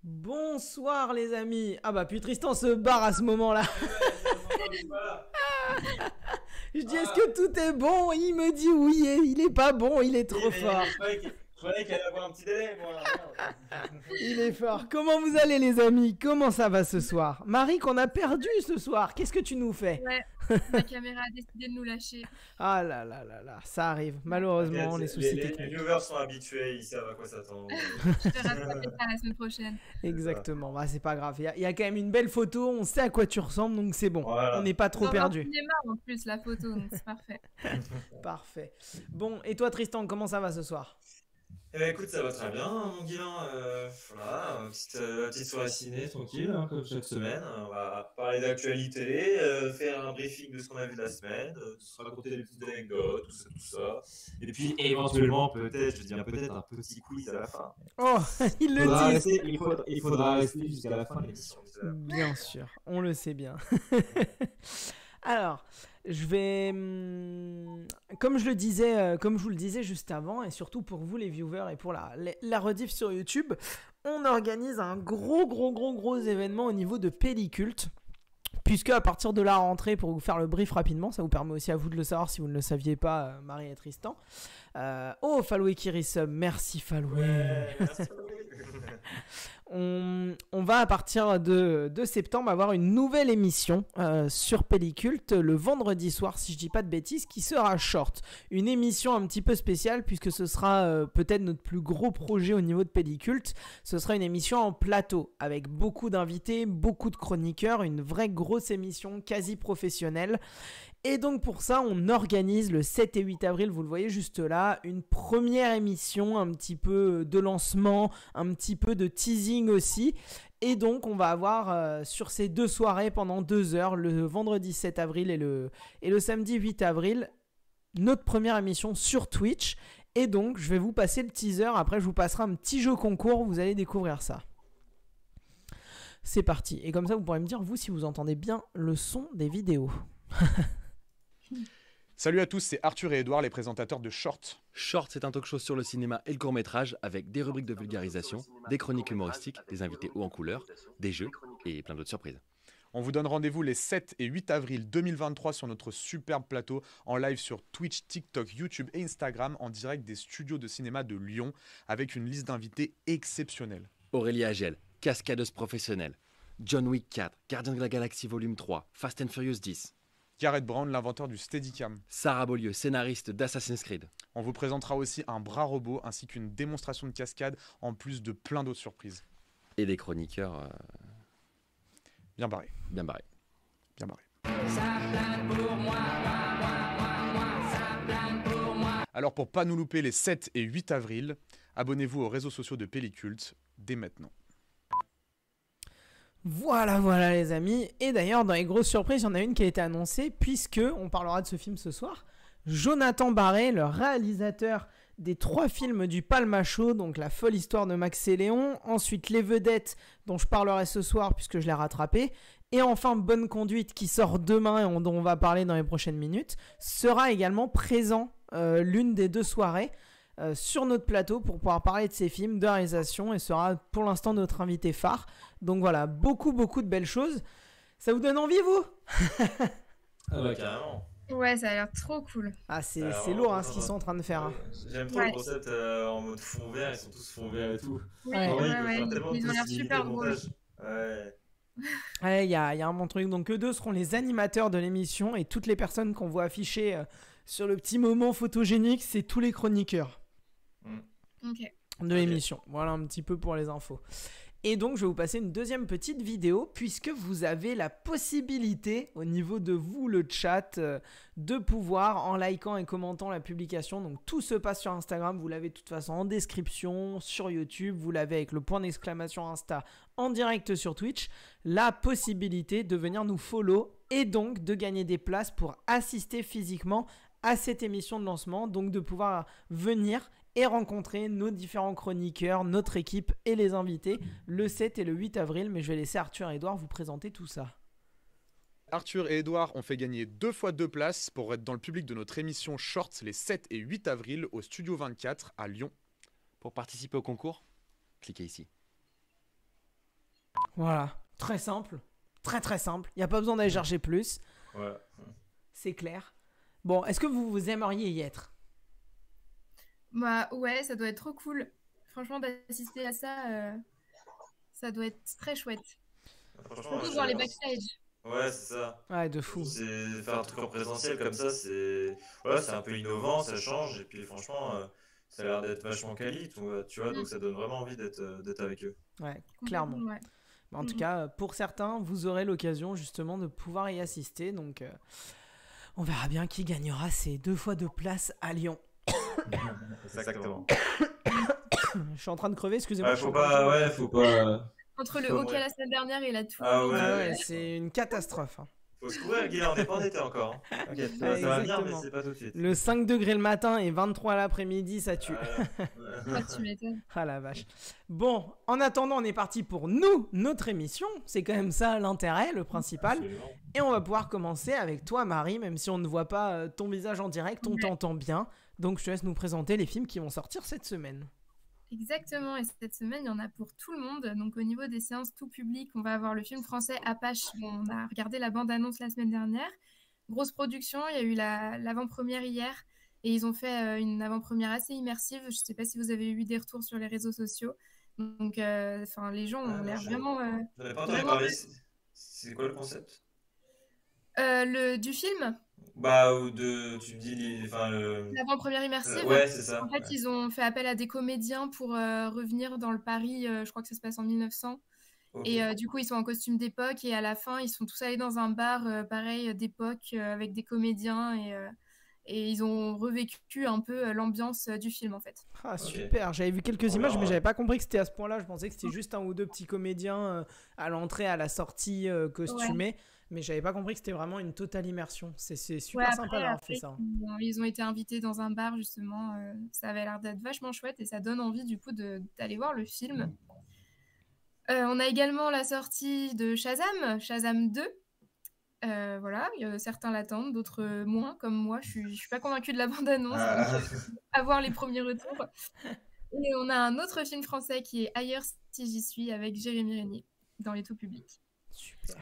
Bonsoir les amis. Ah bah puis Tristan se barre à ce moment-là. Je dis est-ce que tout est bon? Il me dit oui et il est pas bon, il est trop fort. Je croyais qu'elle allait avoir un petit délai, moi. Il est fort. Comment vous allez les amis? Comment ça va ce soir? Marie qu'on a perdu ce soir, qu'est-ce que tu nous fais? Ouais, ma caméra a décidé de nous lâcher. Ah là là là là, ça arrive. Malheureusement, les soucis Les techniques. viewers sont habitués, ils savent à quoi s'attendre. Je vais rattraper ça la semaine prochaine. Exactement, bah, c'est pas grave. Il y a quand même une belle photo, on sait à quoi tu ressembles, donc c'est bon. Voilà. On n'est pas trop Dans un perdu. cinéma en plus la photo, donc c'est parfait. Parfait. Bon, et toi Tristan, comment ça va ce soir? Eh ben, écoute, ça va très bien, mon Guilain. Voilà, petite soirée ciné, tranquille, hein, comme chaque semaine. On va parler d'actualité, faire un briefing de ce qu'on a vu de la semaine, se raconter des petites anecdotes, tout ça. Et puis, éventuellement, peut-être, je dis bien peut-être, un petit quiz à la fin. Oh, il le dit. Il faudra rester jusqu'à la fin de l'émission. Bien sûr, on le sait bien. Alors, je vais, comme je vous le disais juste avant, et surtout pour vous les viewers et pour la rediff sur YouTube, on organise un gros événement au niveau de Pelliculte. Puisque à partir de la rentrée, pour vous faire le brief rapidement, ça vous permet aussi à vous de le savoir si vous ne le saviez pas, Marie et Tristan. Oh, Faloué qui resub, merci Faloué. Ouais, merci. On va à partir de septembre avoir une nouvelle émission sur Pelliculte le vendredi soir, si je dis pas de bêtises, qui sera short. Une émission un petit peu spéciale puisque ce sera peut-être notre plus gros projet au niveau de Pelliculte. Ce sera une émission en plateau avec beaucoup d'invités, beaucoup de chroniqueurs, une vraie grosse émission quasi professionnelle. Et donc pour ça, on organise le 7 et 8 avril, vous le voyez juste là, une première émission, un petit peu de lancement, un petit peu de teasing aussi. Et donc on va avoir sur ces deux soirées pendant 2 heures, le vendredi 7 avril et le samedi 8 avril, notre première émission sur Twitch. Et donc je vais vous passer le teaser, après je vous passerai un petit jeu concours, vous allez découvrir ça. C'est parti. Et comme ça vous pourrez me dire vous si vous entendez bien le son des vidéos. Salut à tous, c'est Arthur et Edouard, les présentateurs de Short. Short, c'est un talk show sur le cinéma et le court-métrage avec des rubriques de vulgarisation, des chroniques humoristiques, des invités hauts en couleur, des jeux et plein d'autres surprises. On vous donne rendez-vous les 7 et 8 avril 2023 sur notre superbe plateau en live sur Twitch, TikTok, YouTube et Instagram en direct des studios de cinéma de Lyon avec une liste d'invités exceptionnelle. Aurélie Agel, cascadeuse professionnelle, John Wick 4, Gardiens de la Galaxie Volume 3, Fast and Furious 10. Gareth Brown, l'inventeur du Steadicam. Sarah Beaulieu, scénariste d'Assassin's Creed. On vous présentera aussi un bras robot ainsi qu'une démonstration de cascade en plus de plein d'autres surprises. Et des chroniqueurs Bien barré. bien barrés. Bien barré. Alors pour pas nous louper les 7 et 8 avril, abonnez-vous aux réseaux sociaux de Pelliculte dès maintenant. Voilà les amis. Et d'ailleurs, dans les grosses surprises, il y en a une qui a été annoncée, puisque, on parlera de ce film ce soir, Jonathan Barré, le réalisateur des 3 films du Palma Show, donc La folle histoire de Max et Léon, ensuite Les Vedettes, dont je parlerai ce soir puisque je l'ai rattrapé, et enfin Bonne Conduite, qui sort demain et dont on va parler dans les prochaines minutes, sera également présent l'une des 2 soirées, sur notre plateau pour pouvoir parler de ces films, de réalisation, et sera pour l'instant notre invité phare. Donc voilà, beaucoup de belles choses. Ça vous donne envie, vous? Ah ouais, carrément. Ouais, ça a l'air trop cool. Ah, c'est Alors, lourd ce qu'ils sont en train de faire. Hein. J'aime trop Ouais. le concept en mode fond vert, ils sont tous fond vert et tout. Oui, Ouais. En vrai, ils peuvent ouais, faire tellement de ils ont l'air possibilités super de drôles. montage. Ouais. Ouais, il y a un bon truc. Donc eux deux seront les animateurs de l'émission, et toutes les personnes qu'on voit afficher sur le petit moment photogénique, c'est tous les chroniqueurs Ok. de l'émission. Voilà un petit peu pour les infos. Et donc je vais vous passer une deuxième petite vidéo, puisque vous avez la possibilité au niveau de vous, le chat, de pouvoir, en likant et commentant la publication, donc tout se passe sur Instagram, vous l'avez de toute façon en description, sur YouTube, vous l'avez avec le point d'exclamation Insta en direct sur Twitch, la possibilité de venir nous follow et donc de gagner des places pour assister physiquement à cette émission de lancement, donc de pouvoir venir et rencontrer nos différents chroniqueurs, notre équipe et les invités le 7 et le 8 avril. Mais je vais laisser Arthur et Edouard vous présenter tout ça. Arthur et Edouard ont fait gagner 2 fois 2 places pour être dans le public de notre émission Shorts les 7 et 8 avril au Studio 24 à Lyon. Pour participer au concours, cliquez ici. Voilà, très simple, très très simple. Il n'y a pas besoin d'aller chercher plus, Ouais. c'est clair. Bon, est-ce que vous aimeriez y être? Bah ouais, ça doit être trop cool. Franchement, d'assister à ça, ça doit être très chouette. Franchement, Surtout voir les backstage. Ouais, c'est ça. Ouais, de fou. C'est faire un truc en présentiel comme ça, c'est un peu innovant, ça change, et puis franchement, ça a l'air d'être vachement quali, tu vois, donc ça donne vraiment envie d'être avec eux. Ouais, clairement. Ouais. En tout cas, pour certains, vous aurez l'occasion justement de pouvoir y assister. Donc, on verra bien qui gagnera ces 2 fois de place à Lyon. Exactement. Je suis en train de crever, excusez-moi. Ouais, faut pas. Entre le Faut hockey ouais. la semaine dernière et la tour. Ah ouais. Ah ouais, c'est une catastrophe. Hein. Faut se couvrir, Guillaume, on n'est pas en été encore. Hein. Ok, Ouais, ça va venir, mais exactement. c'est pas tout de suite. Le 5 degrés le matin et 23 l'après-midi, ça tue. Ah, tu m'étonnes. Ah la vache. Bon, en attendant, on est parti pour notre émission. C'est quand même ça l'intérêt, le principal. Absolument. Et on va pouvoir commencer avec toi, Marie, même si on ne voit pas ton visage en direct, on t'entend bien. Donc je te laisse nous présenter les films qui vont sortir cette semaine. Exactement, et cette semaine, il y en a pour tout le monde. Donc au niveau des séances tout public, on va avoir le film français Apache. Bon, on a regardé la bande-annonce la semaine dernière. Grosse production, il y a eu l'avant-première hier. Et ils ont fait une avant-première assez immersive. Je ne sais pas si vous avez eu des retours sur les réseaux sociaux. Donc les gens ont l'air vraiment... J'en ai pas entendu vraiment- parler. C'est quoi le concept? du film, Bah, tu me dis, l'avant-première immersive. ouais, c'est ça. En fait, Ouais. ils ont fait appel à des comédiens pour revenir dans le Paris, je crois que ça se passe en 1900. Ok. Et du coup, ils sont en costume d'époque et à la fin, ils sont tous allés dans un bar pareil d'époque avec des comédiens et ils ont revécu un peu l'ambiance du film en fait. Ah Ok. super, j'avais vu quelques Trop images bien, mais ouais. j'avais pas compris que c'était à ce point-là, je pensais que c'était juste un ou deux petits comédiens à l'entrée, à la sortie costumés, mais j'avais pas compris que c'était vraiment une totale immersion. C'est super Ouais, sympa d'avoir fait ça. Ils ont été invités dans un bar justement, ça avait l'air d'être vachement chouette et ça donne envie du coup d'aller voir le film. On a également la sortie de Shazam 2. Voilà, certains l'attendent, d'autres moins, comme moi. Je suis pas convaincue de la bande-annonce, donc à voir les premiers retours. Et on a un autre film français qui est Ailleurs si j'y suis avec Jérémy Régnier dans les tout publics. Super.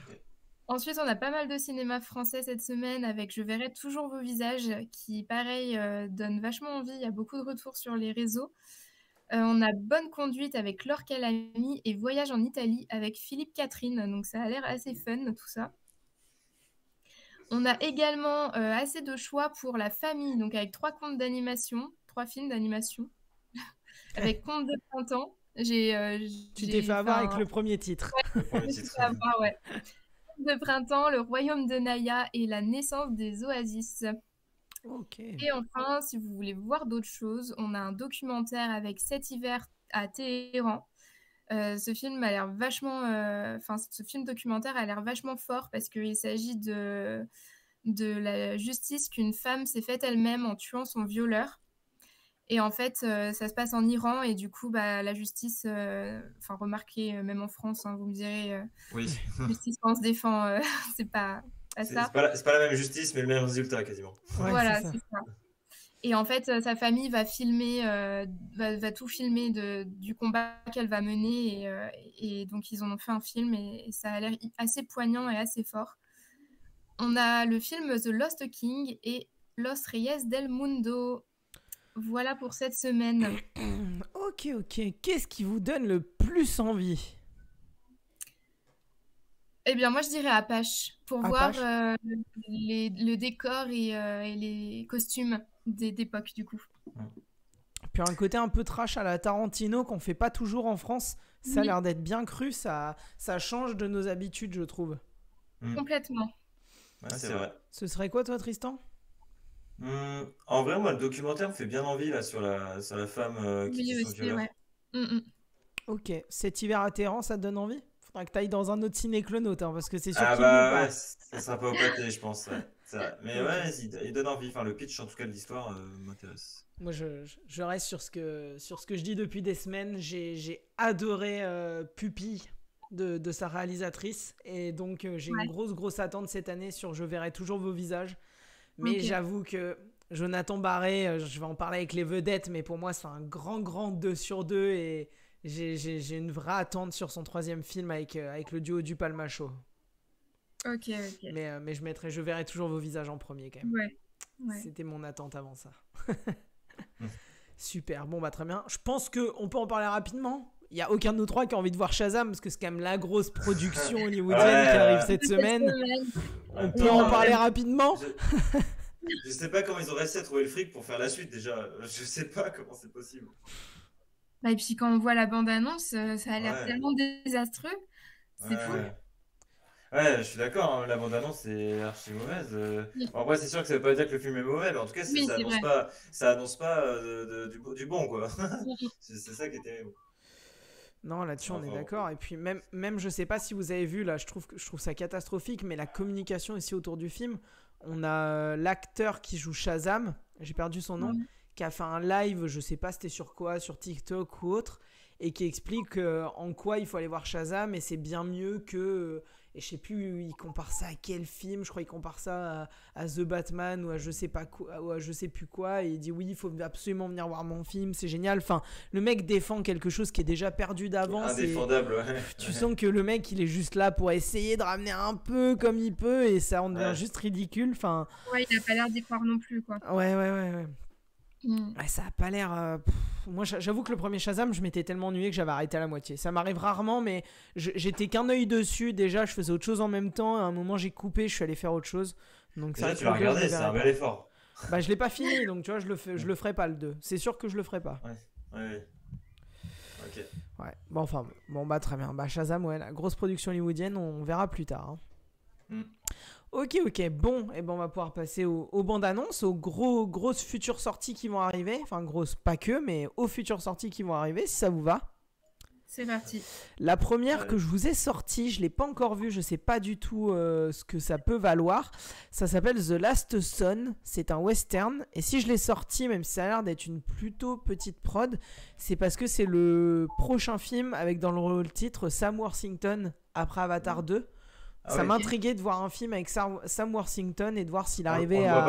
Ensuite, on a pas mal de cinéma français cette semaine avec Je verrai toujours vos visages qui, pareil, donne vachement envie. Il y a beaucoup de retours sur les réseaux. On a Bonne conduite avec Laure Calamy et Voyage en Italie avec Philippe Catherine. Donc ça a l'air assez fun tout ça. On a également assez de choix pour la famille, donc avec 3 films d'animation, avec Contes de printemps. Tu t'es fait avoir avec le premier titre. Le premier Je me suis titre. fait avoir, ouais. Contes de printemps, Le Royaume de Naya et La naissance des oasis. Ok. Et enfin, si vous voulez voir d'autres choses, on a un documentaire avec 7 hivers à Téhéran. Ce film a l'air vachement, ce film documentaire a l'air vachement fort parce qu'il s'agit de la justice qu'une femme s'est faite elle-même en tuant son violeur. Et en fait, ça se passe en Iran et du coup, la justice, remarquez, même en France, hein, vous me direz, Oui. justice quand on se défend, c'est pas ça. C'est pas la même justice, mais le même résultat quasiment. Ouais, Voilà, c'est ça. c'est ça. Et en fait, sa famille va filmer, va tout filmer du combat qu'elle va mener. Et donc, ils en ont fait un film et ça a l'air assez poignant et assez fort. On a le film The Lost King et Los Reyes del Mundo. Voilà pour cette semaine. Ok. Qu'est-ce qui vous donne le plus envie? Eh bien, moi, je dirais Apache pour Apache. voir le décor et les costumes d'époque, du coup. Puis un côté un peu trash à la Tarantino qu'on fait pas toujours en France. Ça a Oui. l'air d'être bien cru, ça change de nos habitudes, je trouve. Complètement. Ouais, c'est vrai. Ce serait quoi, toi, Tristan? En vrai, moi, le documentaire me fait bien envie là sur la femme qui Oui, tue son aussi, violeur. ouais. Mm, mm. Ok. Cet hiver à Téhéran, ça te donne envie? Faudra que t'ailles dans un autre ciné-clonote, hein, parce que c'est sûr Ah qu'il y est bah pas. ouais, ça sera pas au pâté, je pense. Ouais. C'est vrai. Mais Ok. ouais, il donne envie. Enfin, le pitch, en tout cas, de l'histoire m'intéresse. Moi, je reste sur ce que je dis depuis des semaines. J'ai adoré Pupille de sa réalisatrice. Et donc, j'ai Ouais. une grosse attente cette année sur Je verrai toujours vos visages. Mais Ok. j'avoue que Jonathan Barré, je vais en parler avec les vedettes, mais pour moi, c'est un grand 2 sur 2. Et J'ai une vraie attente sur son 3e film avec le duo du Palmacho. Ok. Mais je verrai toujours vos visages en premier quand même. Ouais. C'était mon attente avant ça. Super, bon bah très bien. Je pense qu'on peut en parler rapidement. Il n'y a aucun de nous trois qui a envie de voir Shazam parce que c'est quand même la grosse production hollywoodienne qui arrive cette semaine. On peut en parler rapidement. Je sais pas comment ils ont réussi à trouver le fric pour faire la suite déjà. Je sais pas comment c'est possible. Bah, et puis quand on voit la bande-annonce, ça a l'air tellement désastreux. C'est fou. Ouais, je suis d'accord, hein, la bande-annonce est archi mauvaise. Bon, après, c'est sûr que ça veut pas dire que le film est mauvais, mais en tout cas, ça annonce pas du bon, quoi. C'est ça qui est terrible. Non, là-dessus, on est d'accord. Et puis, même, je sais pas si vous avez vu, là, je trouve ça catastrophique, mais la communication ici autour du film, on a l'acteur qui joue Shazam, j'ai perdu son nom, qui a fait un live, je sais pas c'était sur quoi, sur TikTok ou autre, et qui explique en quoi il faut aller voir Shazam, et c'est bien mieux que... et je sais plus, il compare ça à quel film, je crois qu'il compare ça à The Batman ou à je sais pas quoi, ou à je sais plus quoi, et il dit oui, il faut absolument venir voir mon film, c'est génial. Enfin, le mec défend quelque chose qui est déjà perdu d'avance. Indéfendable, Tu sens que le mec, il est juste là pour essayer de ramener un peu comme il peut, et ça en devient juste ridicule. Enfin... Ouais, il a pas l'air d'y croire non plus, quoi. Ouais. Ouais, ça a pas l'air... Moi, j'avoue que le premier Shazam, je m'étais tellement ennuyé que j'avais arrêté à la moitié. Ça m'arrive rarement, mais j'étais qu'un œil dessus. Déjà, je faisais autre chose en même temps. À un moment, j'ai coupé, je suis allé faire autre chose. Donc, ça, tu l'as regardé, c'est un bel effort. Bah, je l'ai pas fini, donc tu vois, je le ferai pas le 2. C'est sûr que je le ferai pas. Ouais. Ok. Ouais, bon, bah très bien. Bah, Shazam, ouais, la grosse production hollywoodienne, on verra plus tard. Ok, bon, et ben on va pouvoir passer aux bandes annonces, aux grosses futures sorties qui vont arriver. Enfin, grosses, pas que, mais aux futures sorties qui vont arriver, si ça vous va. C'est parti. La première que je vous ai sortie, je ne l'ai pas encore vue, je ne sais pas du tout ce que ça peut valoir. Ça s'appelle The Last Son, c'est un western. Et si je l'ai sorti, même si ça a l'air d'être une plutôt petite prod, c'est parce que c'est le prochain film avec dans le rôle titre Sam Worthington après Avatar 2. Ça m'intriguait de voir un film avec Sam Worthington et de voir s'il arrivait à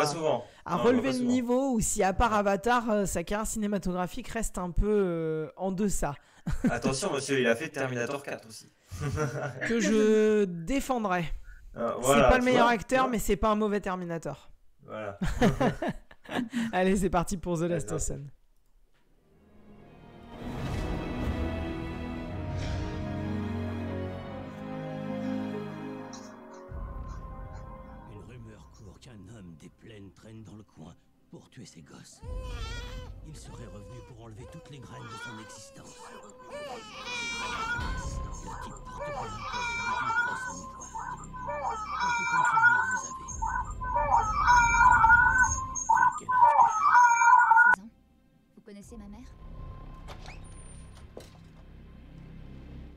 relever le niveau ou si à part Avatar, sa carrière cinématographique reste un peu en deçà. Attention monsieur, il a fait Terminator 4 aussi. Que je défendrai. Voilà, c'est pas le meilleur acteur, mais c'est pas un mauvais Terminator. Voilà. Allez, c'est parti pour The Last Son. Traîne dans le coin pour tuer ses gosses. Il serait revenu pour enlever toutes les graines de son existence. Le type porte bien une poche avec une crosse en ivoire. Un peu comme celui que vous avez. Quel âge? 16 ans. Vous connaissez ma mère?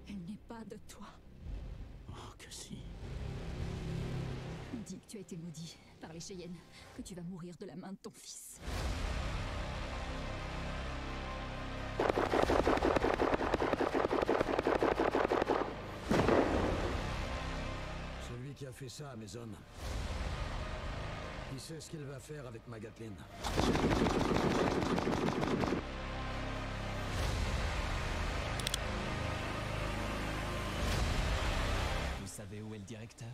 Elle n'est pas de toi. Oh, que si. Dis que tu as été maudit par les Cheyennes, que tu vas mourir de la main de ton fils. Celui qui a fait ça à mes hommes, il sait ce qu'il va faire avec ma Gatling. Vous savez où est le directeur?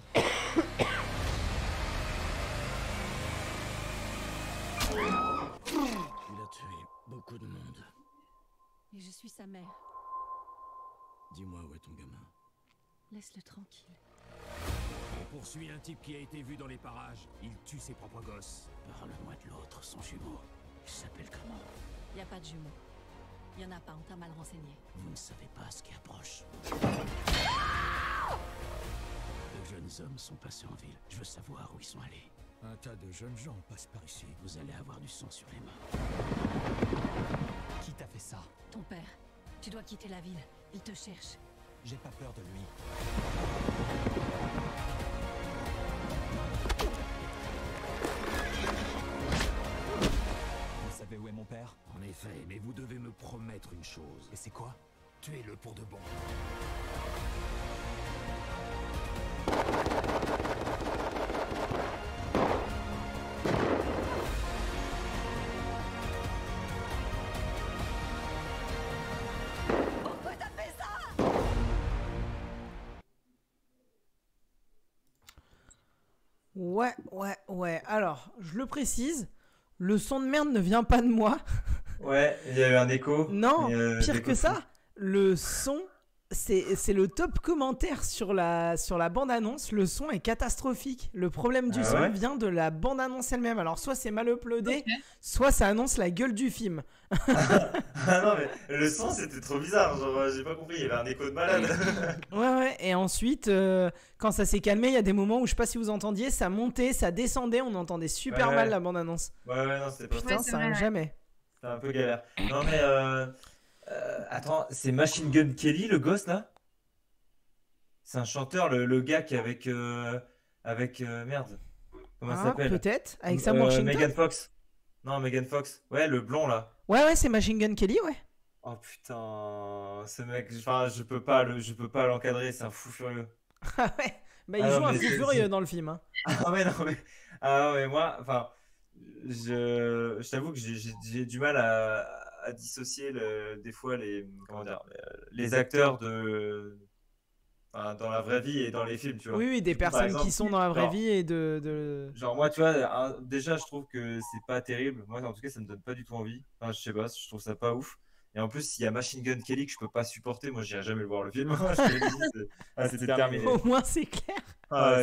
Il a tué beaucoup de monde. Et je suis sa mère. Dis-moi où est ton gamin? Laisse-le tranquille. On poursuit un type qui a été vu dans les parages. Il tue ses propres gosses. Parle-moi de l'autre, son jumeau. Il s'appelle comment? Y a pas de jumeaux. Y en a pas, on t'a mal renseigné. Vous ne savez pas ce qui approche. De jeunes hommes sont passés en ville. Je veux savoir où ils sont allés. Un tas de jeunes gens passent par ici. Vous allez avoir du sang sur les mains. Qui t'a fait ça? Ton père. Tu dois quitter la ville. Il te cherche. J'ai pas peur de lui. Vous savez où est mon père? En effet, mais vous devez me promettre une chose. Et c'est quoi? Tuez-le pour de bon. Pourquoi Ouais. Alors, je le précise, le son de merde ne vient pas de moi. Ouais, il y a eu un écho. Non, mais, pire des que ça, le son, c'est le top commentaire sur la bande-annonce. Le son est catastrophique. Le problème du son vient de la bande-annonce elle-même. Alors, soit c'est mal uploadé, soit ça annonce la gueule du film. Ah non, mais le son c'était trop bizarre. Genre, j'ai pas compris, il y avait un écho de malade. Ouais. Et ensuite, quand ça s'est calmé, il y a des moments où, je sais pas si vous entendiez, ça montait, ça descendait, on entendait super mal la bande-annonce. Ouais, non, c'était pas Putain, Ouais, c'est ça vrai, arrive ouais. jamais. C'est un peu galère. Non, mais attends, c'est Machine Gun Kelly le gosse là? C'est un chanteur, le gars qui est avec merde. Comment ça s'appelle? Peut-être, avec Sam Worthington. Megan Fox. Non, Megan Fox. Ouais, le blond là. Ouais, c'est Machine Gun Kelly, ouais. Oh putain, ce mec, enfin, je peux pas l'encadrer, c'est un fou furieux. Ah ouais, bah il Ah joue non, un mais fou furieux dans le film. Hein. Ah ouais, non, mais, moi, enfin, je t'avoue que j'ai du mal à dissocier des fois comment dire, les acteurs enfin, dans la vraie vie et dans les films, tu vois. Oui, des Du coup, par personnes exemple, qui sont dans la vraie genre- vie et de... Genre moi, tu vois, déjà, je trouve que c'est pas terrible. Moi, en tout cas, ça me donne pas du tout envie. Enfin, je sais pas, je trouve ça pas ouf. Et en plus, s'il y a Machine Gun Kelly que je peux pas supporter, moi, j'irai jamais le voir le film. Je te le dis, c'est terminé. Au moins c'est clair.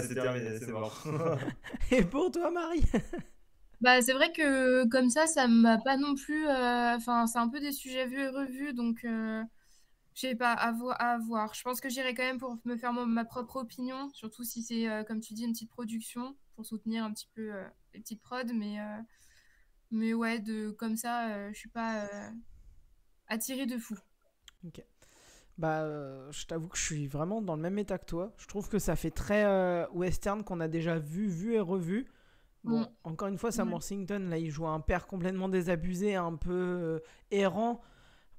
C'est terminé, c'est mort. Et pour toi, Marie? Bah, c'est vrai que comme ça m'a pas non plus. Enfin, c'est un peu des sujets vus et revus, donc je sais pas, à voir. Je pense que j'irai quand même pour me faire ma propre opinion, surtout si c'est, comme tu dis, une petite production pour soutenir un petit peu les petites prods, mais ouais, comme ça, je suis pas attirée de fou. Ok. Bah, je t'avoue que je suis vraiment dans le même état que toi. Je trouve que ça fait très western qu'on a déjà vu et revu. Bon, encore une fois, Sam Worthington, là, il joue un père complètement désabusé, un peu errant.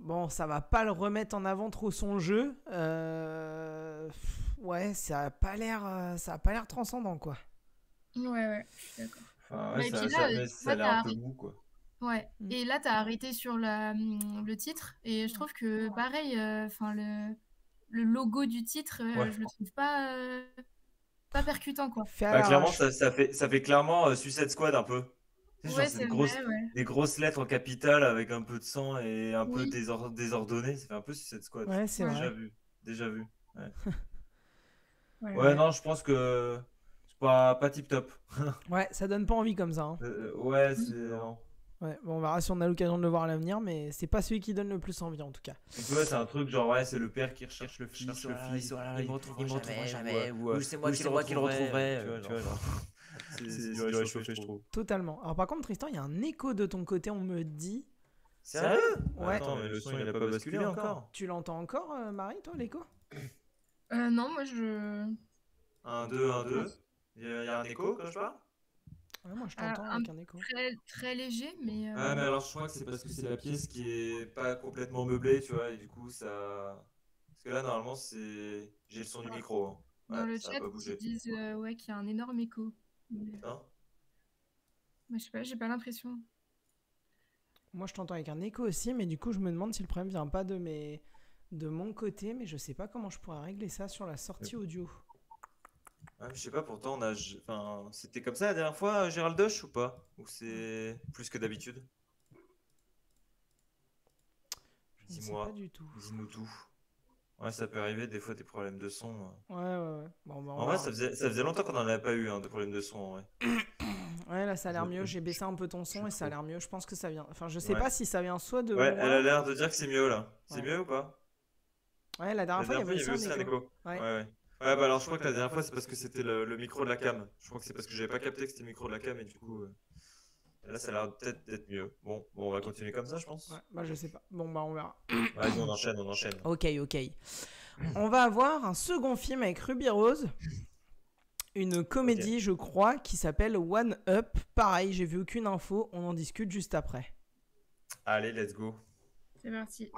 Bon, ça va pas le remettre en avant trop son jeu. Ouais, ça a pas l'air transcendant, quoi. Ouais, je suis d'accord. Enfin, Mais ouais, puis ça là, a l'air un peu mou, quoi. Ouais, et là, t'as arrêté sur le titre, et je trouve que pareil, enfin le logo du titre, Ouais. je le trouve pas percutant, quoi. Fait à Bah, clairement, l'arrache. ça fait clairement Suicide Squad un peu. Tu sais, genre, Ouais, c'est c'est vrai, ouais. des grosses lettres en capitale avec un peu de sang et un peu Oui. désordonné. Ça fait un peu Suicide Squad. Ouais, c'est Ouais. vrai. Déjà vu. Ouais. Ouais, non, je pense que c'est pas tip top. Ouais, ça donne pas envie comme ça. Hein. Ouais, c'est. Non. Ouais, bon, on verra si on a l'occasion de le voir à l'avenir, mais c'est pas celui qui donne le plus envie en tout cas. Donc, ouais, c'est un truc genre, ouais, c'est le père qui recherche le fils. Voilà, il me retrouvera jamais, ou c'est moi qui le retrouverai. Tu vois, genre. C'est du réchauffé, je trouve. Totalement. Alors par contre, Tristan, il y a un écho de ton côté, on me dit. Sérieux? Ouais. Attends, mais le son il a pas basculé encore. Tu l'entends encore, Marie, toi, l'écho? Non, moi je. 1, 2, 1, 2. Il y a un écho quand je parle? Ouais, moi je t'entends avec un écho. Très léger, mais. Ouais, mais alors je crois que c'est parce que c'est la pièce qui est pas complètement meublée, tu vois, et du coup ça. Parce que là, normalement, j'ai le son du micro. Hein. Dans le ça a chat, pas ils bougé. disent ouais, qu'il y a un énorme écho. Non? Mais je sais pas, j'ai pas l'impression. Moi je t'entends avec un écho aussi, mais du coup je me demande si le problème vient pas de mon côté, mais je sais pas comment je pourrais régler ça sur la sortie audio. Ouais, je sais pas, pourtant, enfin, c'était comme ça la dernière fois, Gérald Dush, ou pas? Ou c'est plus que d'habitude? Je ne sais Dis-moi, pas du tout. dis-nous tout. Ouais, ça peut arriver, des fois, des problèmes de son. Ouais. Bon, bah, En vrai, ça faisait longtemps qu'on en avait pas eu, hein, de problèmes de son, en vrai. Ouais, là ça a l'air mieux. J'ai baissé un peu ton son et ça a l'air mieux. Je pense que ça vient. Enfin, je sais Ouais. pas si ça vient soit de. Ouais, moi- elle a l'air de dire que c'est mieux, là. C'est Ouais. mieux ou pas? Ouais, la dernière fois il y avait aussi un écho. Ouais, Ouais. ouais. Ouais, bah alors je crois que la dernière fois, c'est parce que c'était le micro de la cam. Je crois que c'est parce que j'avais pas capté que c'était le micro de la cam et du coup. Là, ça a l'air peut-être d'être mieux. Bon, on va continuer comme ça, je pense. Ouais, bah je sais pas. Bon, bah on verra. Vas-y, on enchaîne, on enchaîne. Ok. On va avoir un second film avec Ruby Rose. Une comédie, je crois, qui s'appelle One Up. Pareil, j'ai vu aucune info. On en discute juste après. Allez, let's go. C'est parti.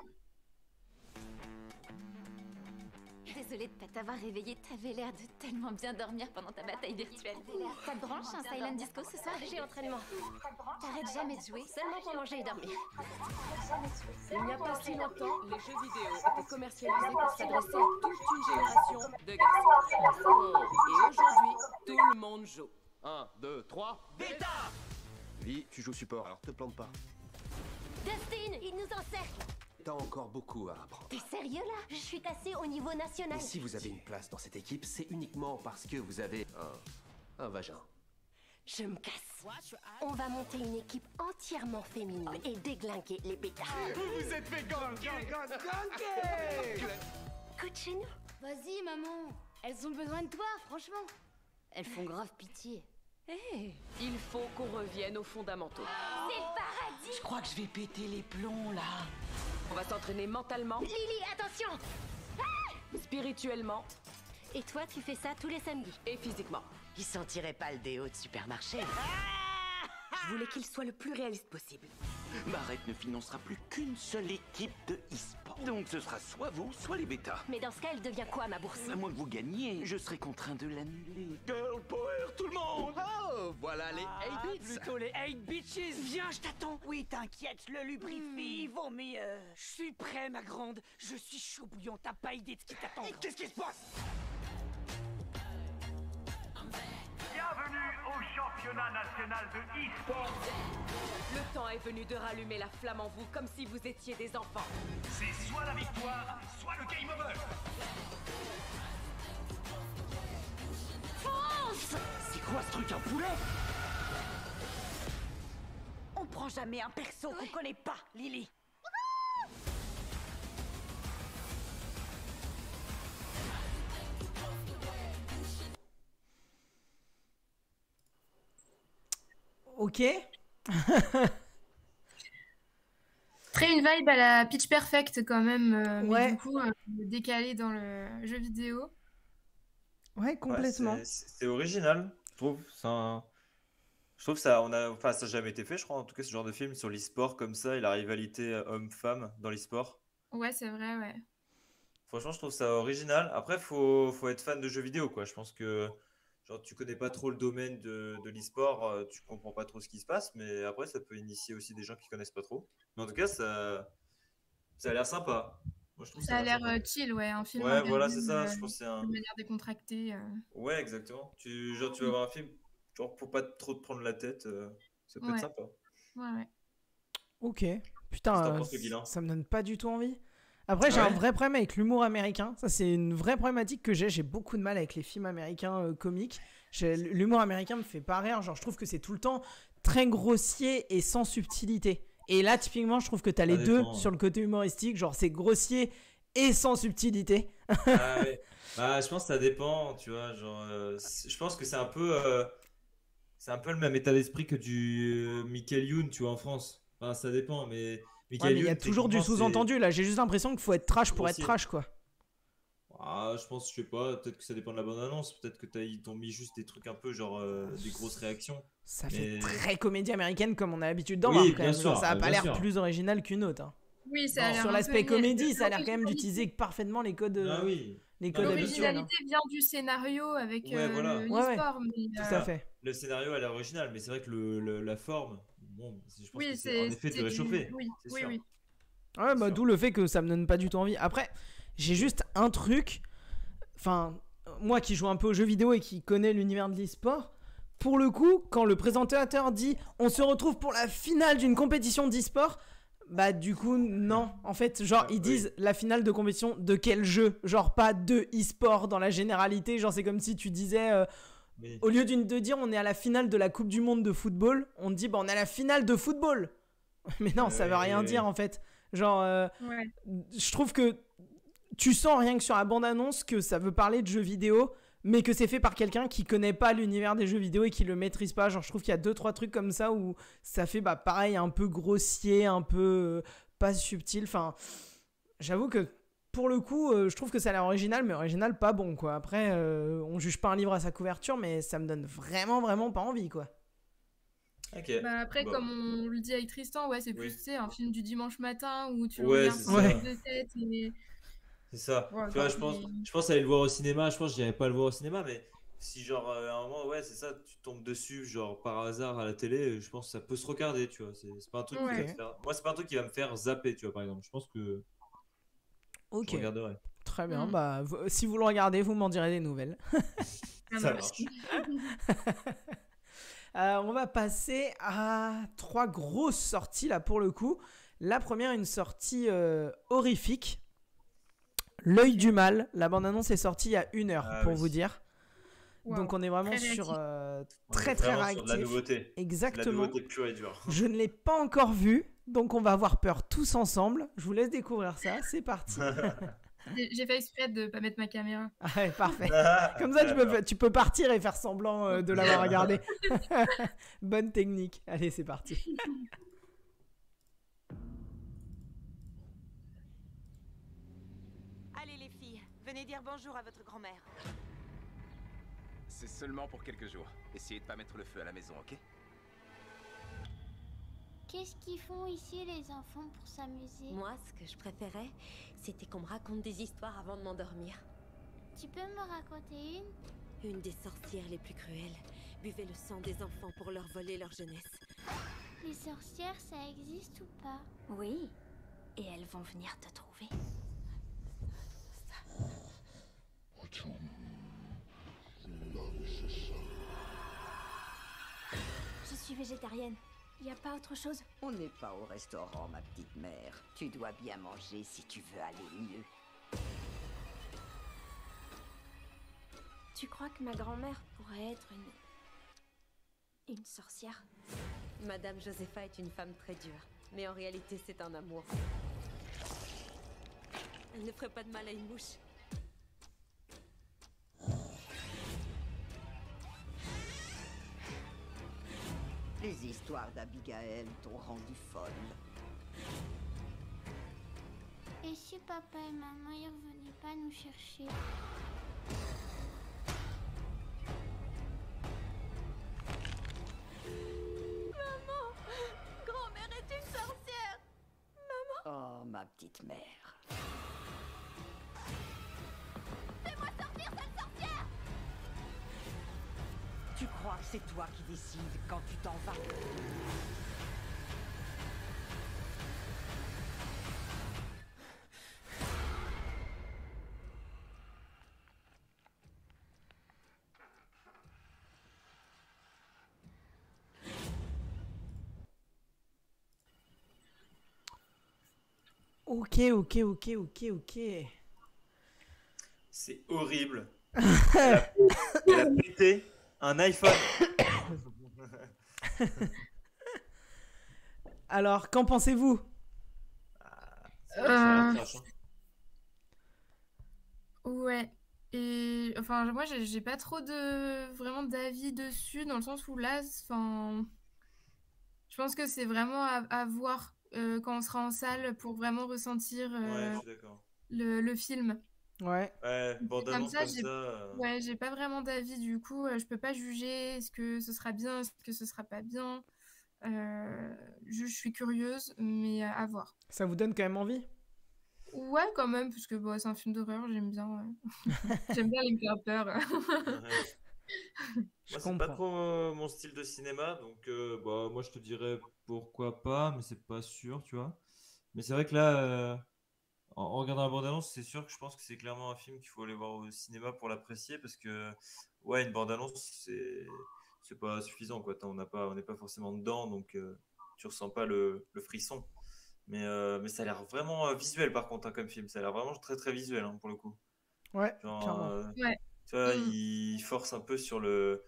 Désolée de pas t'avoir réveillé, t'avais l'air de tellement bien dormir pendant ta bataille virtuelle. Ça te branche un silent disco ce soir? J'ai entraînement. T'arrêtes jamais de jouer, seulement pour manger et dormir. Il n'y a pas si longtemps, les jeux vidéo étaient commercialisés pour s'adresser à toute une génération de garçons. Et aujourd'hui, tout le monde joue. 1, 2, 3. Beta! Vi, tu joues support, alors te plante pas. Dustin, il nous encercle. T'as encore beaucoup à apprendre. T'es sérieux là? Je suis classée au niveau national. Et si vous avez une place dans cette équipe, c'est uniquement parce que vous avez un vagin. Je me casse. On va monter une équipe entièrement féminine et déglinguer les bêtas. Vous êtes fait ganker! Coach chez nous. Vas-y, maman. Elles ont besoin de toi, franchement. Elles font grave pitié. Hé, il faut qu'on revienne aux fondamentaux. C'est le paradis. Je crois que je vais péter les plombs, là. On va s'entraîner mentalement, Lily, attention. spirituellement Et toi, tu fais ça tous les samedis. et physiquement. Il sentirait pas le déo de supermarché. Je voulais qu'il soit le plus réaliste possible. Barrett ne financera plus qu'une seule équipe de e-sport. Donc ce sera soit vous, soit les bêtas. Mais dans ce cas, elle devient quoi, ma bourse? À moins que vous gagniez, je serai contraint de l'annuler. Girl power, tout le monde! Oh, voilà les 8 bits. Plutôt les 8 bitches! Viens, je t'attends! Oui, t'inquiète, je le lubrifie, ils vont mieux. Je suis prêt, ma grande. Je suis chaud bouillant, t'as pas idée de ce qui t'attend. Qu'est-ce qui se passe? Bienvenue au championnat national de e-sport. Le temps est venu de rallumer la flamme en vous comme si vous étiez des enfants. C'est soit la victoire, soit le game over. Fonce! C'est quoi ce truc, un poulet? On prend jamais un perso qu'on connaît pas, Lily. Ok. Très une vibe à la Pitch Perfect quand même, Ouais. mais du coup décalé dans le jeu vidéo. Ouais, complètement. C'est original, je trouve. Je trouve que ça, enfin, ça n'a jamais été fait, je crois. En tout cas, ce genre de film sur l'e-sport comme ça et la rivalité homme-femme dans l'e-sport. Ouais, c'est vrai, ouais. Franchement, je trouve ça original. Après, faut être fan de jeux vidéo, quoi. Je pense que genre, tu connais pas trop le domaine de l'e-sport, tu comprends pas trop ce qui se passe, mais après, ça peut initier aussi des gens qui connaissent pas trop. Mais en tout cas, ça a l'air sympa. Moi, je trouve Ça a l'air chill, ouais, un film. Ouais, engagé, voilà, c'est ça. Je pense que c'est un. de manière décontractée. Ouais, exactement. Tu vas voir un film, genre, pour pas trop te prendre la tête, ça peut être Ouais. sympa. Ouais, ouais. Ok. Qu'est-ce Putain, que t'en penses, le Guilain? ça me donne pas du tout envie. Après, j'ai Ah un ouais vrai problème avec l'humour américain. Ça, c'est une vraie problématique que j'ai. J'ai beaucoup de mal avec les films américains comiques. L'humour américain me fait pas rire. Genre, je trouve que c'est tout le temps très grossier et sans subtilité. Et là, typiquement, je trouve que t'as les deux dépend, sur le côté humoristique. Genre, c'est grossier et sans subtilité. Ah ouais. Bah, je pense que ça dépend, tu vois. Genre, je pense que c'est un peu le même état d'esprit que du Michael Youn, tu vois, en France. Enfin, ça dépend, mais Ouais, Michael mais il y a Youn, toujours du techniquement, sous-entendu. Là, j'ai juste l'impression qu'il faut être trash pour être grossier. trash, quoi. Ah, je pense, je sais pas, peut-être que ça dépend de la bande-annonce. Peut-être que ils t'ont mis juste des trucs un peu genre des grosses réactions. Ça fait Mais- très comédie américaine comme on a l'habitude d'en Oui, voir, quand bien même. sûr, Genre, ça a pas bien l'air sûr. plus original qu'une autre, hein. Oui, ça a l'air Sur un l'aspect peu- comédie, ça a l'air quand même l'originalité- d'utiliser parfaitement les codes, Ah oui. les codes habituels. hein. L'originalité vient du scénario avec Ouais, voilà. le Ouais, ouais. e-sport, mais Tout à fait. Le scénario a l'air original, mais c'est vrai que la forme, bon, je pense oui, que c'est en effet de c'est- réchauffer. Oui, c'est oui, sûr. oui. Ouais, bah d'où le fait que ça me donne pas du tout envie. Après, j'ai juste un truc. Enfin, moi qui joue un peu aux jeux vidéo et qui connais l'univers de l'e-sport, pour le coup, quand le présentateur dit on se retrouve pour la finale d'une compétition d'e-sport, bah du coup, non. En fait, genre, ils disent la finale de compétition de quel jeu? Genre, pas de e-sport dans la généralité. Genre, c'est comme si tu disais. Mais- Au lieu de dire on est à la finale de la Coupe du Monde de football, on dit bah on est à la finale de football. Mais non, ça veut rien Ouais. dire en fait. Genre, Ouais. je trouve que tu sens rien que sur la bande-annonce que ça veut parler de jeux vidéo, mais que c'est fait par quelqu'un qui connaît pas l'univers des jeux vidéo et qui le maîtrise pas. Genre, je trouve qu'il y a 2-3 trucs comme ça où ça fait bah pareil, un peu grossier, un peu pas subtil. Enfin, j'avoue que pour le coup, je trouve que ça a l'air original, mais original pas bon quoi. Après, on juge pas un livre à sa couverture, mais ça me donne vraiment pas envie quoi. Ok. Bah, après, Bon. comme on le dit avec Tristan, ouais, c'est plus Oui. tu sais, un film du dimanche matin où tu le Ouais, regardes c'est sans ça. prise de tête et... C'est ça. Ouais, Tu vois, enfin, je pense aller le voir au cinéma. Je pense que j'irai pas le voir au cinéma, mais si genre à un moment, ouais, c'est ça, tu tombes dessus, genre par hasard à la télé, je pense que ça peut se regarder, tu vois. C'est pas un truc qui va Ouais. te faire. Moi, c'est pas un truc qui va me faire zapper, tu vois, par exemple. Je pense que Ok. je regarderai. Très bien. Mm. Bah, si vous le regardez, vous m'en direz des nouvelles. Ça marche. On va passer à 3 grosses sorties là pour le coup. La première, une sortie horrifique. L'œil du mal. La bande-annonce est sortie il y a 1 heure pour vous dire. Wow. Donc on est vraiment sur très vraiment réactif. sur de la nouveauté. Exactement. De la nouveauté pure et dure. Je ne l'ai pas encore vu, donc on va avoir peur tous ensemble. Je vous laisse découvrir ça. C'est parti. J'ai fait exprès de pas mettre ma caméra. Ah ouais, parfait. Comme ça, tu peux partir et faire semblant de l'avoir regardé. Bonne technique. Allez, c'est parti. Allez les filles, venez dire bonjour à votre grand-mère. C'est seulement pour quelques jours. Essayez de pas mettre le feu à la maison, ok? Qu'est-ce qu'ils font ici les enfants pour s'amuser? Moi, ce que je préférais, c'était qu'on me raconte des histoires avant de m'endormir. Tu peux me raconter une? Une des sorcières les plus cruelles buvait le sang des enfants pour leur voler leur jeunesse. Les sorcières, ça existe ou pas? Oui, et elles vont venir te trouver. Je suis végétarienne. Y a pas autre chose? On n'est pas au restaurant, ma petite mère. Tu dois bien manger si tu veux aller mieux. Tu crois que ma grand-mère pourrait être une sorcière? Madame Josepha est une femme très dure, mais en réalité c'est un amour. Elle ne ferait pas de mal à une mouche. Les histoires d'Abigail t'ont rendu folle. Et si papa et maman ils revenaient pas nous chercher? Maman! Grand-mère est une sorcière! Maman! Oh, ma petite mère. Fais-moi sortir cette sorcière! Tu crois que c'est toi qui décides quand tu t'en vas? Ok. C'est horrible. Elle a pété un iPhone. Alors, qu'en pensez-vous? Ouais. Et enfin, moi, j'ai pas trop vraiment d'avis dessus, dans le sens où là, enfin, je pense que c'est vraiment à voir quand on sera en salle pour vraiment ressentir Ouais, je suis d'accord. le film. Ouais. Ouais, bande-annonce comme j'ai ça. ouais, j'ai pas vraiment d'avis du coup. Je peux pas juger est-ce que ce sera bien, est-ce que ce sera pas bien. Je suis curieuse, mais à voir. Ça vous donne quand même envie? Ouais, quand même, parce que bon, c'est un film d'horreur, j'aime bien. Ouais. J'aime bien les me faire peur. Moi, c'est pas trop mon style de cinéma, donc bah, moi je te dirais pourquoi pas, mais c'est pas sûr, tu vois. Mais c'est vrai que là, en regardant la bande-annonce, c'est sûr que je pense que c'est clairement un film qu'il faut aller voir au cinéma pour l'apprécier, parce que ouais, une bande-annonce, c'est pas suffisant, quoi. On n'est pas forcément dedans, donc tu ressens pas le frisson. Mais ça a l'air vraiment visuel par contre, hein, comme film. Ça a l'air vraiment très très visuel, hein, pour le coup. Ouais, Genre, clairement. Ouais. tu vois, il force un peu sur le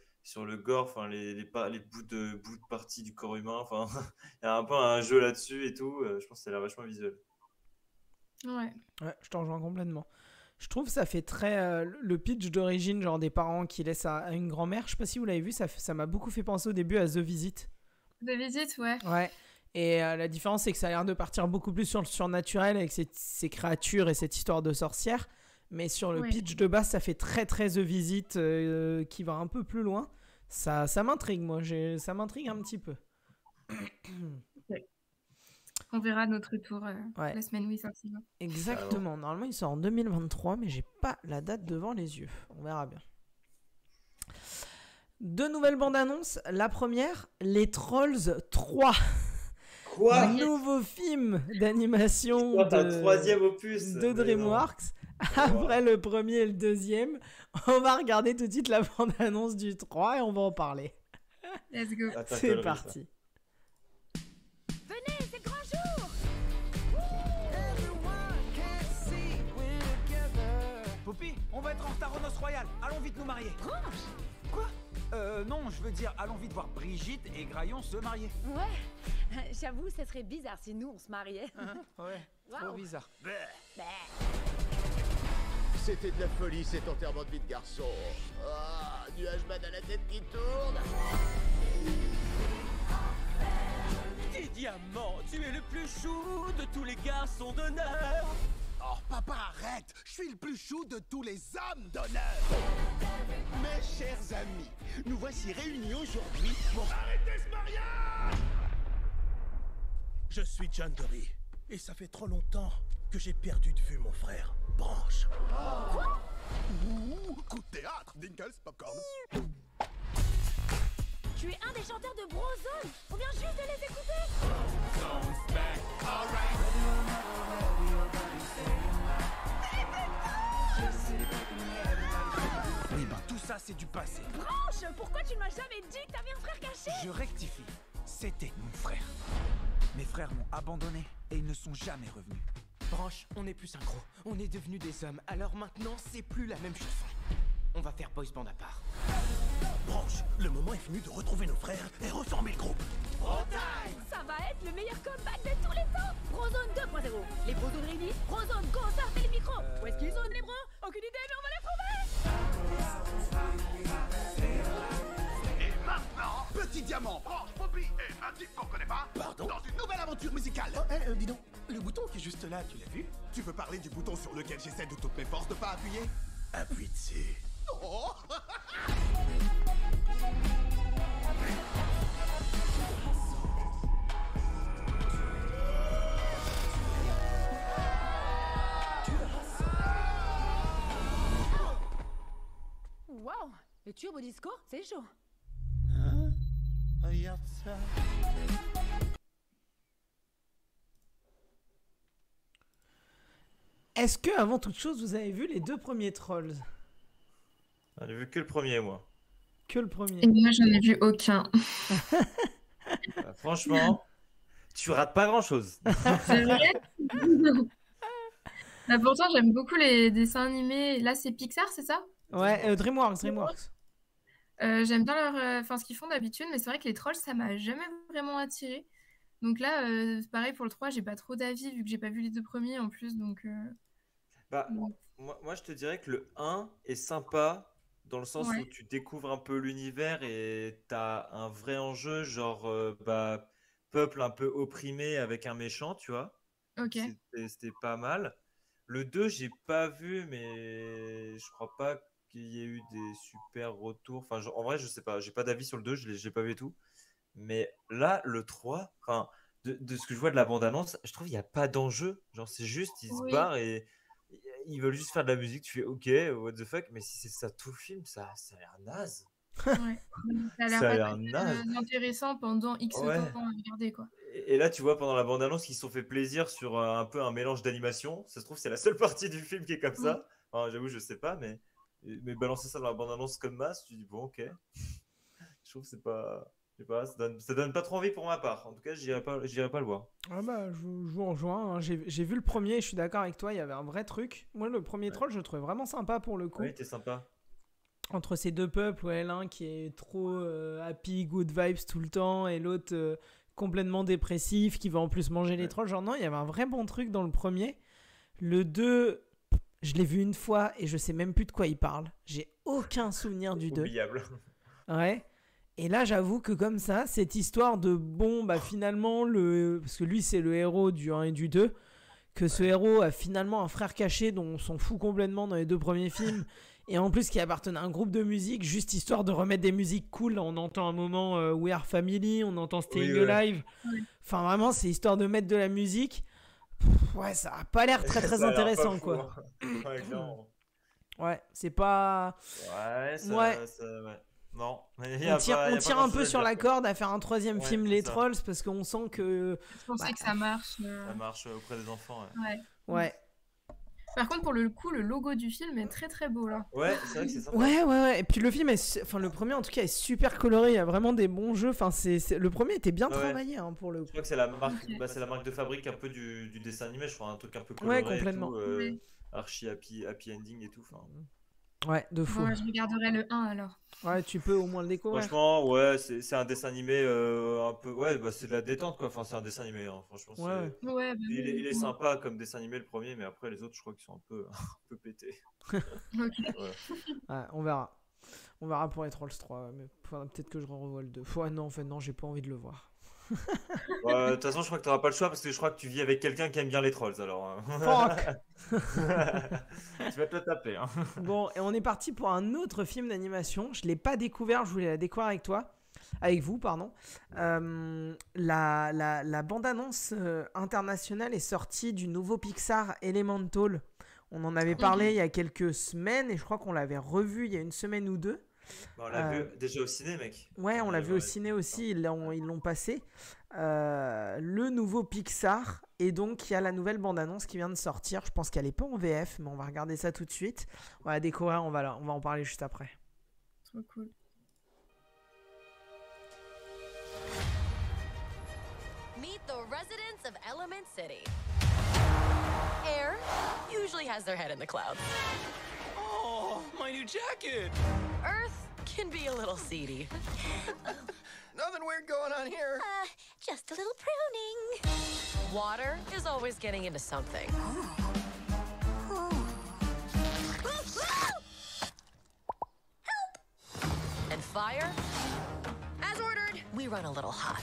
gore, enfin les bouts de partie du corps humain. Enfin, il y a un peu un jeu là-dessus et tout. Je pense que ça a l'air vachement visuel. Ouais. Ouais, je t'en rejoins complètement. Je trouve que ça fait très le pitch d'origine, genre des parents qui laissent à une grand-mère. Je sais pas si vous l'avez vu, ça m'a beaucoup fait penser au début à The Visit. The Visit, ouais. Ouais. Et la différence, c'est que ça a l'air de partir beaucoup plus sur le surnaturel avec ces créatures et cette histoire de sorcière. Mais sur le pitch de base, ça fait très très The Visit qui va un peu plus loin. Ça m'intrigue, moi. Ça m'intrigue un petit peu. Okay. On verra notre tour la semaine où il sortira. Exactement. Normalement, il sort en 2023, mais j'ai pas la date devant les yeux. On verra bien. 2 nouvelles bandes annonces. La première, Les Trolls 3. Quoi? Nouveau film d'animation un 3e opus de DreamWorks. Après le premier et le deuxième, on va regarder tout de suite la bande-annonce du 3 et on va en parler. Let's go. C'est parti. Venez, c'est le grand jour. Poppy, on va être en retard au noces royales. Allons vite nous marier. Branche. Quoi? Non, je veux dire, allons vite voir Brigitte et Graillon se marier. Ouais, j'avoue, ça serait bizarre si nous on se mariait. Ouais, trop Waouh. bizarre. C'était de la folie cet enterrement de vie de garçon. Ah, nuage man à la tête qui tourne. Dis Diamant, tu es le plus chou de tous les garçons d'honneur. Oh papa, arrête! Je suis le plus chou de tous les hommes d'honneur! Mes chers amis, nous voici réunis aujourd'hui pour arrêter ce mariage! Je suis John Dory, et ça fait trop longtemps que j'ai perdu de vue mon frère, Branche. Quoi? Ouh, coup de théâtre! Dinkles, popcorn! Tu es un des chanteurs de Brozone. On vient juste de les écouter. Oui, ben tout ça c'est du passé. Branche, pourquoi tu ne m'as jamais dit que t'avais un frère caché? Je rectifie. C'était mon frère. Mes frères m'ont abandonné et ils ne sont jamais revenus. Branche, on n'est plus synchro. On est devenus des hommes, alors maintenant c'est plus la même chanson. On va faire boys band à part. Branche, le moment est venu de retrouver nos frères et reformer le groupe. Bretagne! Ça va être le meilleur comeback de tous les temps. Brozone 2.0. Les Brozones réunis. Brozone, go, sortez les micros. Où est-ce qu'ils sont les bros? Aucune idée, mais on va les trouver. Et maintenant, Petit Diamant, Branche, Poppy et un type qu'on connaît pas. Pardon? Dans une nouvelle aventure musicale. Oh, dis donc, le bouton qui est juste là, tu l'as vu? Tu veux parler du bouton sur lequel j'essaie de toutes mes forces de pas appuyer? Appuie dessus. Oh. Waouh, le turbo disco, c'est chaud. Hein? Regarde ça. Est-ce que, avant toute chose, vous avez vu les 2 premiers Trolls? J'ai vu que le premier, moi. Que le premier. Et moi, j'en ai vu aucun. Franchement, tu rates pas grand-chose. C'est vrai? Bah, pourtant, j'aime beaucoup les dessins animés. Là, c'est Pixar, c'est ça? Ouais, DreamWorks. J'aime bien enfin, ce qu'ils font d'habitude, mais c'est vrai que les Trolls, ça m'a jamais vraiment attiré. Donc là, pareil pour le 3, j'ai pas trop d'avis vu que j'ai pas vu les 2 premiers en plus. Donc, Bah, moi, je te dirais que le 1 est sympa dans le sens où tu découvres un peu l'univers et t'as un vrai enjeu, genre peuple un peu opprimé avec un méchant, tu vois. Ok. C'était pas mal. Le 2, j'ai pas vu, mais je crois pas qu'il y ait eu des super retours. Enfin, en vrai, je sais pas. J'ai pas d'avis sur le 2, je l'ai pas vu et tout. Mais là, le 3, enfin, de ce que je vois de la bande-annonce, je trouve qu'il n'y a pas d'enjeu. Genre, c'est juste, ils se barrent et ils veulent juste faire de la musique. Tu fais OK, what the fuck. Mais si c'est ça tout le film, ça a l'air naze. Ouais. Ça a l'air naze. intéressant pendant X temps à regarder, quoi. Et là, tu vois, pendant la bande-annonce, ils se sont fait plaisir sur un peu un mélange d'animation. Ça se trouve, c'est la seule partie du film qui est comme ça. Enfin, j'avoue, je sais pas, mais balancer ça dans la bande-annonce comme masse, tu dis bon, OK. Je trouve que c'est pas... Je sais pas, ça donne pas trop envie pour ma part. En tout cas, j'irai pas le voir. Ah bah, je vous rejoins. Hein. J'ai vu le premier, je suis d'accord avec toi, il y avait un vrai truc. Moi, le premier troll, je le trouvais vraiment sympa pour le coup. Oui, t'es sympa. Entre ces deux peuples, l'un qui est trop happy, good vibes tout le temps, et l'autre complètement dépressif, qui va en plus manger les trolls. Genre non, il y avait un vrai bon truc dans le premier. Le 2, je l'ai vu une fois et je sais même plus de quoi il parle. J'ai aucun souvenir du 2. Oubliable. Ouais. Et là, j'avoue que comme ça, cette histoire de finalement, parce que lui, c'est le héros du 1 et du 2, que ce héros a finalement un frère caché dont on s'en fout complètement dans les 2 premiers films, et en plus qui appartenait à un groupe de musique, juste histoire de remettre des musiques cool. On entend un moment We Are Family, on entend Staying Alive. Enfin, vraiment, c'est histoire de mettre de la musique. Ouais, ça a pas l'air très intéressant, quoi. Ouais, clairement. Ouais, c'est pas... Ouais. Non. On tire un peu sur la corde à faire un 3e film Les Trolls parce qu'on sent que... Je pensais que ça marche. Ça marche auprès des enfants. Ouais. Par contre, pour le coup, le logo du film est très très beau là. Ouais, c'est vrai que c'est sympa. Ouais. Et puis le film enfin le premier en tout cas est super coloré. Il y a vraiment des bons jeux. Enfin, le premier était bien travaillé hein, pour le coup. Je crois que c'est la marque de fabrique un peu du dessin animé. Je crois un truc un peu coloré. Ouais, complètement. Et tout, archi happy ending et tout. Ouais, de fou. Bon, je regarderai le 1 alors. Ouais, tu peux au moins le découvrir. Franchement, ouais, c'est un dessin animé un peu. Ouais, bah c'est de la détente quoi. Enfin, c'est un dessin animé. Hein. Franchement, il est sympa comme dessin animé le premier, mais après les autres, je crois qu'ils sont un peu pétés. Ouais, on verra. On verra pour les Trolls 3. Mais peut-être que je revois le 2. Ouais, non, en fait, non, j'ai pas envie de le voir. De toute façon, je crois que t'auras pas le choix parce que je crois que tu vis avec quelqu'un qui aime bien les trolls alors. Fuck. Tu vas te le taper. Hein. Bon, et on est parti pour un autre film d'animation. Je l'ai pas découvert, je voulais la découvrir avec vous, pardon. La bande-annonce internationale est sortie du nouveau Pixar Elemental. On en avait parlé il y a quelques semaines et je crois qu'on l'avait revu il y a une semaine ou deux. Bah, on l'a vu déjà au ciné, mec. Ouais, on l'a vu au ciné aussi, ils l'ont passé. Le nouveau Pixar, et donc il y a la nouvelle bande-annonce qui vient de sortir. Je pense qu'elle n'est pas en VF, mais on va regarder ça tout de suite. On va la découvrir, on va en parler juste après. Trop cool. Meet the residents of Element City. Air usually has their head in the clouds. Oh, my new jacket! Earth can be a little seedy. Nothing weird going on here. Just a little pruning. Water is always getting into something. And fire? As ordered, we run a little hot.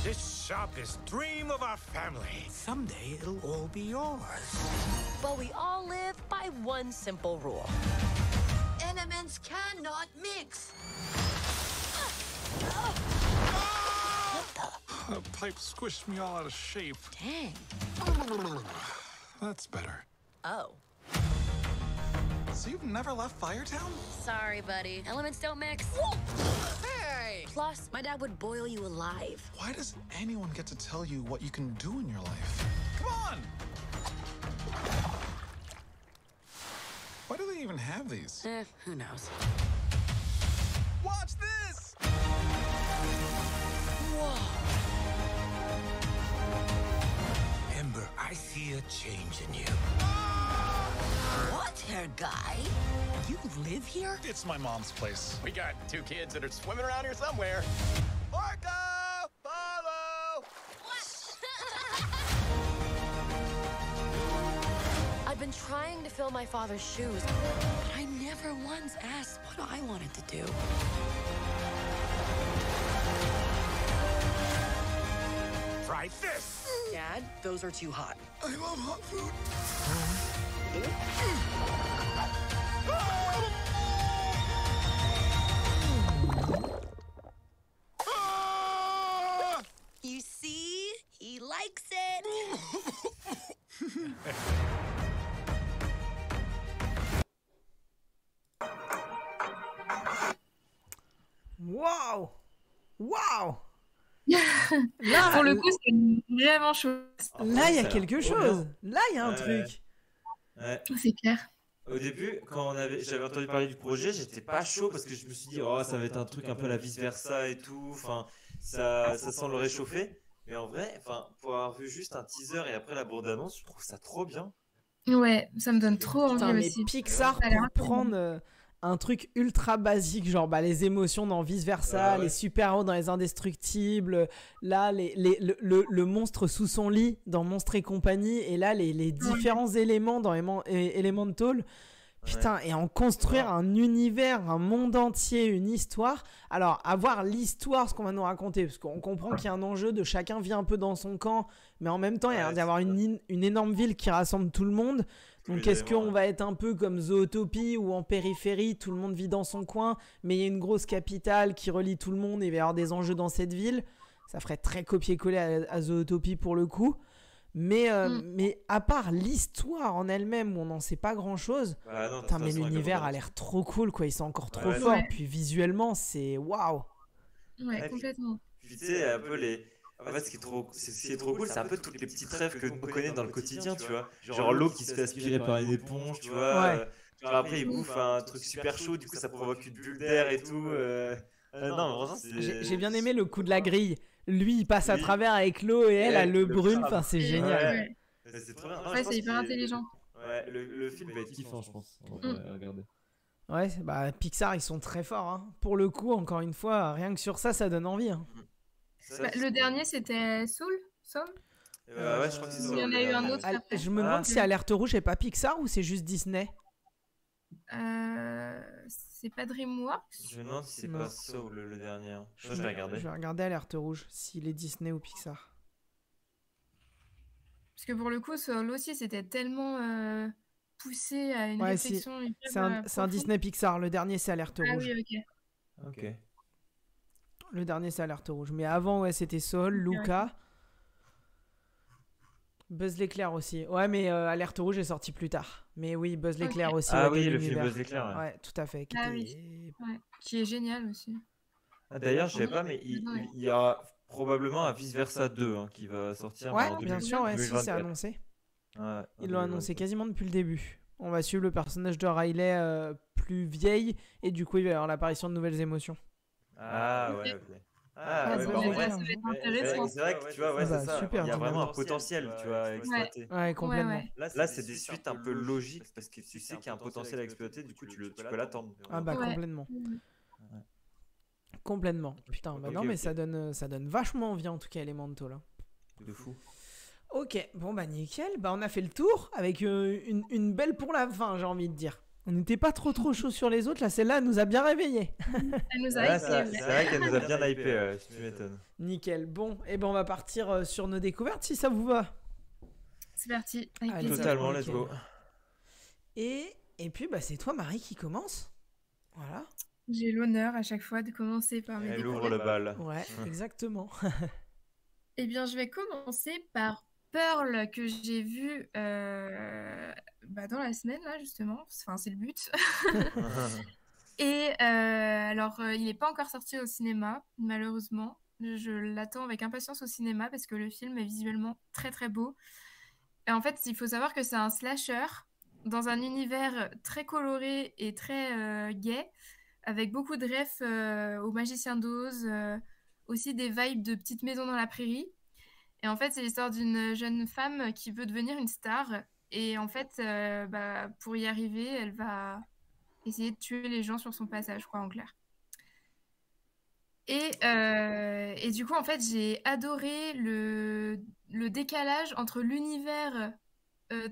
This shop is dream of our family. Someday it'll all be yours. But we all live by one simple rule. Elements cannot mix. The pipe squished me all out of shape. Dang. That's better. Oh. So you've never left Firetown? Sorry, buddy. Elements don't mix. Hey! Plus, my dad would boil you alive. Why does anyone get to tell you what you can do in your life? Come on! Why do they even have these? Who knows? Watch this! Whoa. Ember, I see a change in you. What, hair guy? You live here? It's my mom's place. We got 2 kids that are swimming around here somewhere. Orca! Follow! I've been trying to fill my father's shoes, but I never once asked what I wanted to do. Try this! Dad, those are too hot. I love hot food. You see? He likes it. Waouh! Waouh! Là, pour le coup, c'est vraiment chaud. Là, il y a quelque chose. Là, il y a un truc. Ouais. C'est clair. Au début, quand j'avais entendu parler du projet, j'étais pas chaud parce que je me suis dit, oh, ça va être un truc un peu la vice-versa et tout. Enfin, ça sent le réchauffer. Mais en vrai, enfin, pour avoir vu juste un teaser et après la bande-annonce, je trouve ça trop bien. Ouais, ça me donne trop envie Putain, mais aussi. Pixar pour prendre un truc ultra basique, genre les émotions dans Vice Versa, les super-héros dans Les Indestructibles, là le monstre sous son lit dans Monstres et compagnie, et là les différents éléments dans Elemental. Putain, et en construire un univers, un monde entier, une histoire. Alors, avoir l'histoire, ce qu'on va nous raconter, parce qu'on comprend qu'il y a un enjeu de chacun vit un peu dans son camp, mais en même temps, il y a l'air d'y avoir une énorme ville qui rassemble tout le monde. Donc, est-ce qu'on va être un peu comme Zootopie ou en périphérie, tout le monde vit dans son coin, mais il y a une grosse capitale qui relie tout le monde et il va y avoir des enjeux dans cette ville? Ça ferait très copier-coller à Zootopie pour le coup. Mais à part l'histoire en elle-même où on n'en sait pas grand-chose, mais l'univers a l'air trop cool, quoi. Ils sont encore trop forts. Puis visuellement, c'est waouh. Ouais, complètement. Puis tu sais, un peu En fait, ce qui est trop cool, c'est un peu toutes les petites rêves que qu'on connaît dans le quotidien, tu vois. Genre l'eau qui se fait aspirer par une éponge, tu vois. Ouais. Genre après, il bouffe un truc super chaud, du coup, ça provoque une bulle d'air et tout. Non, mais vraiment, J'ai bien aimé le coup de la grille. Lui, il passe à travers avec l'eau et elle le brûle. Enfin, c'est génial. Ouais. C'est trop bien. Ouais, c'est hyper intelligent. Ouais, le film va être kiffant, je pense. On va regarder. Ouais, bah Pixar, ils sont très forts. Hein. Pour le coup, encore une fois, rien que sur ça, ça donne envie. Hein. Le dernier, c'était Soul. Ouais, je crois que c'est ça. Il y en a eu un autre. après. Je me demande si Alerte Rouge est pas Pixar ou c'est juste Disney. C'est pas DreamWorks. Je me demande si c'est pas Soul le dernier. Je vais regarder. Je vais regarder Alerte Rouge, s'il est Disney ou Pixar. Parce que pour le coup, Soul aussi, c'était tellement poussé à une réflexion hyper c'est un profonde. Disney Pixar. Le dernier, c'est Alerte Rouge. Ah oui, ok. Le dernier, c'est Alerte Rouge. Mais avant, ouais, c'était Soul, Luca. Buzz l'éclair aussi. Ouais, mais Alerte Rouge est sorti plus tard. Mais oui, Buzz l'éclair aussi. Ah ouais, oui, de le film l'univers. Buzz l'éclair. Ouais, tout à fait. Qui est génial aussi. D'ailleurs, je sais pas, mais il y a probablement un Vice Versa 2 hein, qui va sortir Ouais, en bien sûr, ouais, si, c'est annoncé. Ouais, Ils l'ont annoncé quasiment depuis le début. On va suivre le personnage de Riley plus vieille et du coup, il va y avoir l'apparition de nouvelles émotions. Ah ouais, ok. Ah, ouais, ça bah, en va vrai, être intéressant. c'est vrai que tu vois, ouais, Ah bah, c'est ça. super, Il y a vraiment un génial. potentiel, tu vois, à exploiter. Ouais, complètement. Ouais. Là, c'est des suites un peu logiques parce que tu sais qu'il y a un potentiel à exploiter, du coup, tu peux l'attendre. Ah bah, complètement. Complètement. Putain, bah non, mais ça donne vachement envie en tout cas, Elemental là. De fou. Ok, bon bah nickel. Bah on a fait le tour avec une belle pour la fin, j'ai envie de dire. On n'était pas trop chaud sur les autres, là celle-là elle nous a bien réveillés. Elle nous a C'est vrai qu'elle nous a bien hypé, si tu m'étonnes. Nickel, bon, et ben on va partir sur nos découvertes si ça vous va. C'est parti. Allez, totalement, let's go. Et puis bah c'est toi Marie qui commence. Voilà. J'ai l'honneur à chaque fois de commencer par mes Elle découvertes. ouvre le bal. Ouais, exactement. Eh bien, je vais commencer par Pearl que j'ai vu dans la semaine, là, justement. Enfin, c'est le but. Et alors, il n'est pas encore sorti au cinéma, malheureusement. Je l'attends avec impatience au cinéma parce que le film est visuellement très, très beau. Et en fait, il faut savoir que c'est un slasher dans un univers très coloré et très gai, avec beaucoup de refs au Magicien d'Oz, aussi des vibes de petites maisons dans la prairie. Et en fait, c'est l'histoire d'une jeune femme qui veut devenir une star. Et en fait, pour y arriver, elle va essayer de tuer les gens sur son passage, quoi, en clair. Et du coup, en fait, j'ai adoré le décalage entre l'univers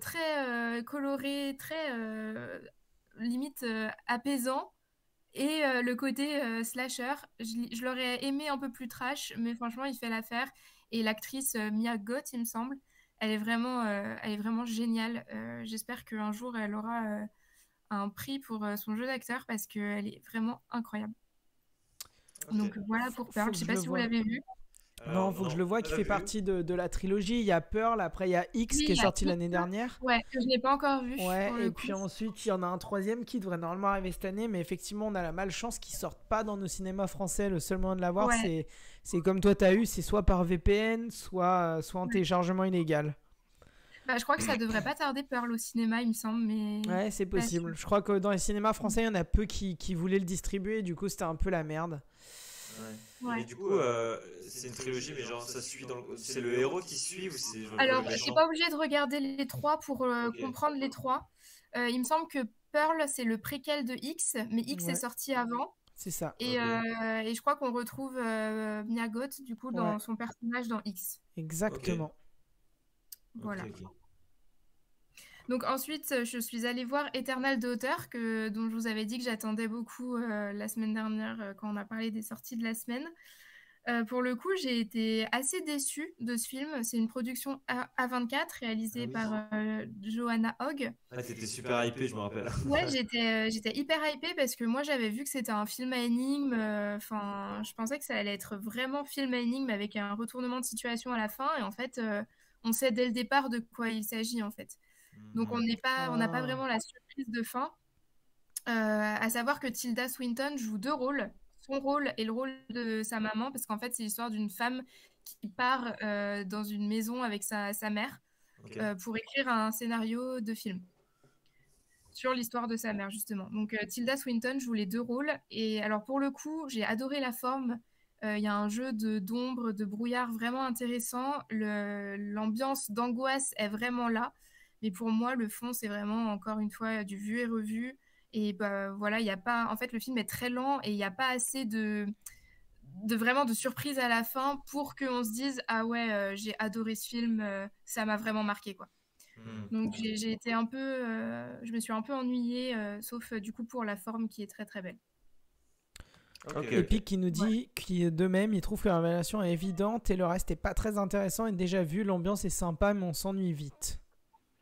très coloré, très limite apaisant, et le côté slasher. Je l'aurais aimé un peu plus trash, mais franchement, il fait l'affaire. Et l'actrice Mia Goth, il me semble, elle est vraiment géniale. J'espère qu'un jour, elle aura un prix pour son jeu d'acteur parce qu'elle est vraiment incroyable. Okay. Donc voilà pour Pearl. Je sais pas si vous l'avez vu. Non, faut que je le vois, qui fait partie de la trilogie. Il y a Pearl, après il y a X qui est sorti l'année dernière. Ouais, que je n'ai pas encore vu. Ouais, et puis ensuite il y en a un troisième qui devrait normalement arriver cette année, mais effectivement on a la malchance qu'il sorte pas dans nos cinémas français. Le seul moyen de l'avoir, c'est comme toi t'as eu, c'est soit par VPN, soit en téléchargement illégal. Bah, je crois que ça devrait pas tarder Pearl au cinéma, il me semble, mais... Ouais, c'est possible. Je crois que dans les cinémas français, il y en a peu qui voulaient le distribuer, du coup c'était un peu la merde. Ouais. Et du coup, c'est une trilogie, mais genre ça suit c'est le héros qui suit ou c'est genre Alors, t'es pas obligé de regarder les trois pour comprendre les trois. Il me semble que Pearl, c'est le préquel de X, mais X est sorti avant. C'est ça. Et je crois qu'on retrouve Mia Goth, du coup, dans son personnage dans X. Exactement. Voilà. Donc ensuite, je suis allée voir Eternal Daughter, dont je vous avais dit que j'attendais beaucoup la semaine dernière quand on a parlé des sorties de la semaine. Pour le coup, j'ai été assez déçue de ce film. C'est une production A24 réalisée par Joanna Hogg. Ah, t'étais super hypée, je me rappelle. Ouais, j'étais hyper hypée parce que moi, j'avais vu que c'était un film à énigme. Enfin, je pensais que ça allait être vraiment film à énigme avec un retournement de situation à la fin. Et en fait, on sait dès le départ de quoi il s'agit, en fait. Donc on n'a pas vraiment la surprise de fin. À savoir que Tilda Swinton joue deux rôles, son rôle et le rôle de sa maman, parce qu'en fait c'est l'histoire d'une femme qui part dans une maison avec sa mère pour écrire un scénario de film sur l'histoire de sa mère, justement. Donc, Tilda Swinton joue les deux rôles. Et alors, pour le coup, j'ai adoré la forme. Il y a un jeu d'ombre, de brouillard vraiment intéressant. L'ambiance d'angoisse est vraiment là. Mais pour moi, le fond, c'est vraiment, encore une fois, du vu et revu. Et bah, voilà, il y a pas... En fait, le film est très lent et il n'y a pas assez vraiment de surprise à la fin pour qu'on se dise « Ah ouais, j'ai adoré ce film, ça m'a vraiment marqué, quoi. » Donc j'ai été un peu, je me suis un peu ennuyée, sauf du coup pour la forme qui est très très belle. Epic qui nous dit d'eux-mêmes, ils trouvent que la révélation est évidente et le reste est pas très intéressant et déjà vu, l'ambiance est sympa mais on s'ennuie vite.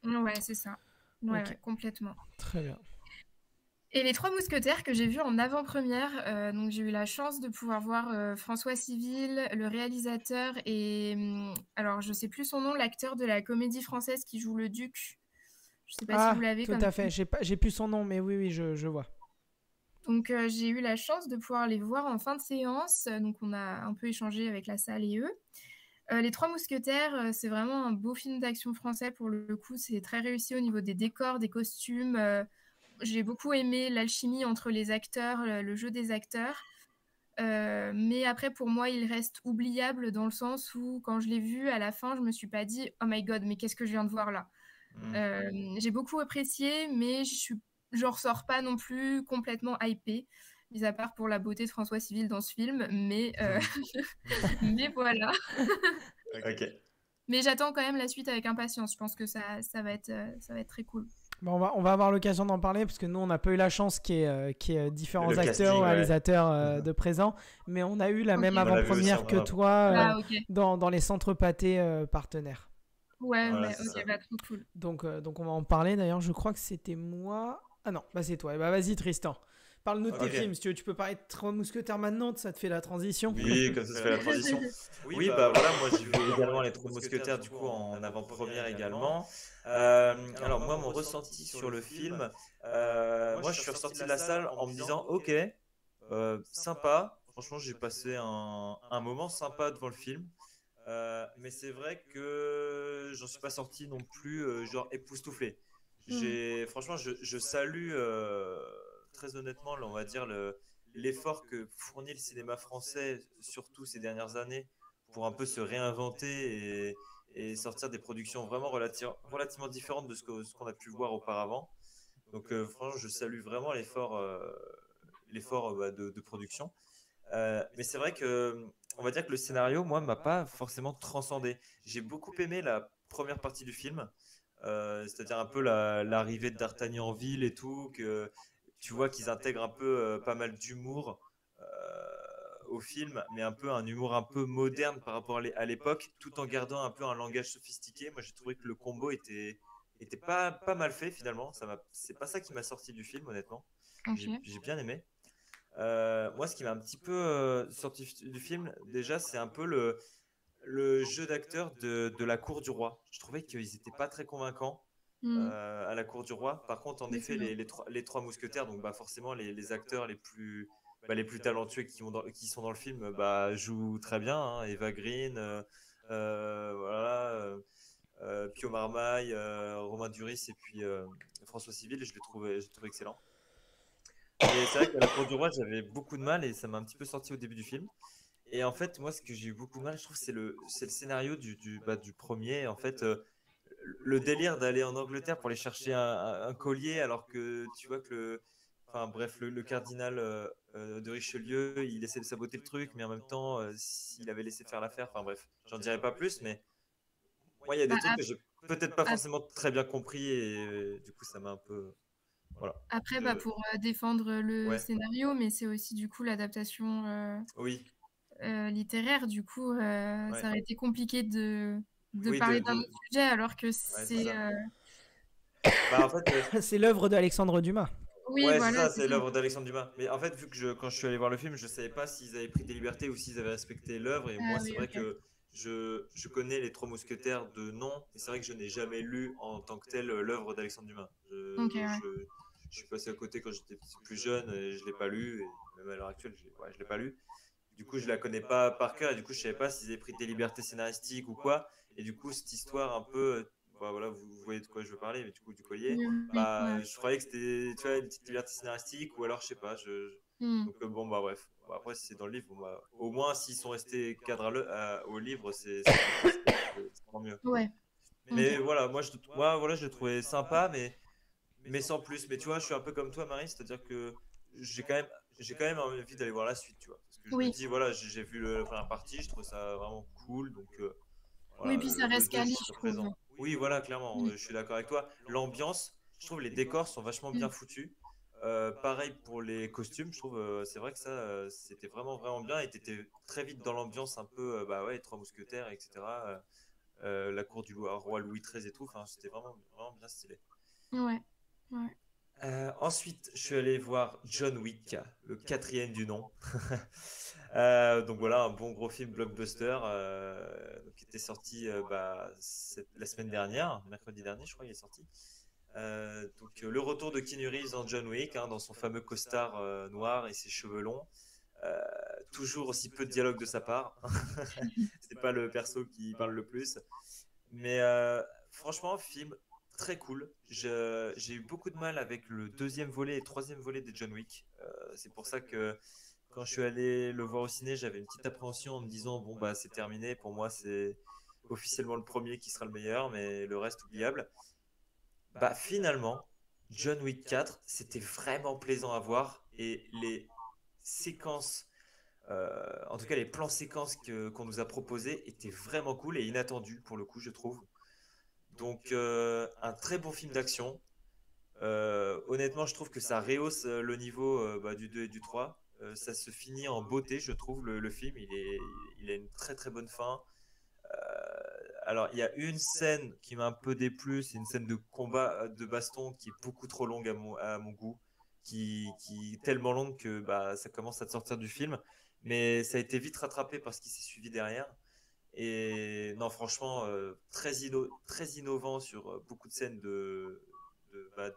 Ouais, c'est ça. Ouais, Ok. ouais, complètement. Très bien. Et les Trois Mousquetaires que j'ai vus en avant-première, donc j'ai eu la chance de pouvoir voir François Civil, le réalisateur, et alors je sais plus son nom, l'acteur de la comédie française qui joue le duc. Je sais pas si vous l'avez. Tout à fait, j'ai plus son nom, mais oui, je vois. Donc j'ai eu la chance de pouvoir les voir en fin de séance, donc on a un peu échangé avec la salle et eux. Les Trois Mousquetaires, c'est vraiment un beau film d'action français pour le coup, c'est très réussi au niveau des décors, des costumes. J'ai beaucoup aimé l'alchimie entre les acteurs, le jeu des acteurs. Mais après, pour moi, il reste oubliable dans le sens où, quand je l'ai vu, à la fin, je me suis pas dit « Oh my God, mais qu'est-ce que je viens de voir là ?» J'ai beaucoup apprécié, mais j'en ressors pas non plus complètement hypée, mis à part pour la beauté de François Civil dans ce film. Mais, mais voilà. Ok. Mais j'attends quand même la suite avec impatience. Je pense que ça va être très cool. Bon, on va avoir l'occasion d'en parler parce que nous on n'a pas eu la chance qu'il y ait différents Le acteurs casting, ou réalisateurs de présents, mais on a eu la même On l'a vu avant-première aussi, que toi ok. dans les centres pâtés partenaires. Ouais, Voilà, ouais, c'est ça. ok, bah, trop cool. Donc on va en parler. D'ailleurs, je crois que c'était moi. Ah non, bah c'est toi. Bah vas-y Tristan. Parle-nous de tes Ok. films, si tu veux. Tu peux parler de Trois Mousquetaires maintenant, ça te fait la transition. Oui, comme ça se fait la transition. Oui, bah voilà, moi j'ai vu également les Trois Mousquetaires du coup en avant-première également. Alors moi, mon ressenti sur le film, moi je suis ressorti de la salle en me disant ok, sympa. Franchement, j'ai passé un moment sympa devant le film. Mais c'est vrai que j'en suis pas sorti non plus genre époustouflé. Franchement, je salue très honnêtement, on va dire l'effort que fournit le cinéma français, surtout ces dernières années, pour un peu se réinventer et sortir des productions vraiment relativement différentes de ce qu'on a pu voir auparavant. Donc franchement, je salue vraiment l'effort de production. Mais c'est vrai que on va dire que le scénario, moi, m'a pas forcément transcendé. J'ai beaucoup aimé la première partie du film, c'est-à-dire un peu l'arrivée de D'Artagnan en ville et tout, que tu vois qu'ils intègrent un peu pas mal d'humour au film, mais un humour un peu moderne par rapport à l'époque, tout en gardant un peu un langage sophistiqué. Moi, j'ai trouvé que le combo était pas mal fait finalement. C'est pas ça qui m'a sorti du film, honnêtement. Ok. J'ai bien aimé. Moi, ce qui m'a un petit peu sorti du film, déjà, c'est un peu le jeu d'acteur de la cour du roi. Je trouvais qu'ils n'étaient pas très convaincants à la cour du roi. Par contre, en Oui, effet, c'est vrai. les trois mousquetaires, donc bah, forcément, les acteurs les plus talentueux qui sont dans le film jouent très bien, hein. Eva Green, voilà, Pio Marmaille, Romain Duris et puis François Civil, je les trouve excellents. Et c'est vrai qu'à la cour du roi, j'avais beaucoup de mal et ça m'a un petit peu sorti au début du film. Et en fait, moi, ce que j'ai eu beaucoup de mal, je trouve, c'est le scénario du premier. En fait, le délire d'aller en Angleterre pour aller chercher un collier, alors que tu vois que enfin bref, le cardinal de Richelieu, il essaie de saboter le truc, mais en même temps, s'il avait laissé faire l'affaire, enfin bref, j'en dirai pas plus, mais moi, il y a des trucs que j'ai peut-être pas forcément très bien compris et du coup, ça m'a un peu, voilà. Après, pour défendre le Ouais. scénario, mais c'est aussi du coup l'adaptation Oui. littéraire. Du coup, ça aurait été compliqué de Oui, parler d'un autre sujet alors que c'est c'est. ça. Bah, en fait, C'est l'œuvre d'Alexandre Dumas. Oui, ouais, voilà, c'est l'œuvre d'Alexandre Dumas. Mais en fait, vu que quand je suis allé voir le film, je savais pas s'ils avaient pris des libertés ou s'ils avaient respecté l'œuvre. Et moi, Ah c'est oui, vrai ok. que je connais les Trois Mousquetaires de nom, et c'est vrai que je n'ai jamais lu en tant que tel l'œuvre d'Alexandre Dumas. Ok, ouais. Je suis passé à côté quand j'étais plus jeune et je l'ai pas lu. Et même à l'heure actuelle, je l'ai pas lu. Du coup, je la connais pas par cœur et du coup, je savais pas s'ils avaient pris des libertés scénaristiques ou quoi. Et du coup, cette histoire un peu, bah, voilà, vous voyez de quoi je veux parler, mais du coup, du collier, bah, je croyais que c'était, tu vois, une petite liberté scénaristique ou alors, je sais pas. Donc, bon, bah, bref. Bon, après, si c'est dans le livre, bon, bah, au moins, s'ils sont restés cadres au livre, c'est tant mieux. Ouais. Mais voilà, moi, voilà, je l'ai trouvé sympa, mais sans plus. Mais tu vois, je suis un peu comme toi, Marie, c'est-à-dire que j'ai quand même envie d'aller voir la suite, tu vois. Parce que je me dis, voilà, j'ai vu la première partie, je trouve ça vraiment cool, donc voilà, Oui, puis ça reste deux, quali, serai je trouve. présent. Oui, voilà, clairement, je suis d'accord avec toi. L'ambiance, je trouve les décors sont vachement bien foutus. Pareil pour les costumes, je trouve, c'est vrai que ça, c'était vraiment, vraiment bien, et t'étais très vite dans l'ambiance un peu, bah ouais, Trois Mousquetaires, etc. La cour du roi Louis XIII et tout, enfin, c'était vraiment, vraiment bien stylé. Ouais. Ouais. Ensuite, je suis allé voir John Wick, le 4e du nom. Donc voilà, un bon gros film blockbuster qui était sorti bah, la semaine dernière, mercredi dernier, je crois, il est sorti. Donc le retour de Keanu Reeves en John Wick, hein, dans son fameux costard noir et ses cheveux longs. Toujours aussi peu de dialogue de sa part. C'est pas le perso qui parle le plus. Mais franchement, film très cool. J'ai eu beaucoup de mal avec le deuxième volet et troisième volet de John Wick. C'est pour ça que quand je suis allé le voir au ciné, j'avais une petite appréhension en me disant bon bah c'est terminé. Pour moi, c'est officiellement le premier qui sera le meilleur, mais le reste oubliable. Bah finalement, John Wick 4, c'était vraiment plaisant à voir et les séquences, en tout cas les plans séquences qu'on nous a proposés étaient vraiment cool et inattendus pour le coup, je trouve. Donc un très bon film d'action. Honnêtement, je trouve que ça rehausse le niveau bah, du 2 et du 3. Ça se finit en beauté, je trouve, le film. Il a une très très bonne fin. Alors, il y a une scène qui m'a un peu déplu, c'est une scène de combat, de baston qui est beaucoup trop longue à mon goût, qui est tellement longue que bah, ça commence à te sortir du film. Mais ça a été vite rattrapé par ce qui s'est suivi derrière. Et non, franchement, très innovant sur beaucoup de scènes bah,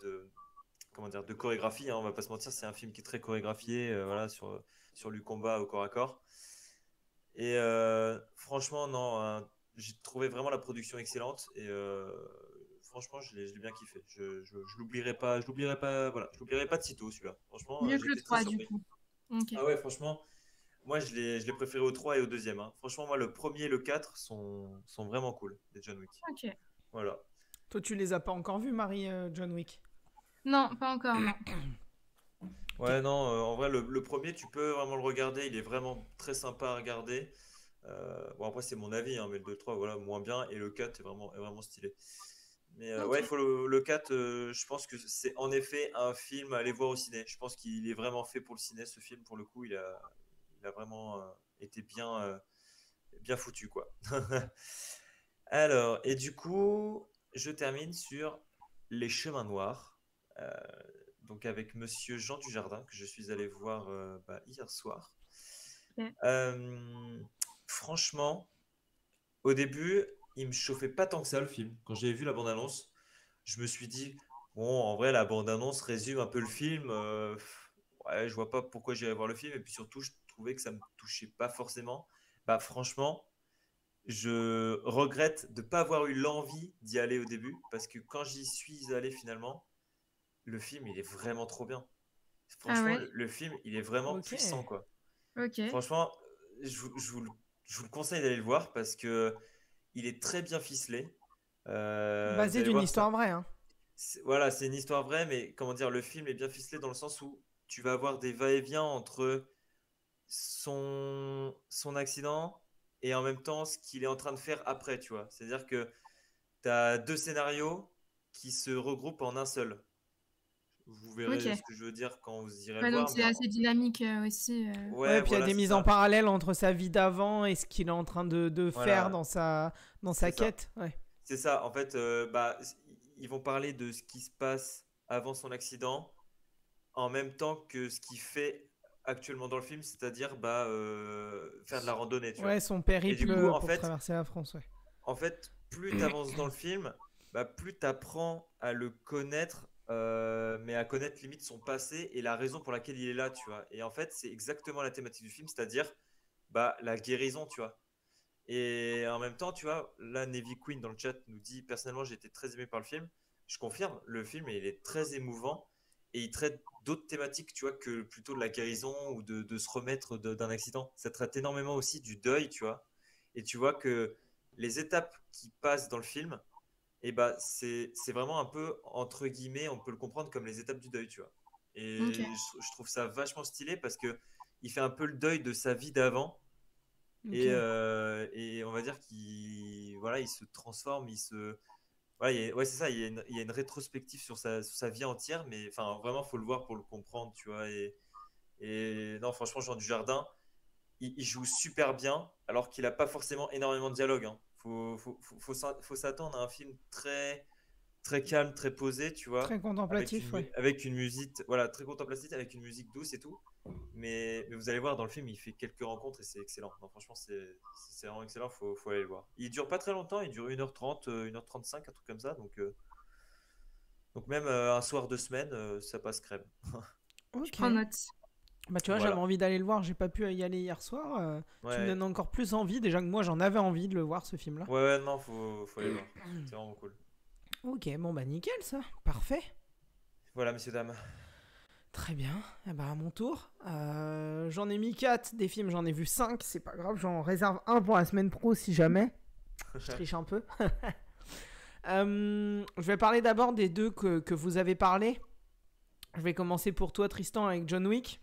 comment dire, de chorégraphie, hein, on va pas se mentir, c'est un film qui est très chorégraphié, voilà, sur du combat au corps à corps. Et franchement, non, j'ai trouvé vraiment la production excellente et franchement, je l'ai bien kiffé. Je l'oublierai pas, voilà, je l'oublierai pas de sitôt celui-là. Franchement, Mieux que le j'étais 3 très du surpris. coup. Ok. Ah ouais, franchement, moi je l'ai préféré au 3 et au deuxième, hein. Franchement, moi le premier et le 4 sont vraiment cool, les John Wick. Ok. Voilà. Toi, tu les as pas encore vus, Marie, John Wick? Non, pas encore, non. Ouais, non, en vrai, le premier, tu peux vraiment le regarder, il est vraiment très sympa à regarder. Bon, après, c'est mon avis, hein, mais le 2, 3, voilà, moins bien, et le 4 est vraiment stylé. Mais ouais, il faut le 4, je pense que c'est en effet un film à aller voir au ciné. Je pense qu'il est vraiment fait pour le ciné, ce film, pour le coup, il a vraiment été bien foutu, quoi. Alors, et du coup, je termine sur Les Chemins Noirs. Donc avec Monsieur Jean Dujardin que je suis allé voir bah, hier soir. Ouais. Franchement, au début, il me chauffait pas tant que ça le film. Quand j'ai vu la bande-annonce, je me suis dit bon, en vrai, la bande-annonce résume un peu le film. Ouais, je vois pas pourquoi j'irais voir le film. Et puis surtout, je trouvais que ça me touchait pas forcément. Bah franchement, je regrette de pas avoir eu l'envie d'y aller au début parce que quand j'y suis allé finalement, le film, il est vraiment trop bien. Franchement, Ah ouais? le film, il est vraiment Ok. puissant, quoi. Ok. Franchement, je vous le conseille d'aller le voir parce que il est très bien ficelé. Vous Basé allez d'une voir, histoire vraie, hein. voilà, c'est une histoire vraie, mais comment dire, le film est bien ficelé dans le sens où tu vas avoir des va-et-vient entre son accident et en même temps ce qu'il est en train de faire après, tu vois. C'est-à-dire que tu as deux scénarios qui se regroupent en un seul. Vous verrez Ok. ce que je veux dire quand vous irez Ouais, le donc voir. c'est assez dynamique aussi. Ouais, puis il y a voilà, des c'est mises ça. en parallèle entre sa vie d'avant et ce qu'il est en train de Voilà. faire dans sa C'est ça. quête. Ouais. C'est ça, en fait, bah, ils vont parler de ce qui se passe avant son accident, en même temps que ce qu'il fait actuellement dans le film, c'est-à-dire bah, faire de la randonnée, tu vois. Ouais, son Et périple du coup, pour traverser la France, ouais. en fait, plus tu avances dans le film, bah, plus tu apprends à le connaître, mais à connaître limite son passé et la raison pour laquelle il est là, tu vois. Et en fait, c'est exactement la thématique du film, c'est-à-dire bah, la guérison, tu vois. Et en même temps, tu vois, là, Navy Queen dans le chat nous dit, personnellement, j'ai été très aimé par le film. Je confirme, le film, il est très émouvant et il traite d'autres thématiques, tu vois, que plutôt de la guérison ou de se remettre d'un accident. Ça traite énormément aussi du deuil, tu vois. Et tu vois que les étapes qui passent dans le film, et bah, c'est vraiment un peu, entre guillemets, on peut le comprendre comme les étapes du deuil, tu vois. Et Ok. je trouve ça vachement stylé parce que il fait un peu le deuil de sa vie d'avant Ok. et on va dire qu'il voilà, il se transforme, voilà, ouais, c'est ça, il y a une rétrospective sur sa vie entière, mais enfin vraiment faut le voir pour le comprendre, tu vois. Et non, franchement, Jean Dujardin, il joue super bien, alors qu'il n'a pas forcément énormément de dialogue, hein. Faut s'attendre à un film très très calme, très posé, tu vois, Très contemplatif, ouais. avec une musique, voilà, très contemplative, avec une musique douce et tout. Mais vous allez voir dans le film, il fait quelques rencontres et c'est excellent. Non, franchement, c'est vraiment excellent, faut aller le voir. Il dure pas très longtemps, il dure 1h30, 1h35, un truc comme ça. Donc même un soir de semaine, ça passe crème. Ok. Je prends note. Bah tu vois, Voilà. j'avais envie d'aller le voir, j'ai pas pu y aller hier soir. Tu me Ouais. donnes encore plus envie, déjà que moi j'en avais envie de le voir ce film-là. Ouais, non, faut aller le voir. C'est vraiment cool. Ok, bon bah nickel ça, parfait. Voilà, messieurs, dames. Très bien, eh ben, à mon tour. J'en ai mis 4 des films, j'en ai vu 5, c'est pas grave, j'en réserve un pour la semaine pro si jamais. Je triche un peu. Je vais parler d'abord des deux que vous avez parlé. Je vais commencer pour toi Tristan avec John Wick.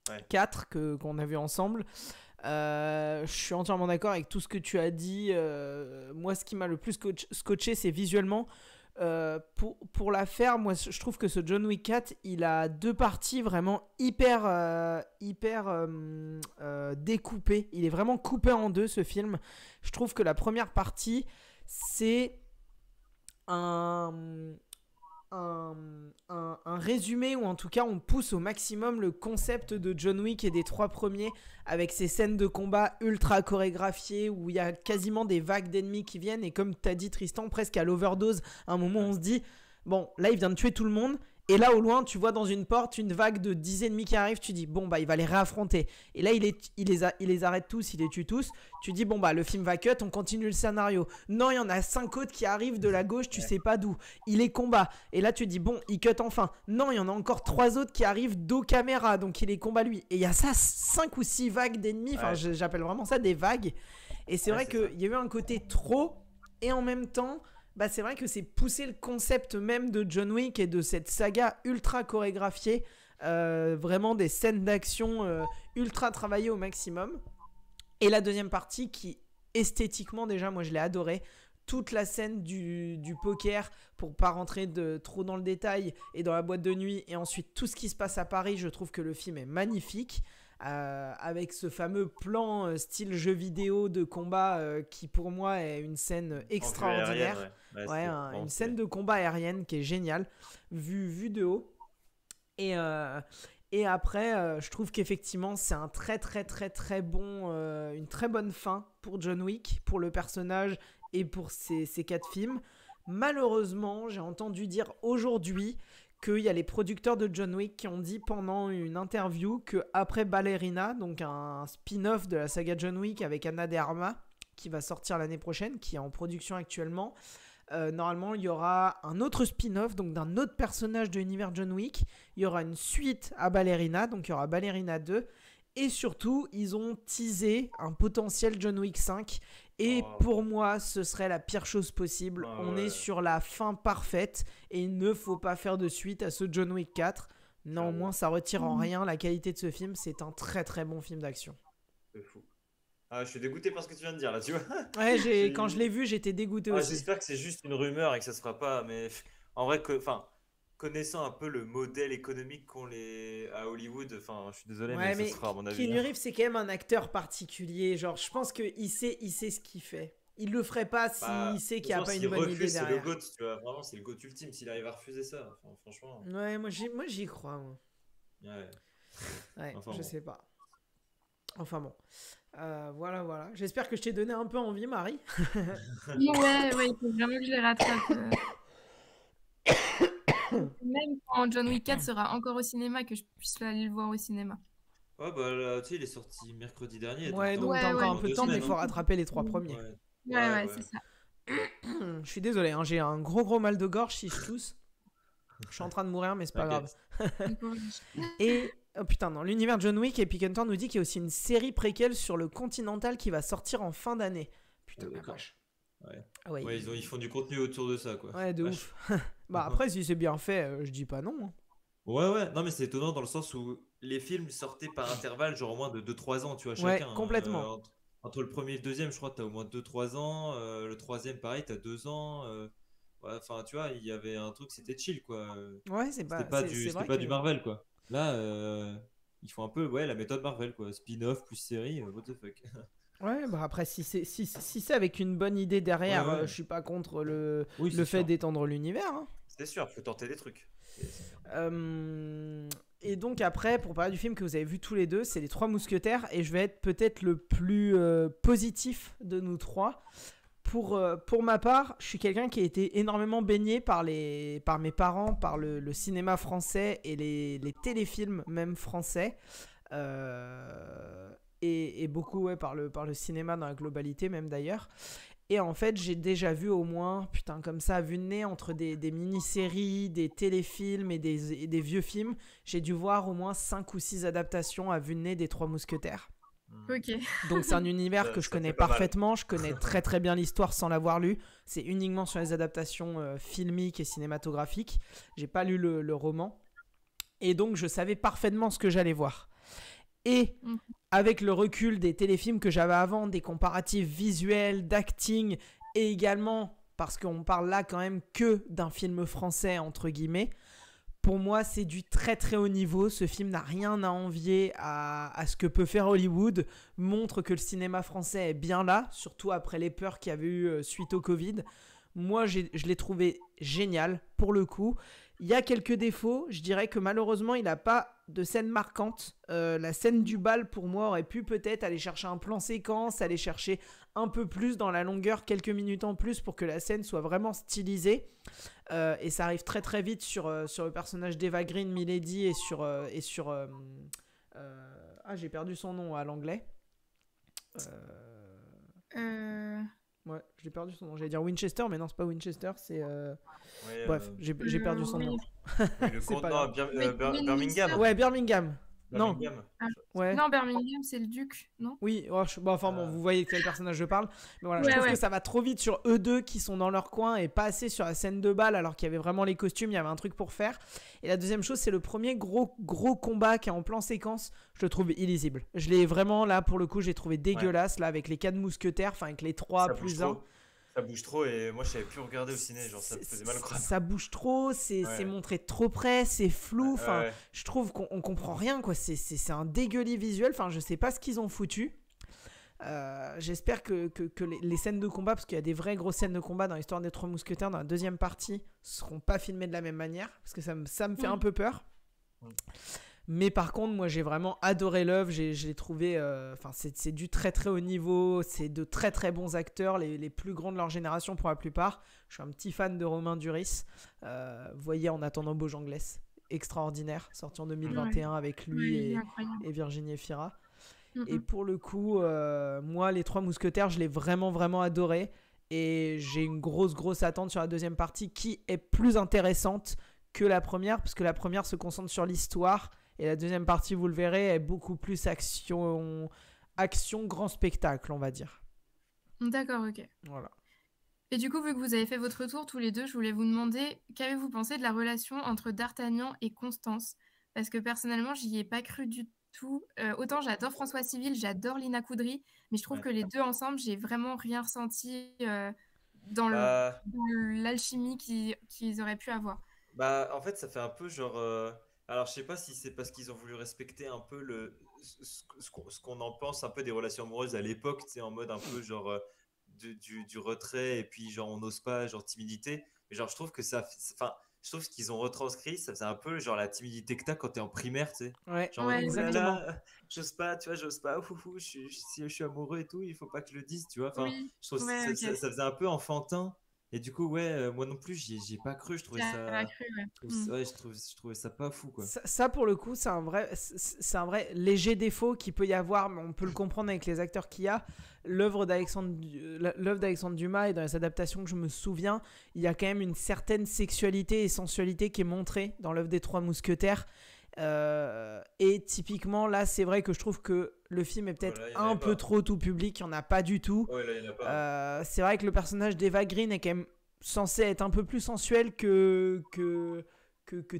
Ouais. 4 qu'on a vu ensemble. Je suis entièrement d'accord avec tout ce que tu as dit. Moi, ce qui m'a le plus scotché, c'est visuellement. Pour la faire, moi, je trouve que ce John Wick 4, il a deux parties vraiment hyper découpées. Il est vraiment coupé en deux, ce film. Je trouve que la première partie, c'est un résumé, ou en tout cas on pousse au maximum le concept de John Wick et des 3 premiers, avec ces scènes de combat ultra chorégraphiées où il y a quasiment des vagues d'ennemis qui viennent, et comme t'as dit Tristan, presque à l'overdose. À un moment on se dit bon, là il vient de tuer tout le monde, et là au loin tu vois dans une porte une vague de 10 ennemis qui arrivent, tu dis bon bah il va les réaffronter, et là il les arrête tous, il les tue tous, tu dis bon bah le film va cut, on continue le scénario. Non, il y en a 5 autres qui arrivent de la gauche, tu sais pas d'où, il les combat, et là tu dis bon il cut enfin. Non, il y en a encore 3 autres qui arrivent dos caméra, donc il les combat lui, et il y a ça 5 ou 6 vagues d'ennemis, enfin j'appelle vraiment ça des vagues, et c'est vrai qu'il y a eu un côté trop, et en même temps bah c'est vrai que c'est pousser le concept même de John Wick et de cette saga ultra chorégraphiée, vraiment des scènes d'action ultra travaillées au maximum. Et la deuxième partie qui, esthétiquement déjà, moi je l'ai adoré. Toute la scène du poker, pour pas rentrer trop dans le détail, et dans la boîte de nuit, et ensuite tout ce qui se passe à Paris, je trouve que le film est magnifique. Avec ce fameux plan style jeu vidéo de combat qui pour moi est une scène extraordinaire. Une scène de combat aérienne qui est géniale, vue de haut. Et après, je trouve qu'effectivement c'est un très très très très bon, une très bonne fin pour John Wick, pour le personnage et pour ces 4 films. Malheureusement, j'ai entendu dire aujourd'hui qu'il y a les producteurs de John Wick qui ont dit pendant une interview qu'après Ballerina, donc un spin-off de la saga John Wick avec Ana de Armas, qui va sortir l'année prochaine, qui est en production actuellement, normalement il y aura un autre spin-off, donc d'un autre personnage de l'univers John Wick. Il y aura une suite à Ballerina, donc il y aura Ballerina 2. Et surtout, ils ont teasé un potentiel John Wick 5. Et pour moi, ce serait la pire chose possible. On est sur la fin parfaite. Et il ne faut pas faire de suite à ce John Wick 4. Néanmoins, ça retire en rien la qualité de ce film. C'est un très très bon film d'action. C'est fou. Ah, je suis dégoûté par ce que tu viens de dire là, tu vois. Ouais, quand je l'ai vu, j'étais dégoûté aussi. J'espère que c'est juste une rumeur et que ça se fera pas. Mais en vrai, connaissant un peu le modèle économique qu'ont à Hollywood, je suis désolé, mais ça sera à mon avis. Keanu Reeves, c'est quand même un acteur particulier. Genre, je pense qu'il sait ce qu'il fait. Il le ferait pas s'il sait qu'il n'y a pas une bonne idée derrière. C'est le GOAT, tu vois. Vraiment, c'est le GOAT ultime s'il arrive à refuser ça. Enfin, franchement. Ouais, moi j'y crois. Moi. Ouais, enfin, je sais pas. Enfin bon. Voilà. J'espère que je t'ai donné un peu envie, Marie. Ouais, il faut vraiment que je les rattrape. Même quand John Wick 4 sera encore au cinéma, que je puisse aller le voir au cinéma. Ouais, bah là, tu sais, il est sorti mercredi dernier. Ouais, t'as donc t'as encore un peu de temps, mais il faut hein. rattraper les 3 premiers. Ouais, c'est ça. Je suis désolé, hein, j'ai un gros mal de gorge si je tousse. Je suis en train de mourir, mais c'est pas grave. Et oh putain, dans l'univers de John Wick, Epic Hunter nous dit qu'il y a aussi une série préquelle sur le Continental qui va sortir en fin d'année. Putain, la vache. Ouais. Ah ouais, Ils font du contenu autour de ça, quoi. Ouais, de Vache. ouf. Bah après, si c'est bien fait, je dis pas non. Hein. Ouais. Non, mais c'est étonnant dans le sens où les films sortaient par intervalle, genre au moins de 2-3 ans, tu vois, Ouais, chacun. complètement. Entre le premier et le deuxième, je crois que t'as au moins 2-3 ans. Le troisième, pareil, t'as 2 ans. Ouais, enfin, tu vois, il y avait un truc, c'était chill, quoi. Ouais, c'est pas, C'était pas, c'est vrai pas que... du Marvel, quoi. Là, ils font un peu la méthode Marvel, quoi. Spin-off plus série, what the fuck. Ouais, bah après, si c'est avec une bonne idée derrière, Ouais. je suis pas contre le c'est fait sûr. d'étendre l'univers. Hein. C'est sûr, faut tenter des trucs. Et donc après, pour parler du film que vous avez vu tous les deux, c'est Les Trois Mousquetaires, et je vais être peut-être le plus positif de nous trois. Pour ma part, je suis quelqu'un qui a été énormément baigné par mes parents, par le cinéma français et les téléfilms même français. Et beaucoup par le cinéma dans la globalité même d'ailleurs. Et en fait, j'ai déjà vu au moins, putain, comme ça, à vue de nez, entre des mini-séries, des téléfilms et des vieux films, j'ai dû voir au moins 5 ou 6 adaptations à vue de nez des Trois Mousquetaires. Ok. Donc c'est un univers que je connais parfaitement, je connais très très bien l'histoire sans l'avoir lu. C'est uniquement sur les adaptations filmiques et cinématographiques. J'ai pas lu le roman. Et donc je savais parfaitement ce que j'allais voir. Et avec le recul des téléfilms que j'avais avant, des comparatifs visuels, d'acting, et également, parce qu'on parle là quand même que d'un film français, entre guillemets, pour moi c'est du très très haut niveau. Ce film n'a rien à envier à ce que peut faire Hollywood, montre que le cinéma français est bien là, surtout après les peurs qu'il y avait eu suite au Covid. Moi je l'ai trouvé génial pour le coup. Il y a quelques défauts, je dirais que malheureusement il n'a pas de scène marquante. La scène du bal pour moi aurait pu peut-être aller chercher un plan séquence, aller chercher un peu plus dans la longueur, quelques minutes en plus pour que la scène soit vraiment stylisée. Et ça arrive très très vite sur le personnage d'Eva Green, Milady, et sur j'ai perdu son nom à l'anglais. Ouais, j'ai perdu son nom. J'allais dire Winchester, mais non, c'est pas Winchester, c'est... Bref, j'ai perdu son nom. Le contenant Birmingham. Ouais, Birmingham. Birmingham. Non. Ah. Ouais. Non, Birmingham, c'est le duc, non? Oui, bon, vous voyez quel personnage je parle. Mais voilà, je Ouais, trouve ouais. que ça va trop vite sur eux deux qui sont dans leur coin et pas assez sur la scène de bal alors qu'il y avait vraiment les costumes, il y avait un truc pour faire. Et la deuxième chose, c'est le premier gros combat qui est en plan séquence. Je le trouve illisible. Je l'ai vraiment, là, pour le coup, j'ai trouvé dégueulasse, là, avec les 4 mousquetaires, enfin, avec les 3 Ça plus bouge 1. trop. Ça bouge trop et moi je savais plus regarder au ciné, genre ça me faisait mal au crâne. Ça bouge trop, c'est montré de trop près, c'est flou, enfin Ouais. je trouve qu'on comprend rien quoi, c'est un dégueulis visuel, enfin je sais pas ce qu'ils ont foutu. J'espère que les scènes de combat, parce qu'il y a des vraies grosses scènes de combat dans l'histoire des Trois Mousquetaires dans la deuxième partie, seront pas filmées de la même manière, parce que ça me fait un peu peur. Mais par contre, moi j'ai vraiment adoré l'œuvre, je l'ai trouvé, c'est du très très haut niveau, c'est de très très bons acteurs, les plus grands de leur génération pour la plupart. Je suis un petit fan de Romain Duris, vous voyez En attendant Beaujanglès, extraordinaire, sorti en 2021 avec lui Ouais, il est incroyable. et Virginie Efira. Et pour le coup, moi les Trois Mousquetaires, je l'ai vraiment vraiment adoré, et j'ai une grosse attente sur la deuxième partie qui est plus intéressante que la première, parce que la première se concentre sur l'histoire. Et la deuxième partie, vous le verrez, est beaucoup plus action grand spectacle, on va dire. D'accord, ok. Voilà. Et du coup, vu que vous avez fait votre tour tous les deux, je voulais vous demander qu'avez-vous pensé de la relation entre D'Artagnan et Constance? Parce que personnellement, j'y ai pas cru du tout. Autant j'adore François Civil, j'adore Lina Coudry, mais je trouve que les deux ensemble, j'ai vraiment rien ressenti dans l'alchimie qu'ils auraient pu avoir. Bah en fait ça fait un peu genre alors je sais pas si c'est parce qu'ils ont voulu respecter un peu ce qu'on en pense un peu des relations amoureuses à l'époque, tu sais, en mode un peu genre du retrait et puis genre on n'ose pas, genre timidité, mais genre je trouve que je trouve ce qu'ils ont retranscrit, ça faisait un peu genre la timidité que t'as quand t'es en primaire, tu sais. Ouais, genre, ouais, oh là exactement. là, j'ose pas, tu vois, si je suis amoureux et tout, il faut pas que je le dise, tu vois. Enfin, Oui, je trouve ouais, ça ok. faisait un peu enfantin. Et du coup, ouais, moi non plus, j'y ai pas cru. Je trouvais T'as ça. pas cru, ouais. Ouais, je trouvais ça pas fou, quoi. Ça, pour le coup, c'est un vrai léger défaut qu'il peut y avoir, mais on peut le comprendre avec les acteurs qu'il y a. L'œuvre d'Alexandre Dumas et dans les adaptations que je me souviens, il y a quand même une certaine sexualité et sensualité qui est montrée dans l'œuvre des Trois Mousquetaires. Et typiquement, là, c'est vrai que je trouve que le film est peut-être un peu trop tout public. Il n'y en a pas du tout. Ouais, là, il y en a pas. C'est vrai que le personnage d'Eva Green est quand même censé être un peu plus sensuelle que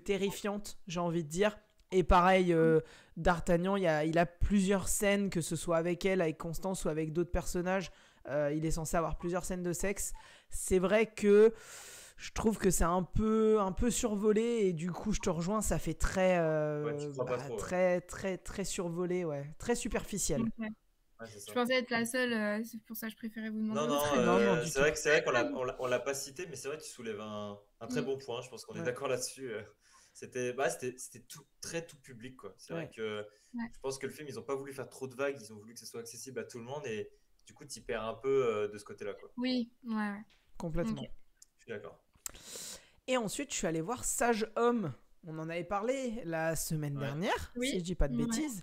terrifiante, j'ai envie de dire. Et pareil, D'Artagnan, il a plusieurs scènes, que ce soit avec elle, avec Constance ou avec d'autres personnages. Il est censé avoir plusieurs scènes de sexe. C'est vrai que je trouve que c'est un peu survolé, et du coup, je te rejoins, ça fait très, très survolé, ouais, très superficiel. Okay. Ouais, je pensais être la seule, c'est pour ça que je préférais vous demander. Non, c'est vrai qu'on l'a pas cité, mais c'est vrai que tu soulèves un très bon point. Je pense qu'on est d'accord là-dessus. C'était tout public, quoi. C'est vrai que je pense que le film, ils ont pas voulu faire trop de vagues, ils ont voulu que ce soit accessible à tout le monde, et du coup, tu perds un peu de ce côté-là, quoi. Oui, ouais. Complètement. Okay. Je suis d'accord. Et ensuite, je suis allé voir Sage Homme. On en avait parlé la semaine dernière, si je dis pas de bêtises.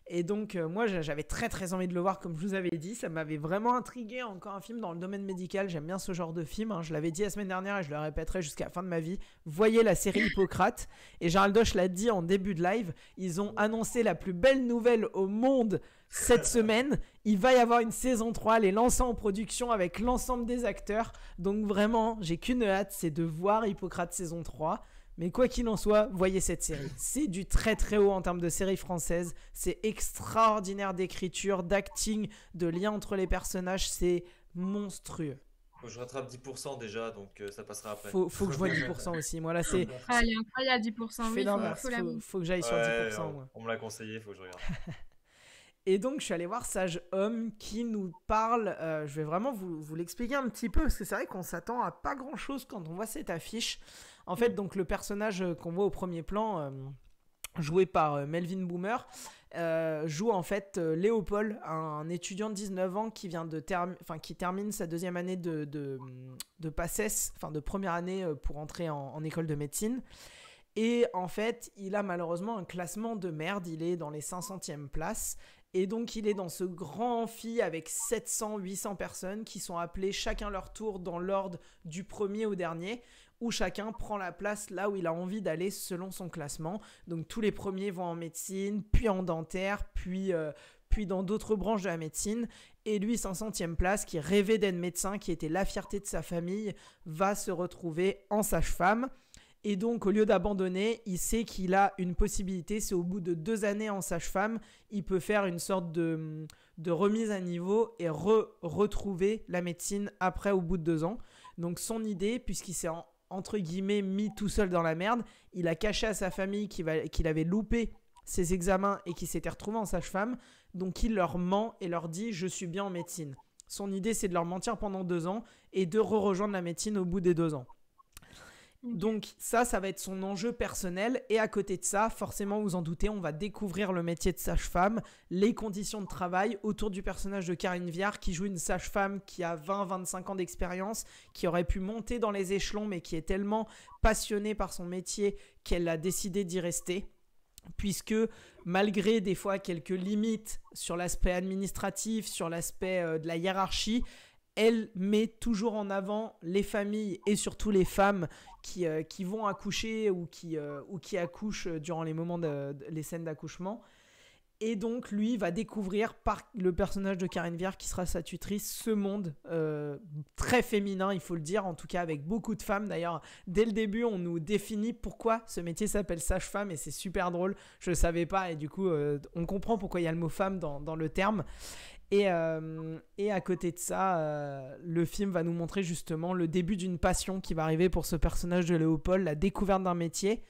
Et donc, moi, j'avais très très envie de le voir, comme je vous avais dit. Ça m'avait vraiment intrigué. Encore un film dans le domaine médical. J'aime bien ce genre de film. Hein. Je l'avais dit la semaine dernière et je le répéterai jusqu'à la fin de ma vie. Voyez la série Hippocrate. Et Gérald Doche l'a dit en début de live. Ils ont annoncé la plus belle nouvelle au monde cette semaine. Il va y avoir une saison 3. Les lançant en production avec l'ensemble des acteurs. Donc vraiment, j'ai qu'une hâte, c'est de voir Hippocrate saison 3. Mais quoi qu'il en soit, voyez cette série. C'est du très très haut en termes de série française. C'est extraordinaire d'écriture, d'acting, de lien entre les personnages. C'est monstrueux. Faut que je rattrape 10% déjà, donc ça passera après. Faut que je voie 10% aussi. Moi là, c'est. Ah, il est incroyable 10%. Faut que j'aille sur 10%. Moi. On me l'a conseillé, faut que je regarde. Et donc, je suis allé voir Sage Homme qui nous parle. Je vais vraiment vous l'expliquer un petit peu, parce que c'est vrai qu'on s'attend à pas grand chose quand on voit cette affiche. En fait, donc le personnage qu'on voit au premier plan, joué par Melvin Boomer, joue en fait Léopold, un étudiant de 19 ans qui vient qui termine sa deuxième année de PACES, enfin de première année pour entrer en école de médecine. Et en fait, il a malheureusement un classement de merde. Il est dans les 500e places. Et donc, il est dans ce grand amphi avec 700-800 personnes qui sont appelées chacun leur tour dans l'ordre du premier au dernier, où chacun prend la place là où il a envie d'aller selon son classement. Donc, tous les premiers vont en médecine, puis en dentaire, puis dans d'autres branches de la médecine. Et lui, 500e place, qui rêvait d'être médecin, qui était la fierté de sa famille, va se retrouver en sage-femme. Et donc, au lieu d'abandonner, il sait qu'il a une possibilité. C'est au bout de 2 années en sage-femme, il peut faire une sorte de remise à niveau et retrouver la médecine après, au bout de 2 ans. Donc, son idée, puisqu'il s'est entre guillemets mis tout seul dans la merde, il a caché à sa famille qu'il avait loupé ses examens et qu'il s'était retrouvé en sage-femme. Donc, il leur ment et leur dit « Je suis bien en médecine ». Son idée, c'est de leur mentir pendant 2 ans et de rejoindre la médecine au bout des 2 ans. Donc ça va être son enjeu personnel, et à côté de ça, forcément vous en doutez, on va découvrir le métier de sage-femme, les conditions de travail autour du personnage de Karine Viard qui joue une sage-femme qui a 20-25 ans d'expérience, qui aurait pu monter dans les échelons mais qui est tellement passionnée par son métier qu'elle a décidé d'y rester. Puisque malgré des fois quelques limites sur l'aspect administratif, sur l'aspect de la hiérarchie, elle met toujours en avant les familles et surtout les femmes qui vont accoucher ou qui accouchent durant les moments les scènes d'accouchement. Et donc lui va découvrir par le personnage de Karine Viard qui sera sa tutrice ce monde très féminin, il faut le dire, en tout cas avec beaucoup de femmes. D'ailleurs dès le début on nous définit pourquoi ce métier s'appelle sage-femme et c'est super drôle, je ne savais pas, et du coup on comprend pourquoi il y a le mot femme dans le terme. Et à côté de ça, le film va nous montrer justement le début d'une passion qui va arriver pour ce personnage de Léopold, la découverte d'un métier.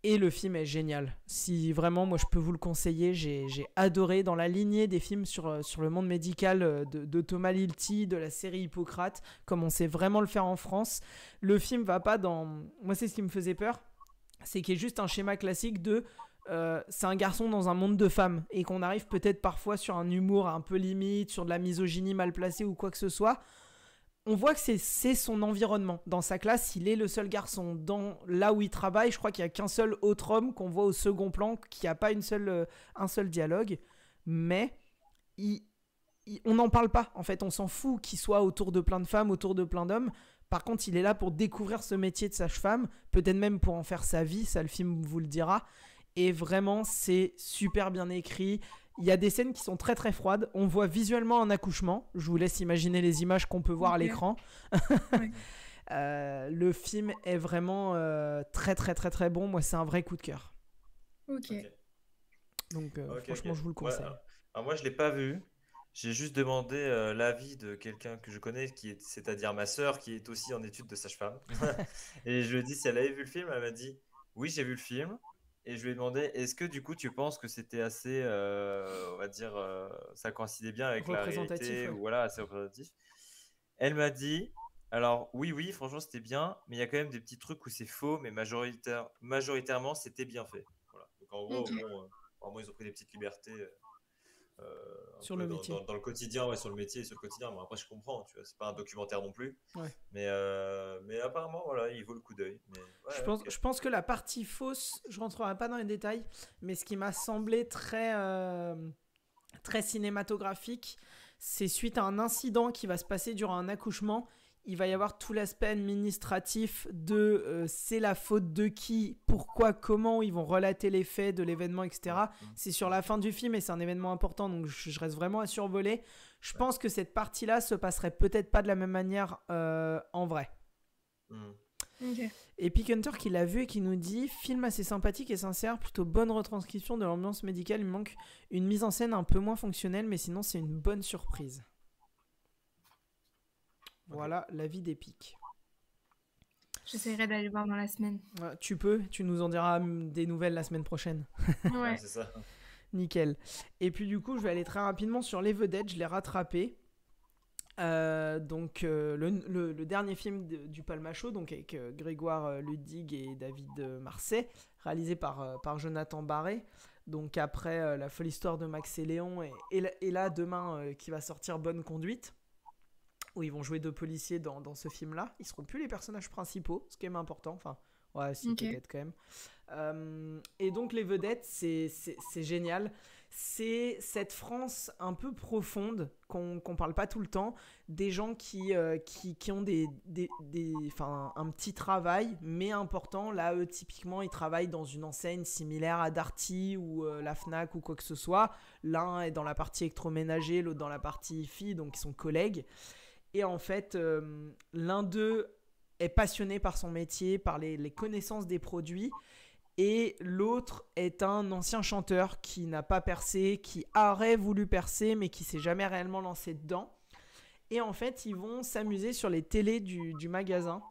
Et le film est génial. Si vraiment, moi je peux vous le conseiller, j'ai adoré, dans la lignée des films sur le monde médical de Thomas Lilti, de la série Hippocrate, comme on sait vraiment le faire en France. Le film va pas dans... Moi c'est ce qui me faisait peur, c'est qu'il y ait juste un schéma classique de... c'est un garçon dans un monde de femmes, et qu'on arrive peut-être parfois sur un humour un peu limite, sur de la misogynie mal placée ou quoi que ce soit. on voit que c'est son environnement. Dans sa classe, il est le seul garçon. Là où il travaille, je crois qu'il n'y a qu'un seul autre homme qu'on voit au second plan, qui n'a pas un seul dialogue. Mais on n'en parle pas. En fait, on s'en fout qu'il soit autour de plein de femmes, autour de plein d'hommes. Par contre, il est là pour découvrir ce métier de sage-femme, peut-être même pour en faire sa vie, ça le film vous le dira. Et vraiment, c'est super bien écrit. Il y a des scènes qui sont très très froides. On voit visuellement un accouchement. Je vous laisse imaginer les images qu'on peut voir à l'écran. Le film est vraiment très très très très bon. Moi, c'est un vrai coup de cœur. Ok. Donc franchement, je vous le conseille. Ouais, alors moi, je l'ai pas vu. J'ai juste demandé l'avis de quelqu'un que je connais, c'est-à-dire ma sœur, qui est aussi en études de sage-femme. Et je lui ai dit si elle avait vu le film. Elle m'a dit oui, j'ai vu le film. Et je lui ai demandé, est-ce que du coup tu penses que c'était assez, on va dire, ça coïncidait bien avec la réalité, ou voilà, assez représentatif. Elle m'a dit, alors oui, franchement c'était bien, mais il y a quand même des petits trucs où c'est faux, mais majoritairement c'était bien fait. Voilà. Donc en gros, vraiment, ils ont pris des petites libertés sur le métier. Dans le quotidien, ouais, sur le métier et sur le quotidien. Bon, après je comprends, tu vois, c'est pas un documentaire non plus. Ouais. Mais apparemment, voilà, il vaut le coup d'œil. Je pense que la partie fausse, je rentrerai pas dans les détails, mais ce qui m'a semblé très cinématographique, c'est suite à un incident qui va se passer durant un accouchement. Il va y avoir tout l'aspect administratif de c'est la faute de qui, pourquoi, comment, ils vont relater les faits de l'événement, etc. C'est sur la fin du film et c'est un événement important, donc je reste vraiment à survoler. Je pense que cette partie-là se passerait peut-être pas de la même manière en vrai. Okay. Et Pick Hunter qui l'a vu et qui nous dit film assez sympathique et sincère, plutôt bonne retranscription de l'ambiance médicale, il manque une mise en scène un peu moins fonctionnelle, mais sinon c'est une bonne surprise. Voilà l'avis d'Epic. J'essaierai d'aller voir dans la semaine. Tu nous en diras des nouvelles la semaine prochaine. Ouais. C'est ça. Nickel. Et puis du coup, je vais aller très rapidement sur les vedettes, je l'ai rattrapé. Le dernier film du Palma Show, donc avec Grégoire Ludig et David Marsay, réalisé par Jonathan Barré. Donc après La folle histoire de Max et Léon et là demain qui va sortir Bonne conduite, où ils vont jouer deux policiers dans ce film-là. Ils seront plus les personnages principaux, ce qui est même important. Enfin, ouais, si, peut-être quand même. Et donc les vedettes, c'est génial. C'est cette France un peu profonde qu'on parle pas tout le temps, des gens qui ont un petit travail mais important. Là, eux, typiquement, ils travaillent dans une enseigne similaire à Darty ou la Fnac ou quoi que ce soit. L'un est dans la partie électroménager, l'autre dans la partie filles, donc ils sont collègues. Et en fait, l'un d'eux est passionné par son métier, par les connaissances des produits. Et l'autre est un ancien chanteur qui n'a pas percé, qui aurait voulu percer, mais qui s'est jamais réellement lancé dedans. Et en fait, ils vont s'amuser sur les télés du magasin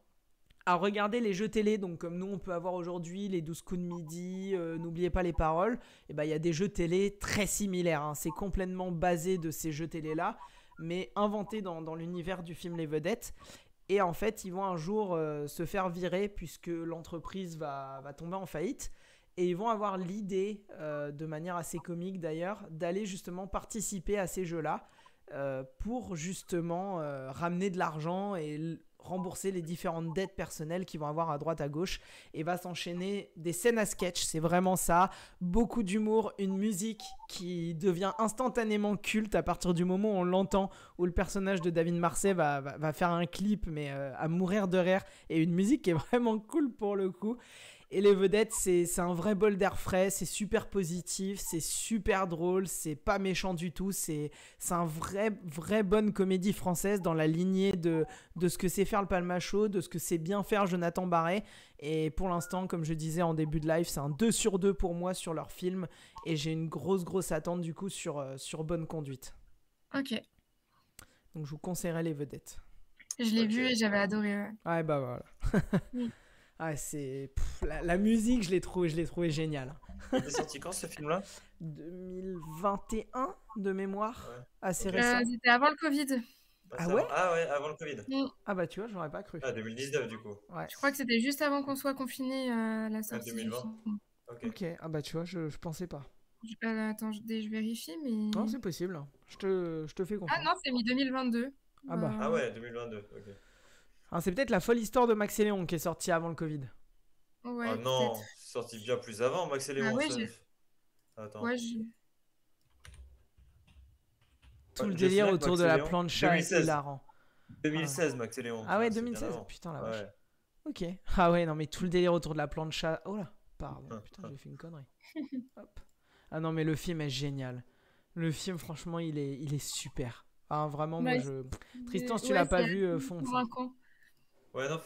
à regarder les jeux télé. Donc comme nous, on peut avoir aujourd'hui les 12 coups de midi, n'oubliez pas les paroles. Et ben, il y a des jeux télé très similaires. Hein. C'est complètement basé de ces jeux télé-là, mais inventés dans l'univers du film Les Vedettes. Et en fait, ils vont un jour se faire virer puisque l'entreprise va tomber en faillite. Et ils vont avoir l'idée, de manière assez comique d'ailleurs, d'aller justement participer à ces jeux-là pour justement ramener de l'argent et rembourser les différentes dettes personnelles qu'ils vont avoir à droite à gauche. Et va s'enchaîner des scènes à sketch, c'est vraiment ça. Beaucoup d'humour, une musique qui devient instantanément culte à partir du moment où on l'entend, où le personnage de David Marsay va faire un clip mais à mourir de rire, et une musique qui est vraiment cool pour le coup. Et les vedettes, c'est un vrai bol d'air frais, c'est super positif, c'est super drôle, c'est pas méchant du tout, c'est un vrai bonne comédie française dans la lignée de ce que sait faire le Palma Show, de ce que sait bien faire Jonathan Barré. Et pour l'instant, comme je disais en début de live, c'est un 2/2 pour moi sur leur film, et j'ai une grosse attente du coup sur Bonne conduite. Ok. Donc je vous conseillerais les vedettes. Je l'ai vu et j'avais adoré. Ouais, bah voilà. Ah, la musique, je l'ai trouvé géniale. Il est sorti quand ce film-là ? 2021 de mémoire, assez récent. C'était avant le Covid. Ah ouais ? Ah ouais, avant le Covid. Ah bah tu vois, j'aurais pas cru. Ah, 2019 du coup. Ouais. Je crois que c'était juste avant qu'on soit confinés à la sortie. 2020. Ok, ah bah tu vois, je pensais pas. Attends, je vérifie, mais... Non, c'est possible. Je te fais confiance. Ah non, c'est mi-2022. Ah bah. Ah ouais, 2022. Ok. Alors, c'est peut-être La folle histoire de Max et Léon qui est sortie avant le Covid. Ouais, Ah non, peut-être. c'est sorti bien plus avant, Max et Léon. Ah ouais, ça. j'ai... Attends. Ouais, j'ai... Tout le Jesse délire Mac, autour Max de et la Léon. plancha est 2016. hilarant. 2016, Max et Léon. Ah ouais, c'est bien 2016. avant. Putain, la vache. Ouais. Ok. Ah ouais, non, mais tout le délire autour de la plancha. Oh là, pardon. Putain, j'ai fait une connerie. Hop. Ah non, mais le film est génial. Le film, franchement, il est super. Ah, vraiment, moi, Bah, je. Tristan, si tu ouais, l'as pas c'est vu, fonce. convaincant. Ouais, non,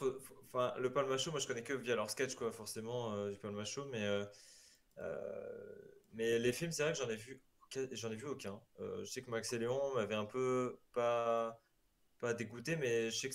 enfin, le Palma Show, moi je connais que via leur sketch, quoi, forcément, du Palma Show, mais les films, c'est vrai que j'en ai vu aucun. Je sais que Max et Léon m'avait un peu pas dégoûté, mais je sais que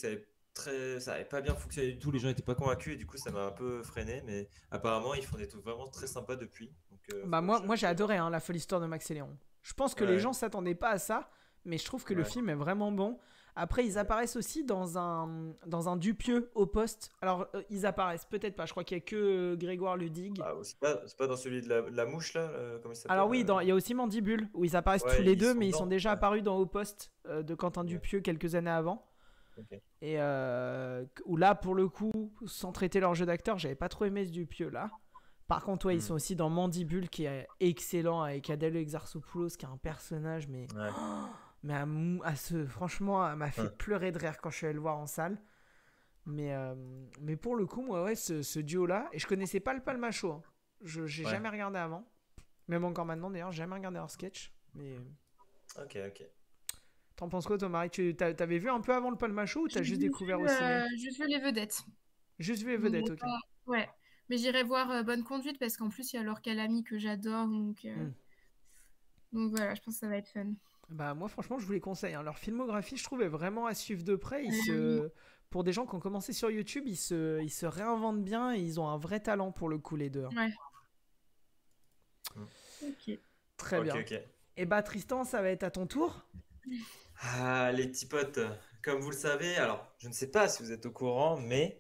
ça avait pas bien fonctionné du tout, les gens étaient pas convaincus, et du coup, ça m'a un peu freiné, mais apparemment, ils font des trucs vraiment très sympas depuis. Donc, Bah, moi j'ai adoré hein, La folle histoire de Max et Léon. Je pense que les gens s'attendaient pas à ça, mais je trouve que le film est vraiment bon. Après, ils apparaissent aussi dans un Dupieux au poste. Alors, ils apparaissent peut-être pas. Je crois qu'il y a que Grégoire Ludig. Ah, c'est pas dans celui de la mouche, là, comment il s'appelle? Alors oui, il y a aussi Mandibule, où ils apparaissent tous les deux, mais ils sont déjà apparus dans Au Poste de Quentin Dupieux quelques années avant. Ok. Et où là, pour le coup, sans traiter leur jeu d'acteur, j'avais pas trop aimé ce Dupieux là. Par contre, ouais, ils sont aussi dans Mandibule, qui est excellent, avec Adèle Exarchopoulos, qui est un personnage, mais... Mais franchement, elle m'a fait pleurer de rire quand je suis allé le voir en salle. Mais pour le coup, moi, ouais, ce duo-là, et je connaissais pas le Palma Show. Hein. J'ai jamais regardé avant. Même encore maintenant, d'ailleurs, j'ai jamais regardé leur sketch. Mais... Ok. T'en penses quoi, toi, Marie? T'avais vu un peu avant le Palma Show ou t'as juste découvert au ciné? Juste vu les vedettes. Juste vu les vedettes, ok. Ouais. Mais j'irai voir Bonne Conduite parce qu'en plus, il y a Laure Calamy que j'adore. Donc voilà, je pense que ça va être fun. Bah moi franchement je vous les conseille hein. Leur filmographie je trouve est vraiment à suivre de près. Pour des gens qui ont commencé sur YouTube, ils se réinventent bien et ils ont un vrai talent pour le coup les deux. Ouais. Ok. Très bien. Et bah Tristan, ça va être à ton tour. Ah, les petits potes, comme vous le savez, alors je ne sais pas si vous êtes au courant, mais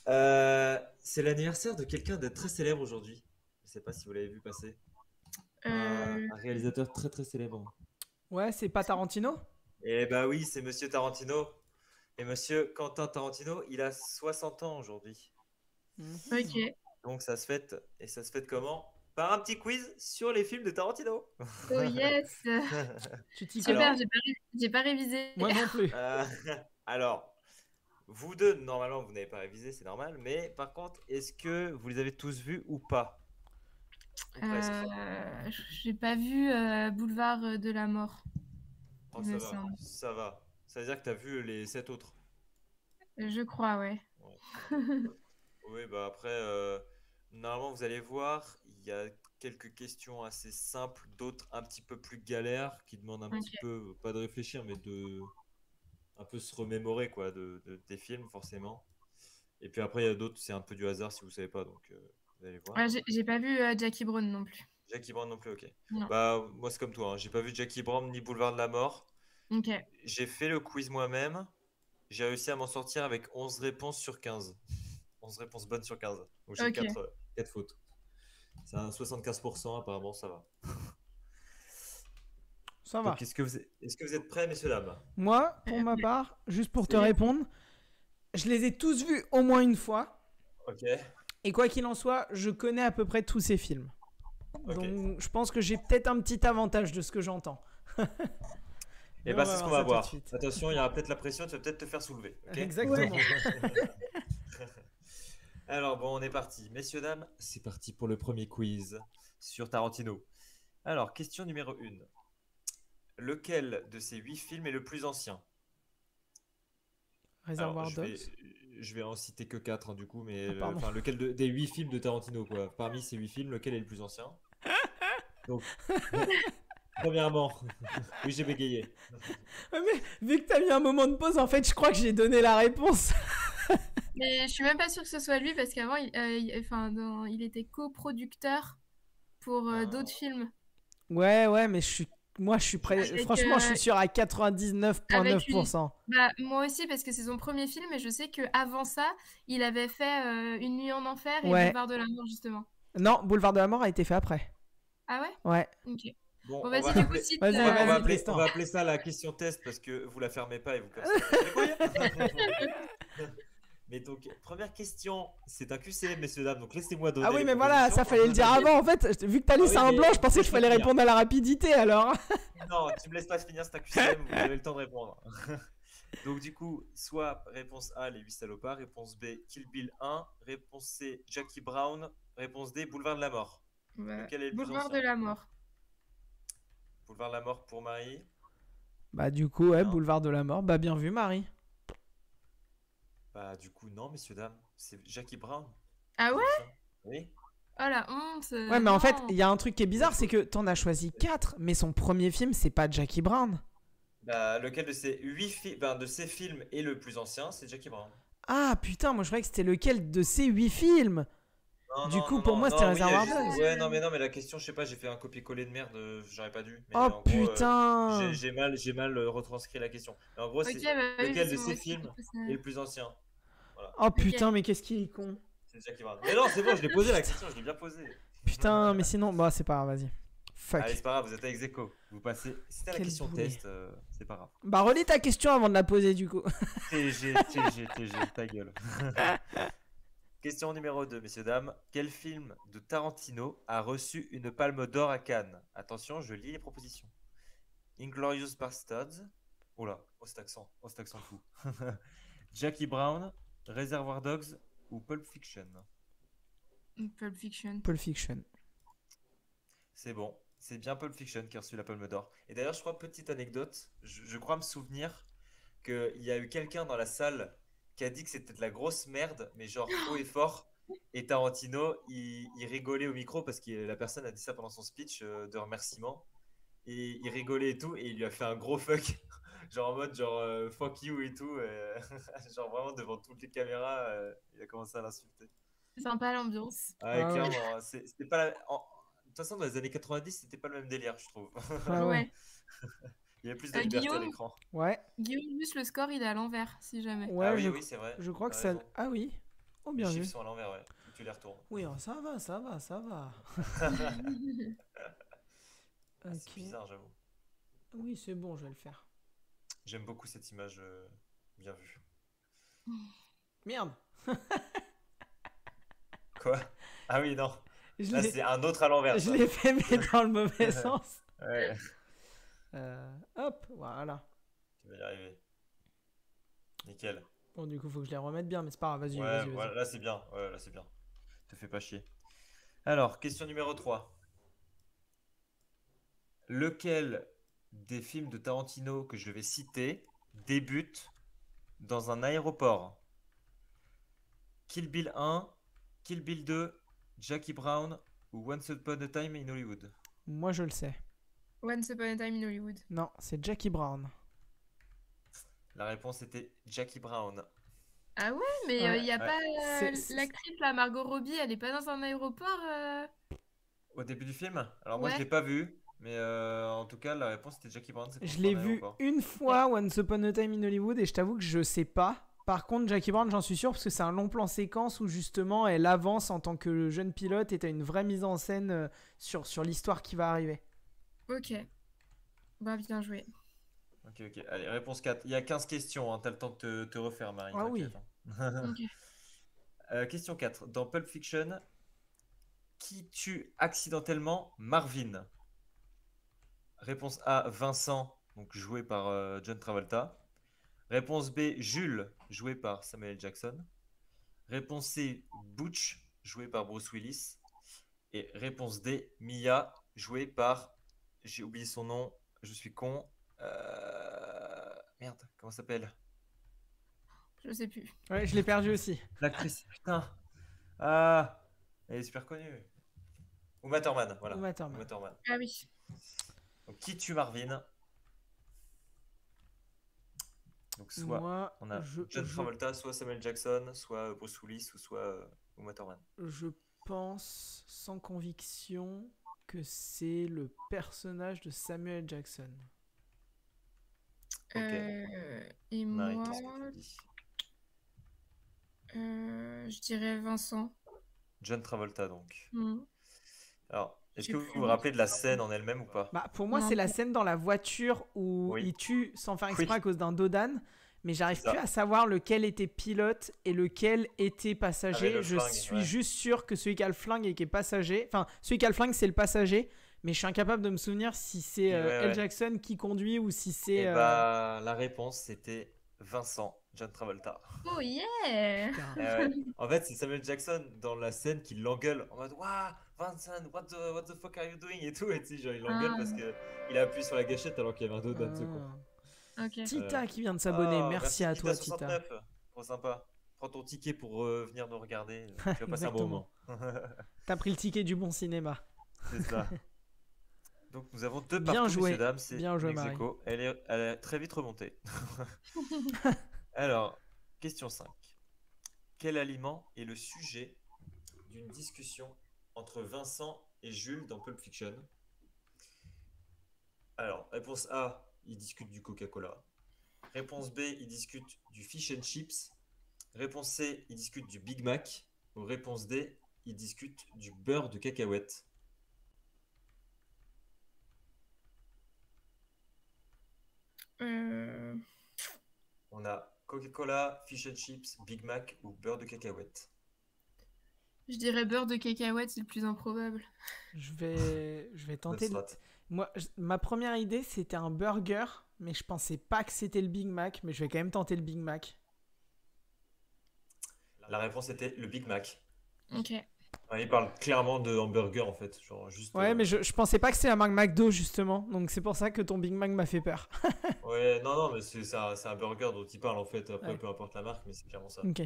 c'est l'anniversaire de quelqu'un de très célèbre aujourd'hui. Je ne sais pas si vous l'avez vu passer. Un réalisateur très très célèbre. Ouais, c'est pas Tarantino? Eh bah oui, c'est Monsieur Tarantino. Et Monsieur Quentin Tarantino, il a 60 ans aujourd'hui. Ok. Donc ça se fête. Et ça se fête comment? Par un petit quiz sur les films de Tarantino. Oh yes. Super, j'ai pas révisé. Moi non plus. Alors, vous deux, normalement, vous n'avez pas révisé, c'est normal. Mais par contre, est-ce que vous les avez tous vus ou pas? J'ai pas vu Boulevard de la Mort. Oh, ça va. Ça veut dire que tu as vu les 7 autres. Je crois, ouais. Oui, bah après, normalement, vous allez voir, il y a quelques questions assez simples, d'autres un petit peu plus galères, qui demandent un petit peu, pas de réfléchir, mais de un peu se remémorer quoi, des films, forcément. Et puis après, il y a d'autres, c'est un peu du hasard si vous savez pas, donc... Vous allez voir. J'ai pas vu Jackie Brown non plus. Jackie Brown non plus, ok. Non. Bah, moi, c'est comme toi. Hein. J'ai pas vu Jackie Brown ni Boulevard de la Mort. Ok. J'ai fait le quiz moi-même. J'ai réussi à m'en sortir avec 11 réponses sur 15. 11 réponses bonnes sur 15. Donc j'ai 4 fautes. C'est un 75%, apparemment, ça va. Ça va. Est-ce que vous êtes prêts, messieurs, dames? Moi, pour ma part, juste pour te répondre, je les ai tous vus au moins une fois. Ok. Et quoi qu'il en soit, je connais à peu près tous ces films. Donc je pense que j'ai peut-être un petit avantage de ce que j'entends. Et bah c'est ce qu'on va voir. Attention, il y aura peut-être la pression, tu vas peut-être te faire soulever. Okay. Exactement. Alors bon, on est parti. Messieurs, dames, c'est parti pour le premier quiz sur Tarantino. Alors, question numéro 1. Lequel de ces 8 films est le plus ancien? Réservoir Dogs. Je vais en citer que 4 hein, du coup, mais lequel des 8 films de Tarantino quoi. Parmi ces 8 films, lequel est le plus ancien? Donc, premièrement, oui j'ai bégayé. Ouais, mais vu que t'as mis un moment de pause, en fait, je crois que j'ai donné la réponse. Mais je suis même pas sûre que ce soit lui parce qu'avant, il était coproducteur pour d'autres films. Ouais, mais moi, je suis prêt. Franchement, je suis sûr à 99,9%. Bah, moi aussi, parce que c'est son premier film, et je sais qu'avant ça, il avait fait Une nuit en enfer et Boulevard de la Mort, justement. Non, Boulevard de la Mort a été fait après. Ah ouais? Ouais. Ok. Bon, Bon, vas-y, du coup, cite. Vas-y, vas-y, Tristan. on va appeler ça la question test parce que vous la fermez pas et vous cassez les couilles. Mais donc, première question, c'est un QCM, messieurs, dames, donc laissez-moi donner. Ah oui, les mais voilà, propositions. ça fallait le dire avant. En fait, vu que t'as laissé Ah oui, un mais blanc, je pensais qu'il fallait finir. répondre à la rapidité alors. Non, tu me laisses pas finir, c'est un QCM, vous avez le temps de répondre. Donc, du coup, soit réponse A, les 8 salopards, réponse B, Kill Bill 1, réponse C, Jackie Brown, réponse D, Boulevard de la Mort. Ouais. Lequel est le plus Boulevard ancien de la mort. Boulevard de la Mort pour Marie. Bah, du coup, ouais, Boulevard de la Mort. Bah, bien vu, Marie. Bah, du coup, non, messieurs, dames, c'est Jackie Brown. Ah ouais? Oui. Oh la honte. Ouais, mais en fait, non. il y a un truc qui est bizarre, c'est que t'en as choisi 4, mais son premier film, c'est pas Jackie Brown. Bah, lequel de ces de ces films est le plus ancien? C'est Jackie Brown. Ah putain, moi je croyais que c'était lequel de ces 8 films. Du coup, pour moi, c'était Réservoir Dogs. Ouais, non, mais la question, je sais pas, j'ai fait un copier-coller de merde, j'aurais pas dû. Mais Oh, en gros, putain. j'ai mal retranscrit la question. Mais en gros, c'est Ok, bah oui, lequel de parce que moi ces aussi, films du coup, ça- est le plus ancien? Voilà. Oh putain, mais qu'est-ce qu'il est con. C'est Jackie Brown. Mais non, c'est bon, je l'ai posé la question, je l'ai bien posée. Putain, mais sinon, bah c'est pas grave, vas-y. Fuck. Allez, c'est pas grave, vous êtes avec Zeko. Vous passez. C'était la Quel question boulet. test, c'est pas grave. Bah relis ta question avant de la poser du coup. TG, ta gueule. Question numéro 2, messieurs, dames. Quel film de Tarantino a reçu une palme d'or à Cannes? Attention, je lis les propositions. Inglourious Basterds. Oula, cet accent fou. Jackie Brown, Reservoir Dogs ou Pulp Fiction? Pulp Fiction. Pulp Fiction. C'est bon, c'est bien Pulp Fiction qui a reçu la palme d'or. Et d'ailleurs, je crois, petite anecdote, je crois me souvenir qu'il y a eu quelqu'un dans la salle qui a dit que c'était de la grosse merde, mais genre haut et fort. Et Tarantino, il rigolait au micro parce que la personne a dit ça pendant son speech de remerciement. Et il rigolait et tout, et il lui a fait un gros fuck. Genre en mode, fuck you et tout. Genre vraiment devant toutes les caméras, il a commencé à l'insulter. C'est sympa l'ambiance. Ah, ouais, clairement, c'était pas la... De toute façon, dans les années 90, c'était pas le même délire, je trouve. Ah ouais. Il y a plus de liberté à l'écran. Ouais. Guillaume, juste le score, il est à l'envers, si jamais. Ouais, Ah oui, c'est vrai. Je crois que T'as ça. raison. Ah oui. Oh, bien Les vu. chiffres sont à l'envers, ouais. Tu les retournes. Oui, ça va. Ah, c'est bizarre, j'avoue. Oui, c'est bon, je vais le faire. J'aime beaucoup cette image, bien vue. Merde. Quoi? Ah oui, non. Je Là, l'ai- c'est un autre à l'envers. Je ça. l'ai fait, mais dans le mauvais sens. Ouais. Hop, voilà. Tu vas y arriver. Nickel. Bon, du coup, faut que je les remette bien, mais c'est pas grave. Vas-y, Ouais, vas-y. voilà, là c'est bien. Ouais, là c'est bien. Te fais pas chier. Alors, question numéro 3. Lequel des films de Tarantino que je vais citer débute dans un aéroport? Kill Bill 1, Kill Bill 2, Jackie Brown ou Once Upon a Time in Hollywood? Moi, je le sais. Once Upon a Time in Hollywood. Non, c'est Jackie Brown. La réponse était Jackie Brown. Ah ouais, mais il Ouais. y a Ouais. pas l'actrice là, Margot Robbie, elle est pas dans un aéroport Au début du film? Alors moi Ouais. je l'ai pas vu, mais en tout cas la réponse était Jackie Brown. c'est Je pour l'ai un vu aéroport. une fois, Once Upon a Time in Hollywood, et je t'avoue que je sais pas. Par contre, Jackie Brown, j'en suis sûr, parce que c'est un long plan séquence où justement elle avance en tant que jeune pilote et t'as une vraie mise en scène sur l'histoire qui va arriver. Ok. Bah bien joué. Ok, allez, réponse 4. Il y a 15 questions, hein. T'as le temps de te refaire, Marie. Ah oui. t'inquiète, hein. Ok. Question 4. Dans Pulp Fiction, qui tue accidentellement Marvin? Réponse A, Vincent, donc joué par John Travolta. Réponse B, Jules, joué par Samuel L. Jackson. Réponse C, Butch, joué par Bruce Willis. Et réponse D, Mia, joué par... J'ai oublié son nom, je suis con. Merde, comment ça s'appelle? Je sais plus. Ouais, je l'ai perdu aussi. L'actrice, putain. Ah, elle est super connue. Uma Thurman, voilà. Uma Thurman. Uma Thurman. Ah oui. Donc, qui tue Marvin? Donc, soit Moi, on a je- John je- Travolta, soit Samuel Jackson, soit Bruce Willis, ou soit Uma Thurman. Je pense sans conviction que c'est le personnage de Samuel Jackson. Et Marie, moi, qu'est-ce que tu dis? je dirais Vincent. John Travolta, donc. Mhm. Alors, Est-ce que vous vous rappelez de la scène en elle-même ou pas? Bah, pour moi, Non. c'est la scène dans la voiture où Oui. il tue sans faire exprès Oui. à cause d'un dos d'âne. Mais j'arrive C'est ça. plus à savoir lequel était pilote et lequel était passager. Avec le Je flingue, suis ouais. juste sûr que celui qui a le flingue et qui est passager. Enfin, celui qui a le flingue, c'est le passager. Mais je suis incapable de me souvenir si c'est Ouais, L. ouais. Jackson qui conduit ou si c'est. Et bah, la réponse c'était Vincent, John Travolta. Oh yeah! Ouais. En fait, c'est Samuel Jackson dans la scène qui l'engueule en mode Waouh, Vincent, what the fuck are you doing et tout. Et tu sais, genre, il l'engueule Ah. parce qu'il a appuyé sur la gâchette alors qu'il y avait un dos d'âne, c'est con. Ok. Tita qui vient de s'abonner. Ah, merci à toi, Tita. 69. Trop sympa. Prends ton ticket pour venir nous regarder. Tu vas passer un bon moment. T'as pris le ticket du bon cinéma. C'est ça. Donc nous avons deux Bien partout, joué. messieurs dames. C'est Bien joué, ex Marie. aequo. Elle est très vite remontée. Alors, question 5. Quel aliment est le sujet d'une discussion entre Vincent et Jules dans Pulp Fiction? Alors, réponse A, ils discutent du Coca-Cola. Réponse B, ils discutent du fish and chips. Réponse C, ils discutent du Big Mac. Ou réponse D, ils discutent du beurre de cacahuète. On a Coca-Cola, fish and chips, Big Mac ou beurre de cacahuète. Je dirais beurre de cacahuète, c'est le plus improbable. Je vais tenter. Notre strat. Moi, ma première idée, c'était un burger, mais je pensais pas que c'était le Big Mac, mais je vais quand même tenter le Big Mac. La réponse était le Big Mac. Ok. Ouais, il parle clairement de hamburger en fait. Genre juste, Ouais, mais je pensais pas que c'était la marque McDo, justement, donc c'est pour ça que ton Big Mac m'a fait peur. Ouais, non, mais c'est un burger dont il parle en fait. Après, Ouais. peu importe la marque, mais c'est clairement ça. Ok.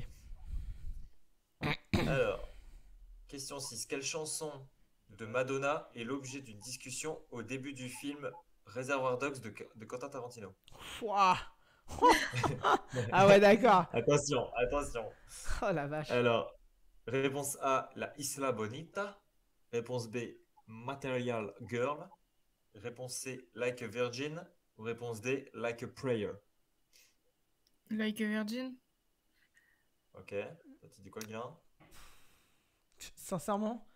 Alors, question 6. Quelle chanson de Madonna est l'objet d'une discussion au début du film Reservoir Dogs de Quentin Tarantino? Ouah. Ah ouais, d'accord. Attention, attention. Oh la vache. Alors, réponse A, La Isla Bonita. Réponse B, Material Girl. Réponse C, Like a Virgin. Ou réponse D, Like a Prayer. Like a Virgin? Ok, toi, tu dis quoi, Guilain? Sincèrement,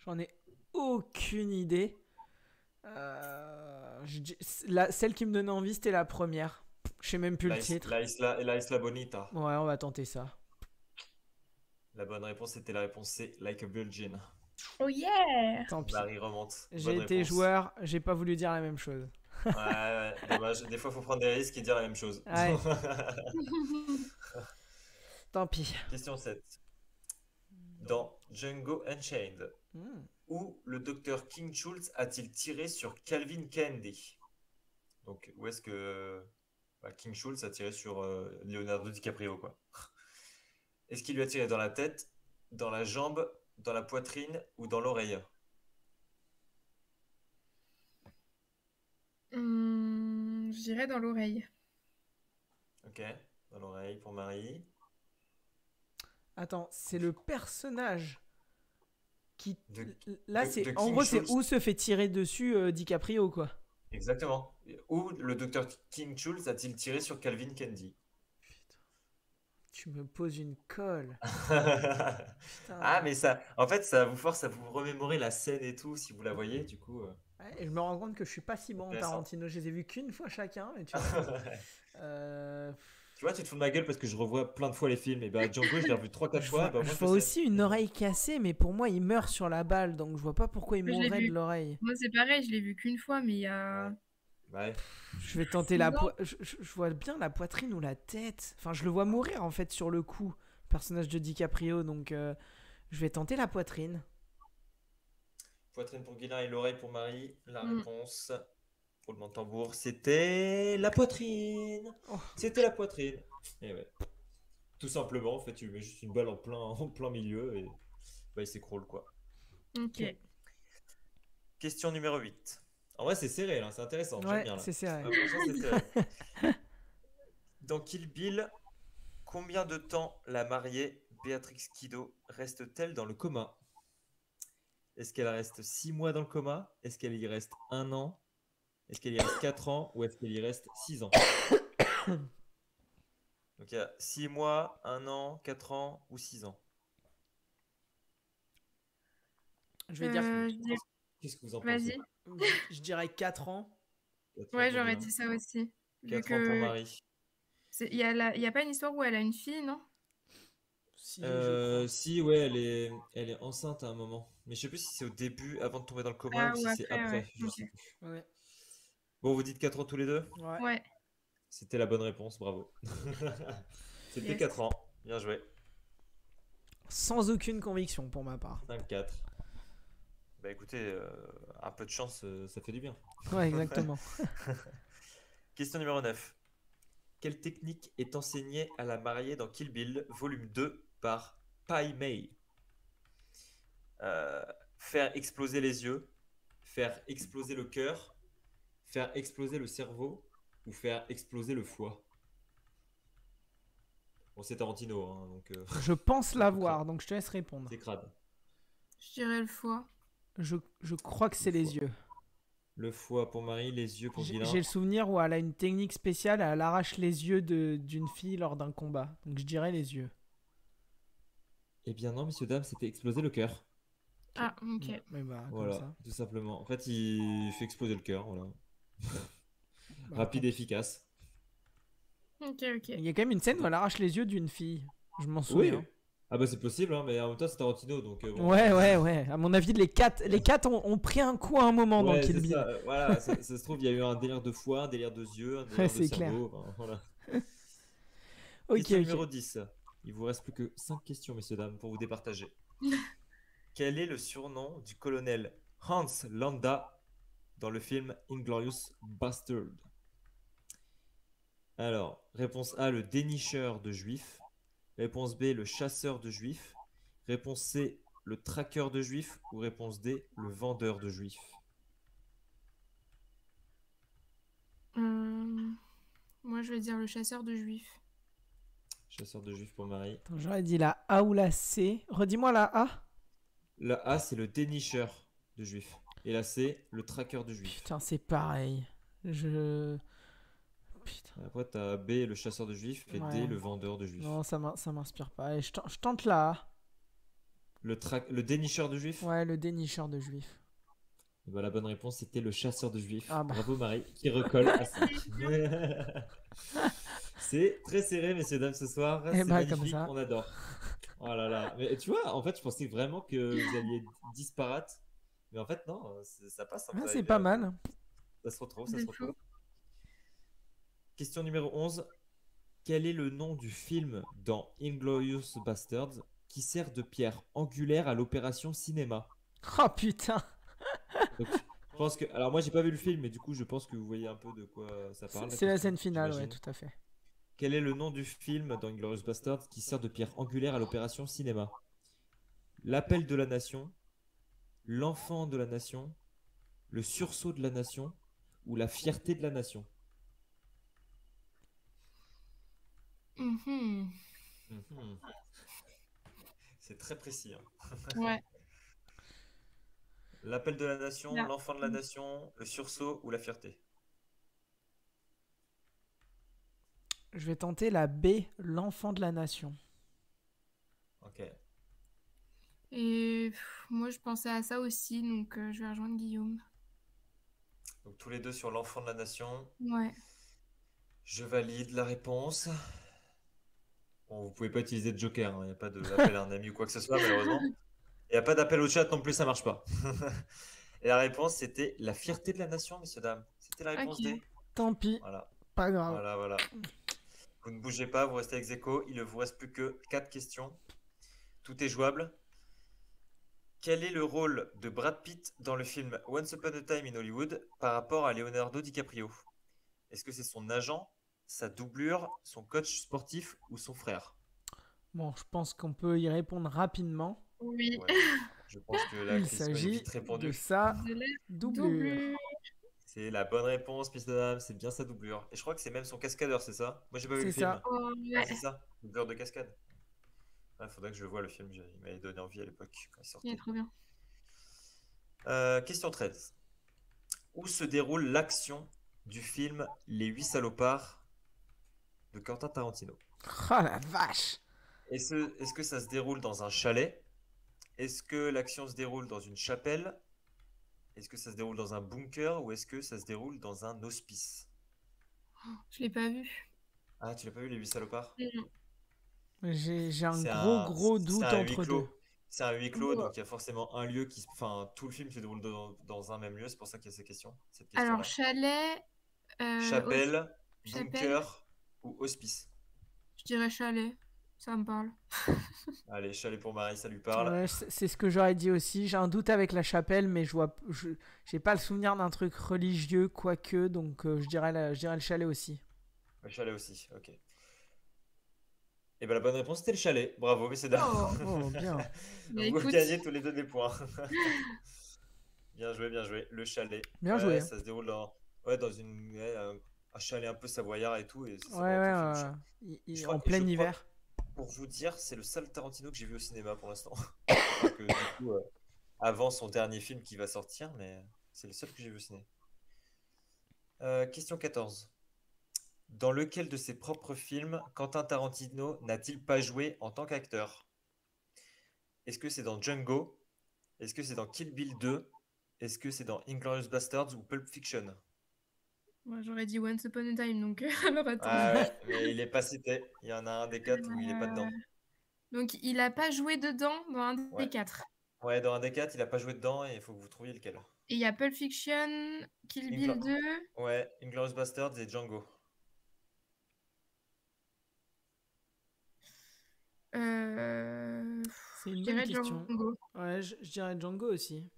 j'en ai aucune idée. Celle qui me donnait envie, c'était la première. Je sais même plus le titre. La Isla Bonita. Ouais, on va tenter ça. La bonne réponse était la réponse C, Like a Virgin. Oh yeah! Tant pis. Marie remonte. J'ai Bonne été réponse. joueur, j'ai pas voulu dire la même chose. Ouais, dommage. Des fois, il faut prendre des risques et dire la même chose. Ouais. Tant pis. Question 7. Dans Django Unchained, où le docteur King Schultz a-t-il tiré sur Calvin Candy? Donc, où est-ce que King Schultz a tiré sur Leonardo DiCaprio, quoi? Est-ce qu'il lui a tiré dans la tête, dans la jambe, dans la poitrine ou dans l'oreille? Je dirais dans l'oreille. Ok, dans l'oreille pour Marie. Attends, c'est le personnage qui. De- Là, de c'est. En King gros, c'est Schultz. où se fait tirer dessus DiCaprio, quoi. Exactement. Où le docteur King Schultz a-t-il tiré sur Calvin Candy? Tu me poses une colle. Ah, mais ça, en fait, ça vous force à vous remémorer la scène et tout, si vous la voyez, du coup. Ouais, et je me rends compte que je suis pas si bon en Intéressant. Tarantino. Je les ai vus qu'une fois chacun. Mais tu vois, Tu vois, tu te fous de ma gueule parce que je revois plein de fois les films. Et bah, Django, je l'ai revu 3-4 fois. Bah, je moi, vois sais. aussi une oreille cassée, mais pour moi, il meurt sur la balle. Donc je vois pas pourquoi il Je l'ai mourrait vu. de l'oreille. Moi, c'est pareil, je l'ai vu qu'une fois, mais il y a. Ouais. Je vais tenter la je vois bien la poitrine ou la tête. Enfin, je le vois mourir en fait sur le coup, le personnage de DiCaprio. Donc je vais tenter la poitrine. Poitrine pour Guilain et l'oreille pour Marie. La réponse, roulement de tambour, c'était la poitrine. C'était la poitrine. Et ouais. Tout simplement, en fait, tu lui mets juste une balle en plein milieu et bah, il s'écroule, quoi. Ok. Question numéro 8. En vrai, c'est serré, là, c'est intéressant. Ouais, j'aime bien, là. c'est serré. Ah, franchement, c'est serré. Dans Kill Bill, combien de temps la mariée Béatrix Kiddo reste-t-elle dans le coma? Est-ce qu'elle reste 6 mois dans le coma? Est-ce qu'elle y reste 1 an? Est-ce qu'elle y reste 4 ans? Ou est-ce qu'elle y reste 6 ans? Donc il y a 6 mois, 1 an, 4 ans ou 6 ans. Je vais dire. Qu'est-ce que vous en pensez? Vas-y. Je dirais 4 ans. 4 ans Ouais, pour j'aurais Guilin. dit ça aussi. Vu 4 ans pour que Marie. il y a pas une histoire où elle a une fille, non? Si, je crois. Si, ouais, elle est enceinte à un moment. Mais je sais plus si c'est au début, avant de tomber dans le coma, Ah, ou ou si c'est après, après. ouais. Je Ok. sais plus. Ouais. Bon, vous dites 4 ans tous les deux? Ouais. Ouais. C'était la bonne réponse, bravo. C'était Yes. 4 ans. Bien joué. Sans aucune conviction pour ma part. 5-4. Bah écoutez, un peu de chance, ça fait du bien. Ouais, exactement. Question numéro 9. Quelle technique est enseignée à la mariée dans Kill Bill, volume 2, par Pai Mei? Faire exploser les yeux, faire exploser le cœur, faire exploser le cerveau ou faire exploser le foie? Bon, c'est Tarantino, hein, donc... Je pense l'avoir, donc je te laisse répondre. C'est crade. Je dirais le foie. Je crois que c'est les yeux. Le foie pour Marie, les yeux pour Guilin. J'ai le souvenir où elle a une technique spéciale, elle arrache les yeux d'une fille lors d'un combat. Donc je dirais les yeux. Eh bien non, messieurs, dames, c'était exploser le cœur. Ah, ok. Mais bah, comme Voilà, ça. tout simplement. En fait, il fait exploser le cœur, voilà. Rapide et efficace. Ok, ok. Il y a quand même une scène où elle arrache les yeux d'une fille. Je m'en Oui. souviens. Ah bah c'est possible, hein, mais en même temps c'est Tarantino, donc... bon. Ouais. À mon avis, les quatre ont pris un coup à un moment dans Ouais, Kill c'est Bill. ça, voilà, ça se trouve, il y a eu un délire de foie, un délire de yeux, un délire de c'est clair. cerveau, enfin, voilà. Ok, Question ok. numéro 10. Il vous reste plus que 5 questions, messieurs, dames, pour vous départager. Quel est le surnom du colonel Hans Landa dans le film Inglourious Bastard? Alors, réponse A, le dénicheur de juifs. Réponse B, le chasseur de juifs. Réponse C, le traqueur de juifs. Ou réponse D, le vendeur de juifs. Moi, je vais dire le chasseur de juifs. Chasseur de juifs pour Marie. Attends, j'aurais dit la A ou la C. Redis-moi la A. La A, c'est le dénicheur de juifs. Et la C, le traqueur de juifs. Putain, c'est pareil. Putain. Après, t'as B, le chasseur de juifs. Et Ouais. D, le vendeur de juifs. Non, ça m'inspire pas. Allez, je tente la A. Le dénicheur de juifs? Ouais, le dénicheur de juifs. Et bah, la bonne réponse, c'était le chasseur de juifs. Ah bah. Bravo Marie, qui recolle à 5. C'est très serré, messieurs, dames, ce soir. Eh C'est bah, comme magnifique, ça. on adore. Oh là là. Mais tu vois, en fait, je pensais vraiment que vous alliez être disparate. Mais en fait, non, ça passe. hein, Ah, vous c'est arrivez pas à- mal. Ça se retrouve, ça C'est se retrouve. Question numéro 11. Quel est le nom du film dans Inglourious Basterds qui sert de pierre angulaire à l'opération cinéma? Oh putain. Donc, je pense que... Alors moi j'ai pas vu le film, mais du coup je pense que vous voyez un peu de quoi ça parle. C'est la question, scène finale, ouais, j'imagine. tout à fait. Quel est le nom du film dans Inglourious Basterds qui sert de pierre angulaire à l'opération cinéma? L'appel de la nation, l'enfant de la nation, le sursaut de la nation ou la fierté de la nation? Mhm. Mhm. C'est très précis. hein. Ouais. L'appel de la nation, Là. l'enfant de la nation, le sursaut ou la fierté? Je vais tenter la B, l'enfant de la nation. Ok. Et moi, je pensais à ça aussi, donc je vais rejoindre Guillaume. Donc tous les deux sur l'enfant de la nation. Ouais. Je valide la réponse. Bon, vous pouvez pas utiliser de joker, il n'y a pas d'appel à un ami ou quoi que ce soit, malheureusement. Il n'y a pas d'appel au chat non plus, ça marche pas. Et la réponse, c'était la fierté de la nation, messieurs, dames. C'était la réponse Ok. D. Tant pis. Voilà. Pas grave. Voilà. Vous ne bougez pas, vous restez ex aequo. Il ne vous reste plus que 4 questions. Tout est jouable. Quel est le rôle de Brad Pitt dans le film Once Upon a Time in Hollywood par rapport à Leonardo DiCaprio? Est-ce que c'est son agent, sa doublure, son coach sportif ou son frère? Bon, je pense qu'on peut y répondre rapidement. Oui. Ouais, je pense que la Il question est s'agit vite répondue. de sa De la doublure. C'est la bonne réponse, messieurs dames, c'est bien sa doublure. Et je crois que c'est même son cascadeur, c'est ça? Moi j'ai pas vu le C'est film. ça. Oh, Ah, ouais. c'est ça, doublure de cascade. Il faudrait que je le voie le film, il m'avait donné envie à l'époque quand il Il sortait. est trop bien. Question 13. Où se déroule l'action du film Les 8 salopards de Quentin Tarantino? Oh la vache. Est-ce que ça se déroule dans un chalet? Est-ce que l'action se déroule dans une chapelle? Est-ce que ça se déroule dans un bunker ou est-ce que ça se déroule dans un hospice? Je l'ai pas vu. Ah, tu l'as pas vu, les 8 salopards? Non. J'ai un C'est gros doute c'est un entre huis deux. clos. C'est un huis clos, Oh. donc il y a forcément un lieu qui. Enfin, tout le film se déroule dans un même lieu, c'est pour ça qu'il y a cette Alors, question-là. chalet. Chapelle, Chapelle. bunker ou hospice? Je dirais chalet. Ça me parle. Allez, chalet pour Marie, ça lui parle. Ouais, c'est ce que j'aurais dit aussi. J'ai un doute avec la chapelle, mais j'ai pas le souvenir d'un truc religieux, quoique, donc je dirais le chalet aussi. Le chalet aussi, ok. Et ben la bonne réponse c'était le chalet. Bravo, messieurs dames. Oh, bien. Donc, Bah, vous écoute. gagnez tous les deux des points. Bien joué, bien joué. Le chalet. Bien Ouais, joué. Ça se déroule dans un chalet un peu savoyard et tout. Et ça Ouais, va être le film. Je crois- en et plein je crois, hiver. pour vous dire, c'est le seul Tarantino que j'ai vu au cinéma pour l'instant. Enfin, que, du coup, avant son dernier film qui va sortir, mais c'est le seul que j'ai vu au ciné. Question 14. Dans lequel de ses propres films Quentin Tarantino n'a-t-il pas joué en tant qu'acteur? Est-ce que c'est dans Django? Est-ce que c'est dans Kill Bill 2? Est-ce que c'est dans Inglourious Basterds ou Pulp Fiction? Moi, j'aurais dit Once Upon a Time, donc alors attends. Ah ouais, mais il est pas cité. Il y en a un des 4 où il est pas dedans. Donc, il a pas joué dedans dans un Ouais. des 4. Ouais, dans un des 4, il a pas joué dedans et il faut que vous trouviez lequel. Et il y a Pulp Fiction, Kill Bill 2. Ouais, Inglourious Basterds et Django. C'est une Je bonne dirais question. Django. Ouais, je dirais Django aussi.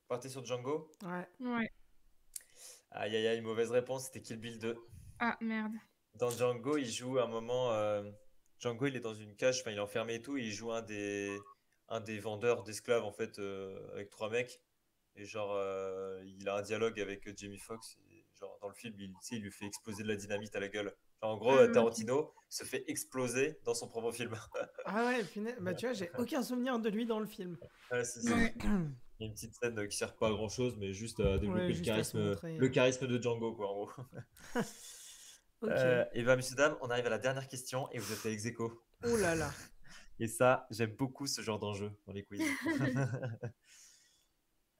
Partez sur Django. Ouais. Ouais. Aïe aïe aïe, mauvaise réponse, c'était Kill Bill 2. Ah, merde. Dans Django, il joue à un moment. Django, il est dans une cage, enfin, il est enfermé et tout. Et il joue un des vendeurs d'esclaves, en fait, avec 3 mecs. Et genre, il a un dialogue avec Jamie Foxx. Et genre, dans le film, tu sais, il lui fait exploser de la dynamite à la gueule. Genre, en gros, Tarantino se fait exploser dans son propre film. Ah ouais, bah tu vois, j'ai aucun souvenir de lui dans le film. Ouais, c'est ça. Il y a une petite scène qui sert pas à grand chose, mais juste à développer Ouais, le juste à se charisme, montrer. le charisme de Django, quoi, en gros. Ok. Et ben, messieurs, dames, on arrive à la dernière question et vous êtes à ex-aequo. Oh là là. Et ça, j'aime beaucoup ce genre d'enjeu dans les quiz.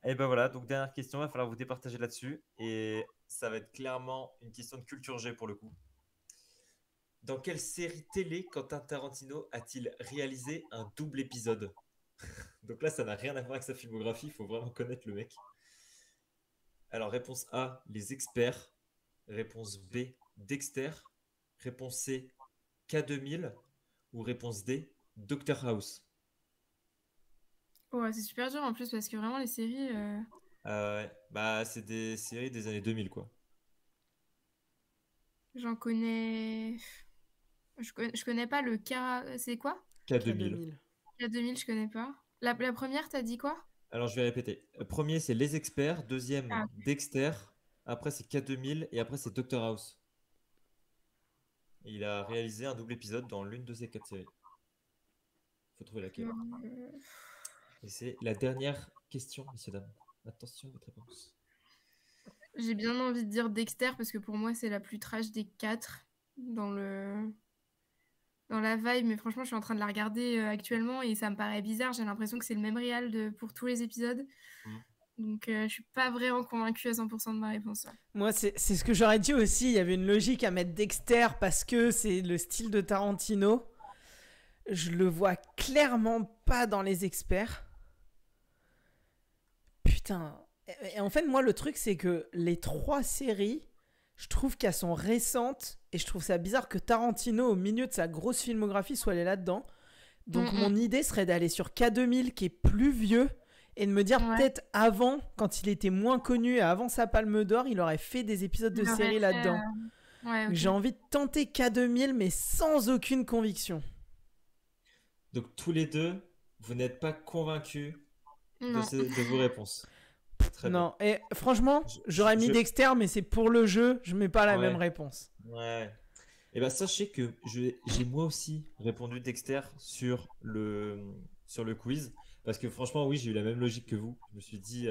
Et ben voilà, donc dernière question, il va falloir vous départager là-dessus. Et ça va être clairement une question de culture G pour le coup. Dans quelle série télé Quentin Tarantino a-t-il réalisé un double épisode? Donc là, ça n'a rien à voir avec sa filmographie, il faut vraiment connaître le mec. Alors, réponse A, Les Experts. Réponse B, Dexter. Réponse C, K2000. Ou réponse D, Dr House. Ouais, c'est super dur en plus parce que vraiment les séries. Ouais, bah, c'est des séries des années 2000, quoi. J'en connais. Je connais pas le K. C'est quoi? K2000. K2000, je connais pas. La première, t'as dit quoi? Alors, je vais répéter. Premier, c'est Les Experts. Deuxième, Ah. Dexter. Après, c'est K2000. Et après, c'est Dr House. Et il a réalisé un double épisode dans l'une de ces 4 séries. Faut trouver laquelle. Et c'est la dernière question, messieurs, dames. Attention à votre réponse. J'ai bien envie de dire Dexter parce que pour moi, c'est la plus trash des 4 dans la vibe. Mais franchement, je suis en train de la regarder actuellement et ça me paraît bizarre. J'ai l'impression que c'est le même réal pour tous les épisodes. Donc, je suis pas vraiment convaincue à 100% de ma réponse. Moi, c'est ce que j'aurais dit aussi. Il y avait une logique à mettre Dexter parce que c'est le style de Tarantino. Je le vois clairement pas dans Les Experts. Putain. Et en fait, moi, le truc, c'est que les 3 séries, je trouve qu'elles sont récentes et je trouve ça bizarre que Tarantino, au milieu de sa grosse filmographie, soit allé là-dedans. Donc, mon idée serait d'aller sur K2000, qui est plus vieux, et de me dire peut-être avant, quand il était moins connu, avant sa Palme d'Or, il aurait fait des épisodes de série là-dedans. Ouais, ok. J'ai envie de tenter K2000, mais sans aucune conviction. Donc, tous les deux, vous n'êtes pas convaincus Non. de vos réponses. Très Non, et franchement, j'aurais mis Dexter, mais c'est pour le jeu, je mets pas la même réponse. Ouais. Et ben sachez que j'ai moi aussi répondu Dexter sur le quiz. Parce que franchement, oui, j'ai eu la même logique que vous. Je me suis dit,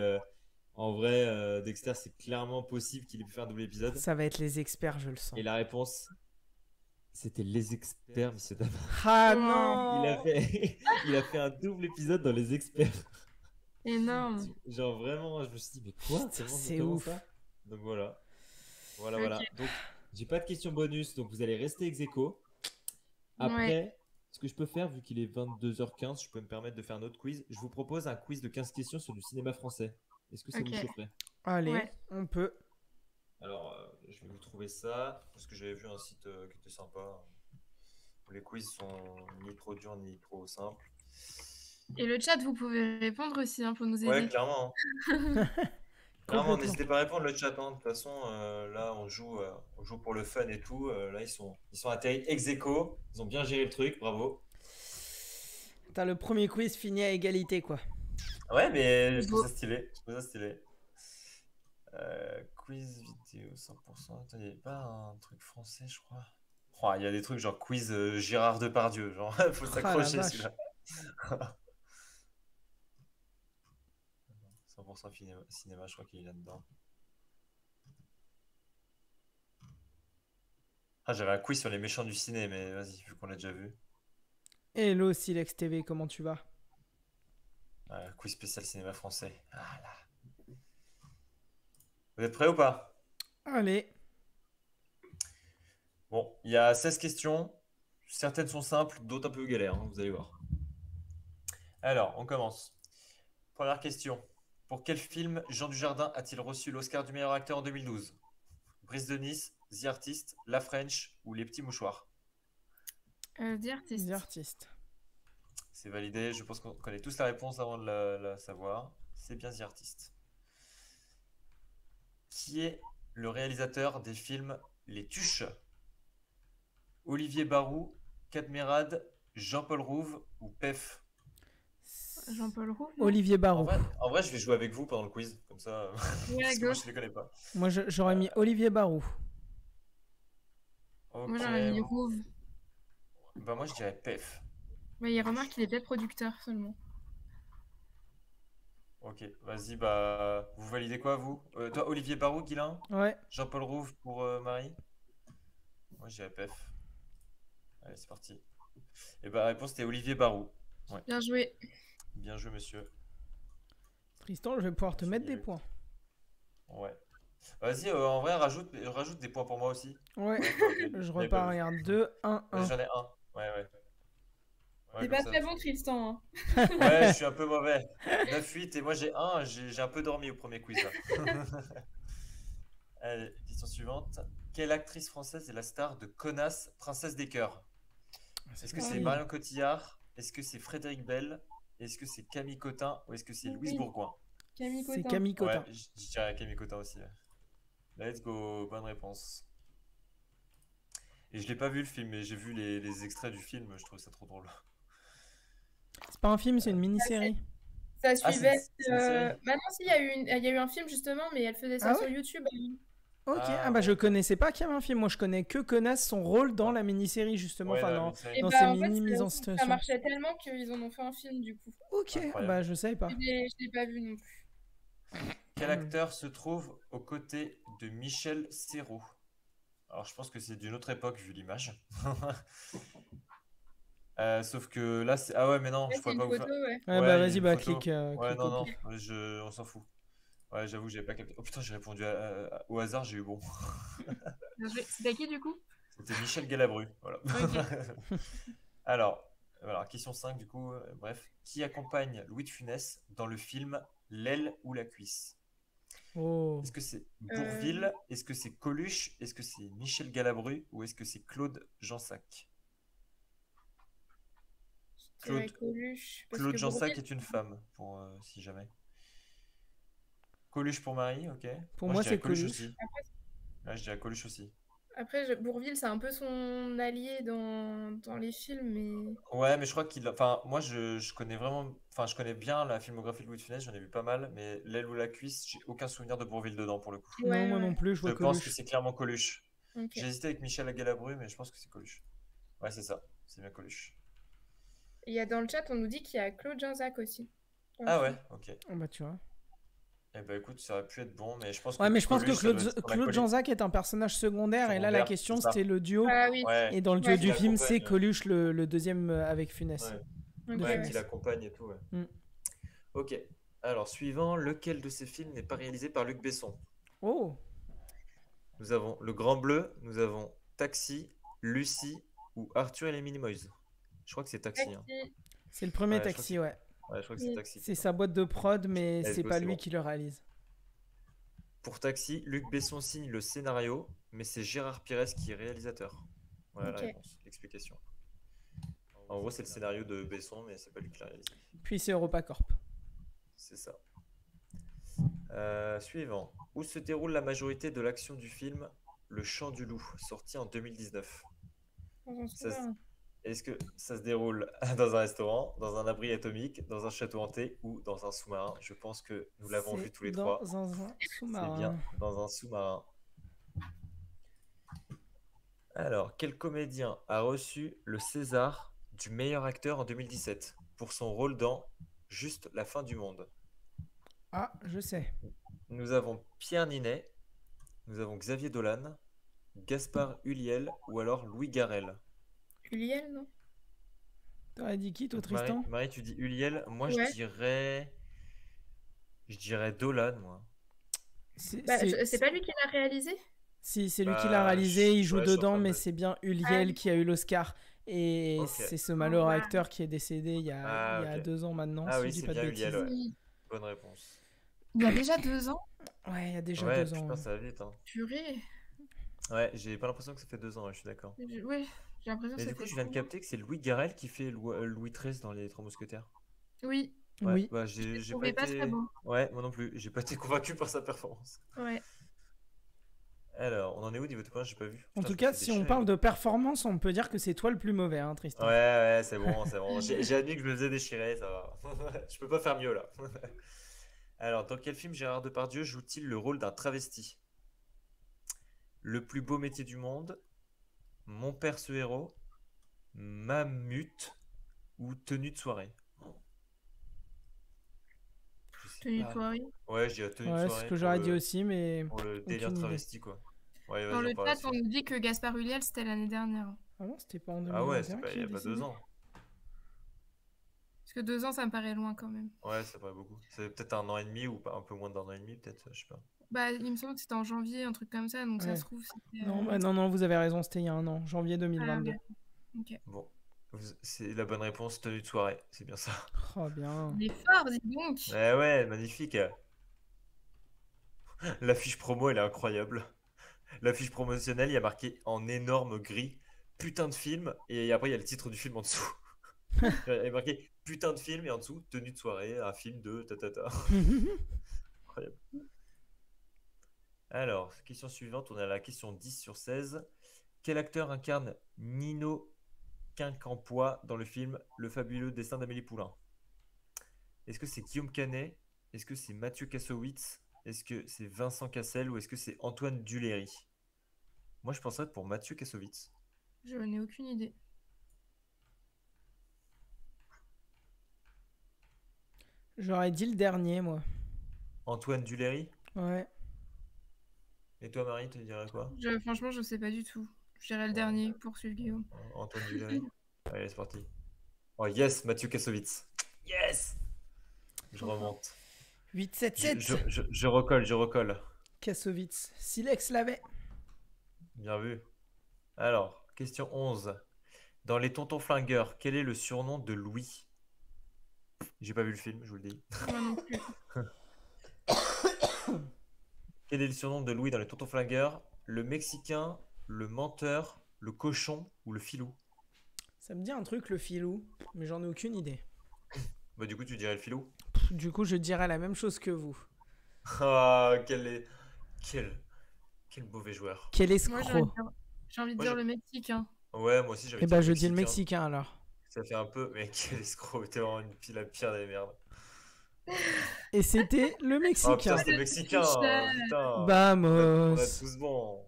en vrai, Dexter, c'est clairement possible qu'il ait pu faire un double épisode. Ça va être Les Experts, je le sens. Et la réponse, c'était Les Experts, messieurs, dames. Ah non. Il a fait un double épisode dans Les Experts. Énorme. Genre vraiment, je me suis dit, mais quoi? C'est Comment ouf. ça? Donc voilà. Voilà, Ok. voilà. Donc, j'ai pas de questions bonus, donc vous allez rester ex aequo. Après, Ouais. ce que je peux faire, vu qu'il est 22h15, je peux me permettre de faire un autre quiz. Je vous propose un quiz de 15 questions sur du cinéma français. Est-ce que ça Ok. vous chaufferait? Allez, Ouais. on peut. Alors, je vais vous trouver ça, parce que j'avais vu un site qui était sympa, où les quiz sont ni trop durs ni trop simples. Et le chat, vous pouvez répondre aussi pour nous aider. Ouais, clairement. Clairement, Complètement. n'hésitez pas à répondre le chat. De toute façon, là, on joue pour le fun et tout. Là, ils sont atterris ex aequo. Ils ont bien géré le truc, bravo. T'as le premier quiz fini à égalité, quoi. Ouais, mais je trouve ça stylé. Je trouve ça stylé. Quiz vidéo 100%. Attends, il n'y avait pas un truc français, je crois. Oh, il y a des trucs genre quiz Gérard Depardieu. Genre, faut s'accrocher vache. celui-là. 100% cinéma, je crois qu'il est là-dedans. Ah, j'avais un quiz sur les méchants du ciné, mais vas-y, vu qu'on l'a déjà vu. Hello Silex TV, comment tu vas? Quiz spécial cinéma français. Ah là. Vous êtes prêts ou pas? Allez. Bon, il y a 16 questions. Certaines sont simples, d'autres un peu galères, hein, vous allez voir. Alors, on commence. Première question. Pour quel film Jean Dujardin a-t-il reçu l'Oscar du meilleur acteur en 2012? Brise de Nice, The Artist, La French ou Les Petits Mouchoirs? The Artist. The Artist. C'est validé, je pense qu'on connaît tous la réponse avant de la savoir. C'est bien The Artist. Qui est le réalisateur des films Les Tuches? Olivier Barou, Cadmerade, Jean-Paul Rouve ou Pef? Jean-Paul Roux. non Olivier Barou. En vrai, je vais jouer avec vous pendant le quiz, comme ça. Ouais, parce que go. moi, je les connais pas. Moi, j'aurais mis Olivier Barou. Ok. Moi, j'aurais mis Rouve. Bah, moi, je dirais Pef. Ouais, il remarque qu'il est peut-être producteur seulement. Ok, vas-y, bah, vous validez quoi, vous? Toi, Olivier Barou, Guilain? Ouais. Jean-Paul Rouve pour Marie? Moi, je dirais Pef. Allez, c'est parti. Et bah, la réponse, c'était Olivier Barou. Ouais. Bien joué. Bien joué, monsieur. Tristan, je vais pouvoir te mettre des points. Ouais. Vas-y, en vrai, rajoute des points pour moi aussi. Ouais. Ok. Je repars, regarde. 2, 1, 1. J'en ai un. Ouais. Ouais, T'es comme pas ça. très bon, Tristan. Ouais, je suis un peu mauvais. 9-8 et moi j'ai 1, j'ai un peu dormi au premier quiz là. Allez, question suivante. Quelle actrice française est la star de Connasse, princesse des cœurs? Est-ce que c'est Marion Cotillard? Est-ce que c'est Frédéric Bell? Est-ce que c'est Camille Cotin? Ou est-ce que c'est Louise Bourgoin? Camille C'est Cotin. Camille Cotin. Ouais, je dirais Camille Cotin aussi. Ouais. Let's go, bonne réponse. Et je l'ai pas vu le film, mais j'ai vu les extraits du film, je trouve ça trop drôle. C'est pas un film, c'est une mini-série. Ça suivait. c'est une série. Maintenant, si, il y a eu un film justement, mais elle faisait ça Ah sur ouais YouTube. Ok, Ah, bah je connaissais pas qu'il y avait un film. Moi, je connais que Connasse, son rôle dans la mini-série, justement. Ouais, Enfin, la dans, mini-série. dans bah, ces en fait, mini-mises en ça situation. marchait tellement qu'ils en ont fait un film du coup. Ok, Incroyable. bah je savais pas. Je l'ai pas vu non plus. Quel acteur se trouve aux côtés de Michel Serrault? Alors, je pense que c'est d'une autre époque vu l'image. Sauf que là, c'est. Ah ouais, mais non, Ouais, je pourrais c'est pas une vous photo, faire. ouais. Ouais, Ouais, bah il y a vas-y, une bah photo. clique. Ouais, clique non, copie. on s'en fout. Ouais, j'avoue, j'avais pas capté. Oh putain, j'ai répondu au hasard, j'ai eu bon. Bien joué. C'était qui du coup? C'était Michel Galabru, voilà. Ok. Alors, voilà, question 5 du coup, bref. Qui accompagne Louis de Funès dans le film L'aile ou la cuisse? Oh. Est-ce que c'est Bourvil? Est-ce que c'est Coluche? Est-ce que c'est Michel Galabru? Ou est-ce que c'est Claude Jansac? Je dirais Coluche, parce Claude que Jansac Bourvil- est une femme, pour si jamais. Coluche pour Marie, ok. Pour moi, je dirais c'est Coluche. aussi. Ouais, je dirais Coluche aussi. Après, Bourvil, c'est un peu son allié dans les films, mais. Ouais, mais je crois qu'il a. Enfin, moi, je connais vraiment. Enfin, je connais bien la filmographie de Louis de Funès, j'en ai vu pas mal, mais L'aile ou la cuisse, j'ai aucun souvenir de Bourvil dedans pour le coup. Non, moi non plus, je vois Je pense que Coluche. c'est clairement Coluche. Ok. J'ai hésité avec Michel Galabru, mais je pense que c'est Coluche. Ouais, c'est ça. C'est bien Coluche. Et il y a dans le chat, on nous dit qu'il y a Claude Jansac aussi. dans le Ah film. ouais, ok. Ah bah tu vois. Eh ben écoute, ça aurait pu être bon, mais je pense Ouais, que mais je pense que Coluche, ça doit être son Claude acolyte. Jansac est un personnage secondaire, et là la Secondaire, question c'est ça. c'était le duo. Ah oui. Ouais. Et dans le duo Ouais, du qui film, c'est l'accompagne. Coluche le deuxième avec Funès. Ouais. De Ouais, Funès. qui l'accompagne et tout, ouais. Mm. Ok. Alors, suivant, lequel de ces films n'est pas réalisé par Luc Besson? Oh, Nous avons Le Grand Bleu, nous avons Taxi, Lucie ou Arthur et les Minimoys. Je crois que c'est Taxi. Hein. c'est le premier Ouais, je crois Taxi, que ouais. Ouais, je crois que c'est Taxi. C'est sa boîte de prod, mais Let's c'est go, pas c'est lui bon. qui le réalise. Pour Taxi, Luc Besson signe le scénario, mais c'est Gérard Pires qui est réalisateur. Voilà Ok. la réponse, l'explication. En gros, c'est le scénario de Besson, mais c'est pas lui qui l'a réalisé. Puis c'est EuropaCorp. C'est ça. Suivant. Où se déroule la majorité de l'action du film Le Chant du Loup, sorti en 2019? Est-ce que ça se déroule dans un restaurant, dans un abri atomique, dans un château hanté ou dans un sous-marin? Je pense que nous l'avons vu tous les trois. Dans un C'est sous-marin. bien dans un sous-marin. Alors, quel comédien a reçu le César du meilleur acteur en 2017 pour son rôle dans Juste la fin du monde? Ah, je sais. Nous avons Pierre Ninet, nous avons Xavier Dolan, Gaspard Ulliel ou alors Louis Garrel. Uliel, non? T'aurais dit qui, toi, Donc, Marie, Tristan? Marie, tu dis Ulliel. Moi, Ouais. je dirais Dolan, moi. C'est C'est pas lui qui l'a réalisé? Si, c'est lui qui Bah, l'a réalisé, il joue ouais, je suis en dedans, train de mais me- c'est bien Ah Uliel oui. qui a eu l'Oscar. Et Ok. c'est ce malheureux ouais. acteur qui est décédé il y a, Ah, il y a ok. 2 ans maintenant, Ah si oui, je dis c'est pas de bien bêtises. Ulliel, ouais. Oui. Bonne réponse. Il y a déjà 2 ans? Ouais, il y a déjà Ouais, 2 ans. putain, Ouais. ça va vite. Hein. Purée. Ouais, j'ai pas l'impression que ça fait 2 ans, ouais, je suis d'accord. Oui, j'ai l'impression que Mais ça du coup, fait je viens de trop long. capter que c'est Louis Garrel qui fait Louis XIII dans Les Trois Mousquetaires. Oui. Ouais, Oui. bah j'ai pas trouvais pas été. très bon. Ouais, moi non plus. J'ai pas été convaincu par sa performance. Ouais. Alors, on en est où niveau de points? J'ai pas vu. En Putain, tout je me cas, fais si on déchirer, parle là. de performance, on peut dire que c'est toi le plus mauvais, hein, Tristan. Ouais, c'est bon, c'est bon. J'ai admis que je me faisais déchirer, ça va. Je peux pas faire mieux là. Alors, dans quel film Gérard Depardieu joue-t-il le rôle d'un travesti? Le plus beau métier du monde, Mon père ce héros, Mammut ou Tenue de soirée? Je sais Tenue de pas. soirée. Ouais, je dirais Tenue de Ouais, c'est soirée ce que pour j'aurais dit le, aussi, mais pour le délire aucune idée. travesti quoi. Ouais, Dans vas-y, le on parle chat, là-dessus. on nous dit que Gaspard Ulliel, c'était l'année dernière. Ah non, c'était pas en Ah ouais, 2021 il qu'il y est a pas décédé. 2 ans. Parce que 2 ans, ça me paraît loin quand même. Ouais, ça paraît beaucoup. C'est peut-être 1 an et demi ou un peu moins d'1 an et demi, peut-être, je sais pas. Bah, il me semble que c'était en janvier, un truc comme ça, donc ça Ouais. se trouve, c'était... Non, bah non, vous avez raison, c'était il y a 1 an, janvier Ah, 2022. ouais. Ok. Bon, c'est la bonne réponse, tenue de soirée, c'est bien ça. Oh bien. Il est fort, dis donc. Ouais, magnifique. L'affiche promo, elle est incroyable. L'affiche promotionnelle, il y a marqué en énorme gris putain de film, et après il y a le titre du film en dessous. Il y a marqué putain de film, et en dessous, tenue de soirée, un film de ta. Incroyable. Alors, question suivante, on est à la question 10 sur 16. Quel acteur incarne Nino Quincampoix dans le film Le fabuleux destin d'Amélie Poulain? Est-ce que c'est Guillaume Canet? Est-ce que c'est Mathieu Kassovitz? Est-ce que c'est Vincent Cassel ou est-ce que c'est Antoine Duléry? Moi, je penserais pour Mathieu Kassovitz. Je n'ai aucune idée. J'aurais dit le dernier, moi. Antoine Duléry? Ouais. Et toi, Marie, tu dirais quoi? Franchement, je sais pas du tout. Je dirais le dernier pour suivre Guillaume. Antoine Duléry? Allez, c'est parti. Oh yes, Mathieu Kassovitz. Yes! Je remonte. 8-7-7. Je recolle. Kassovitz. Silex l'avait. Bien vu. Alors, question 11. Dans Les Tontons Flingueurs, quel est le surnom de Louis? J'ai pas vu le film, je vous le dis. Moi non plus. Quel est le surnom de Louis dans Les Tontons Flingueurs? Le Mexicain, le menteur, le cochon ou le filou? Ça me dit un truc, le filou, mais j'en ai aucune idée. Bah du coup, tu dirais le filou? Du coup, je dirais la même chose que vous. Ah, quel mauvais joueur. Quel Moi, escroc. j'ai envie de Moi, dire je- le Mexicain. Ouais, moi aussi j'avais Eh dit bah, le je dis le Mexicain. Mexicain alors. Ça fait un peu. Mais quel escroc, t'es vraiment la pire des merdes. Et c'était le Oh Mexicain. putain, c'était le Mexicain, putain. Vamos. On a tous bon.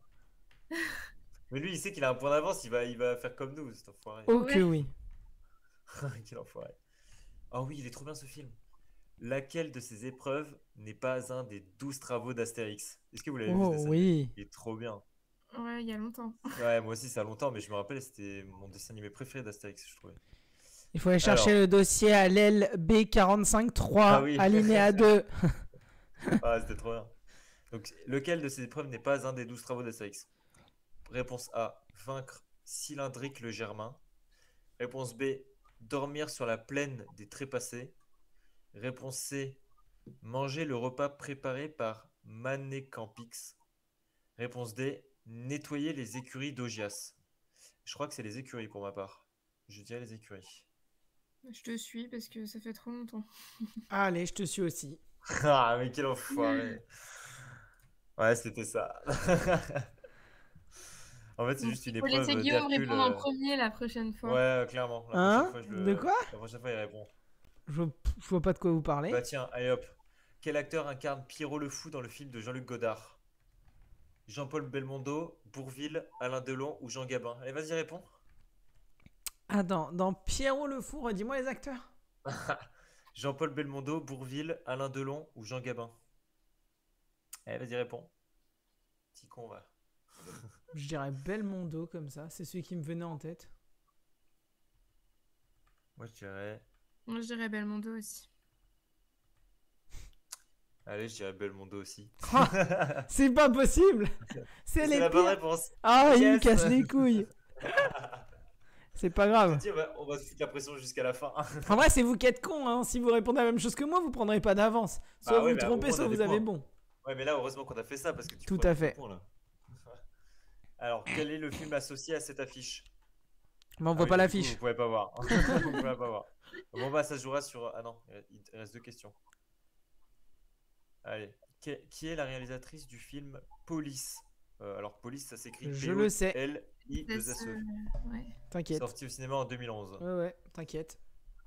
Mais lui, il sait qu'il a un point d'avance, il va faire comme nous, cet enfoiré. Oh que oui. Quel enfoiré. Ah oui, il est trop bien ce film. Laquelle de ces épreuves n'est pas un des 12 travaux d'Astérix? Est-ce que vous l'avez vu Oh ce dessin oui. animé? Il est trop bien. Ouais, il y a longtemps. Ouais, moi aussi, ça a longtemps, mais je me rappelle, c'était mon dessin animé préféré d'Astérix, je trouvais. Il faut aller chercher Alors. le dossier à l'aile B45-3, Ah oui. alinéa 2. Ah, c'était trop bien. Donc, lequel de ces épreuves n'est pas un des 12 travaux d'Astérix? Réponse A, vaincre Cylindrique le Germain. Réponse B, dormir sur la plaine des Trépassés. Réponse C, manger le repas préparé par Manécampix. Réponse D, nettoyer les écuries d'Augias. Je crois que c'est les écuries pour ma part. Je dirais les écuries. Je te suis parce que ça fait trop longtemps. Allez, je te suis aussi. Ah, mais quel enfoiré. Ouais, c'était ça. En fait, c'est juste une Il faut épreuve laisser Guillaume d'Hercule. répondre en premier la prochaine fois. Ouais, clairement. La Hein? prochaine fois, De quoi? La prochaine fois, il répond. Je vois pas de quoi vous parlez. Bah tiens, allez hop. Quel acteur incarne Pierrot le Fou dans le film de Jean-Luc Godard? Jean-Paul Belmondo, Bourvil, Alain Delon ou Jean Gabin? Allez, vas-y, réponds. Attends, dans Pierrot le Fou, redis-moi les acteurs. Jean-Paul Belmondo, Bourvil, Alain Delon ou Jean Gabin? Allez, vas-y, réponds. Petit con, va. Je dirais Belmondo comme ça, c'est celui qui me venait en tête. Moi, je dirais... Moi, je dirais Belmondo aussi. Allez, je dirais Belmondo aussi. C'est pas possible. C'est les la bonne pires. réponse. Ah, il me Yes. casse les couilles. C'est pas grave. Dis, on va se foutre la pression jusqu'à la fin. En vrai, c'est vous qui êtes cons, hein. Si vous répondez la même chose que moi, vous prendrez pas d'avance. Soit Bah vous ouais, vous mais trompez, au moins, soit on a vous des avez points. bon. Ouais, mais là, heureusement qu'on a fait ça parce que tu Tout prends à des fait. points, là. Alors, quel est le film associé à cette affiche? Mais on Ah voit oui, pas du coup, l'affiche. Vous pouvez pas voir. Vous pouvez pas voir. Bon, bah, ça se jouera sur. Ah non, il reste 2 questions. Allez. Qui est la réalisatrice du film Police? Alors, Police, ça s'écrit Je le sais. P-O-L-I-2-S-E. Ouais. T'inquiète. Sorti au cinéma en 2011. Ouais, t'inquiète.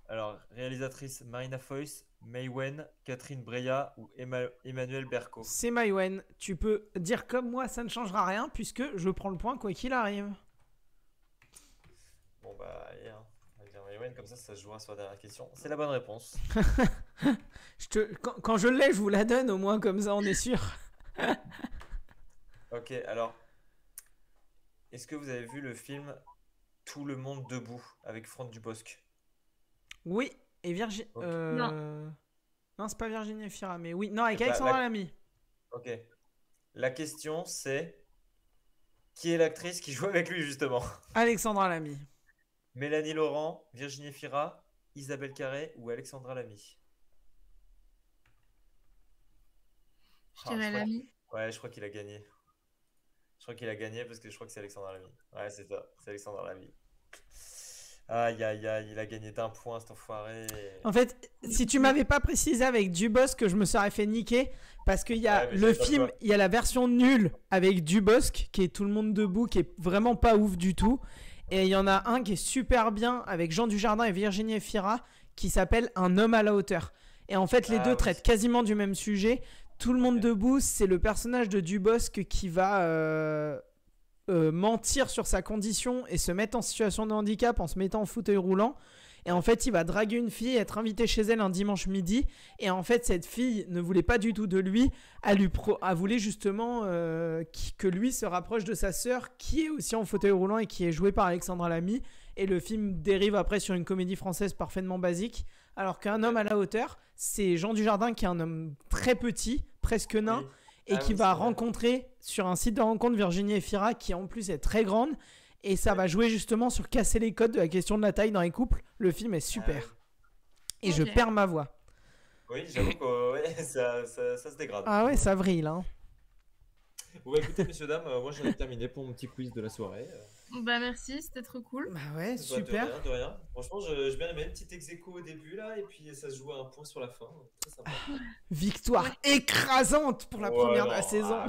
Alors, réalisatrice Marina Foïs, May Wen, Catherine Breillat ou Emmanuel Berco? C'est Maïwen. Tu peux dire comme moi, ça ne changera rien puisque je prends le point quoi qu'il arrive. Bon, bah, allez, hein. On va dire May Wen, comme ça se jouera sur la dernière question. C'est la bonne réponse. Quand je l'ai, je vous la donne au moins comme ça, on est sûr. Ok, alors, est-ce que vous avez vu le film Tout le monde debout avec Franck Dubosc? Oui, et Virginie. Ok. Non, c'est pas Virginie Fira, mais oui. Non, avec Bah, Alexandra Lamy. Ok. La question, c'est qui est l'actrice qui joue avec lui, justement? Alexandra Lamy. Mélanie Laurent, Virginie Fira, Isabelle Carré ou Alexandra Lamy? Je dirais Lamy. Ouais, je crois qu'il a gagné. Je crois qu'il a gagné parce que je crois que c'est Alexandra Lamy. Ouais, c'est ça. C'est Alexandra Lamy. Aïe, aïe, aïe, il a gagné d'1 point, cet enfoiré. En fait, si tu m'avais pas précisé avec Dubosc, que je me serais fait niquer, parce qu'il y a Ouais, mais le j'avais pas film, toi. il y a la version nulle avec Dubosc, qui est Tout le monde debout, qui est vraiment pas ouf du tout. Et il y en a un qui est super bien avec Jean Dujardin et Virginie Efira, qui s'appelle Un homme à la hauteur. Et en fait, les deux traitent quasiment du même sujet. Tout le monde debout, c'est le personnage de Dubosc qui va mentir sur sa condition et se mettre en situation de handicap en se mettant en fauteuil roulant. Et en fait, il va draguer une fille, être invité chez elle un dimanche midi. Et en fait, cette fille ne voulait pas du tout de lui. Elle voulait justement que lui se rapproche de sa sœur, qui est aussi en fauteuil roulant et qui est jouée par Alexandra Lamy. Et le film dérive après sur une comédie française parfaitement basique. Alors qu'un homme à la hauteur, c'est Jean Dujardin qui est un homme très petit, presque nain, et qui va rencontrer sur un site de rencontre Virginie Efira, qui en plus est très grande. Et ça va jouer justement sur casser les codes de la question de la taille dans les couples. Le film est super. Et je perds ma voix. Oui, j'avoue que ouais, ça se dégrade. Ah ouais, ça vrille, hein. Bon, bah, écoutez, messieurs, dames, moi j'en ai terminé pour mon petit quiz de la soirée. Bah merci, c'était trop cool. Bah ouais, Bah, super. De rien. Franchement, j'ai bien aimé. Petit ex-aequo au début, là, et puis ça se joue à 1 point sur la fin. Très sympa. Victoire écrasante pour la première de la saison.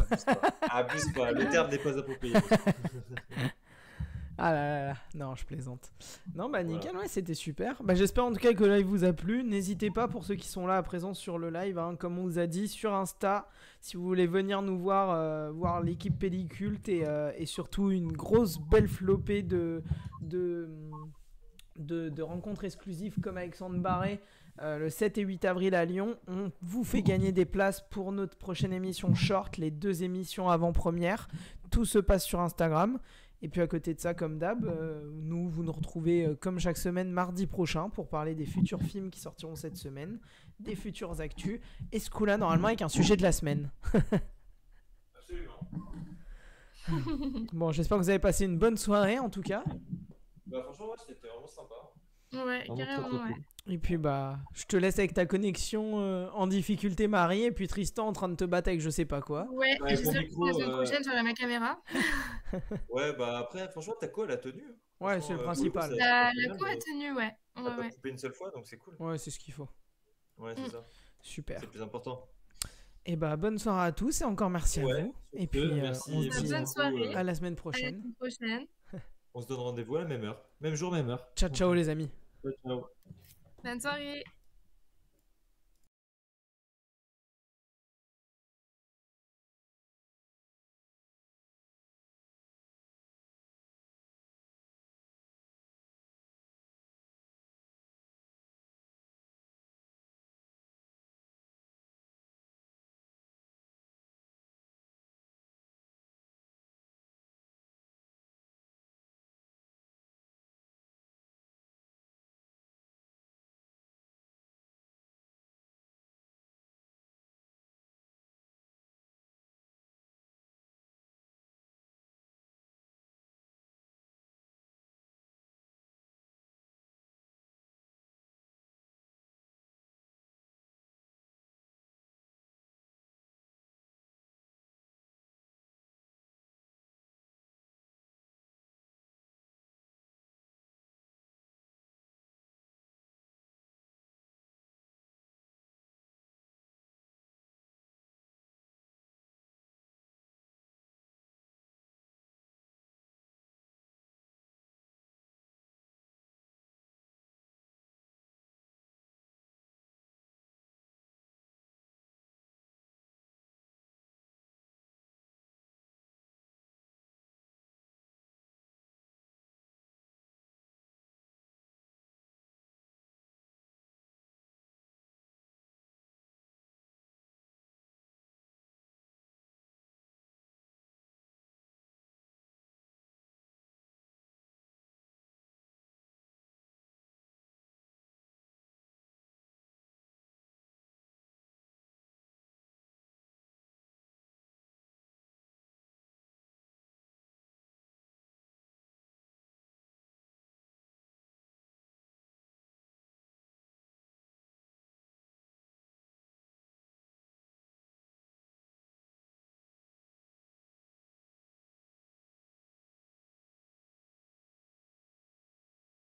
Abuse pas, le terme n'est pas approprié. Ah là là, non, je plaisante. Non, bah nickel, ouais, c'était super. Bah j'espère en tout cas que le live vous a plu. N'hésitez pas pour ceux qui sont là à présent sur le live, hein, comme on vous a dit, sur Insta, si vous voulez venir nous voir, voir l'équipe Pelliculte et surtout une grosse belle flopée de rencontres exclusives comme Alexandre Barré. Le 7 et 8 avril à Lyon, on vous fait gagner des places pour notre prochaine émission short, les 2 émissions avant-première. Tout se passe sur Instagram. Et puis à côté de ça, comme d'hab, vous nous retrouvez comme chaque semaine mardi prochain pour parler des futurs films qui sortiront cette semaine, des futures actus, et ce coup-là normalement avec un sujet de la semaine. Absolument. Bon, j'espère que vous avez passé une bonne soirée en tout cas. Bah franchement, ouais, c'était vraiment sympa. Ouais, carrément, ouais. Et puis je te laisse avec ta connexion en difficulté, Marie, et puis Tristan en train de te battre avec je sais pas quoi. Ouais, j'espère que la semaine prochaine j'aurai ma caméra. Ouais, bah après, franchement, ta co elle a tenu. Ouais, c'est le principal. La co a tenu, ouais. On a pas coupé une seule fois, donc c'est cool. Ouais, c'est ce qu'il faut. Ouais, c'est ça. Super. C'est le plus important. Et bonne soirée à tous et encore merci à vous. Et puis merci, on se dit bonne soirée. à la semaine prochaine. On se donne rendez-vous à la même heure. Même jour, même heure. Ciao, ciao les amis. Ciao, ciao. Bonne soirée.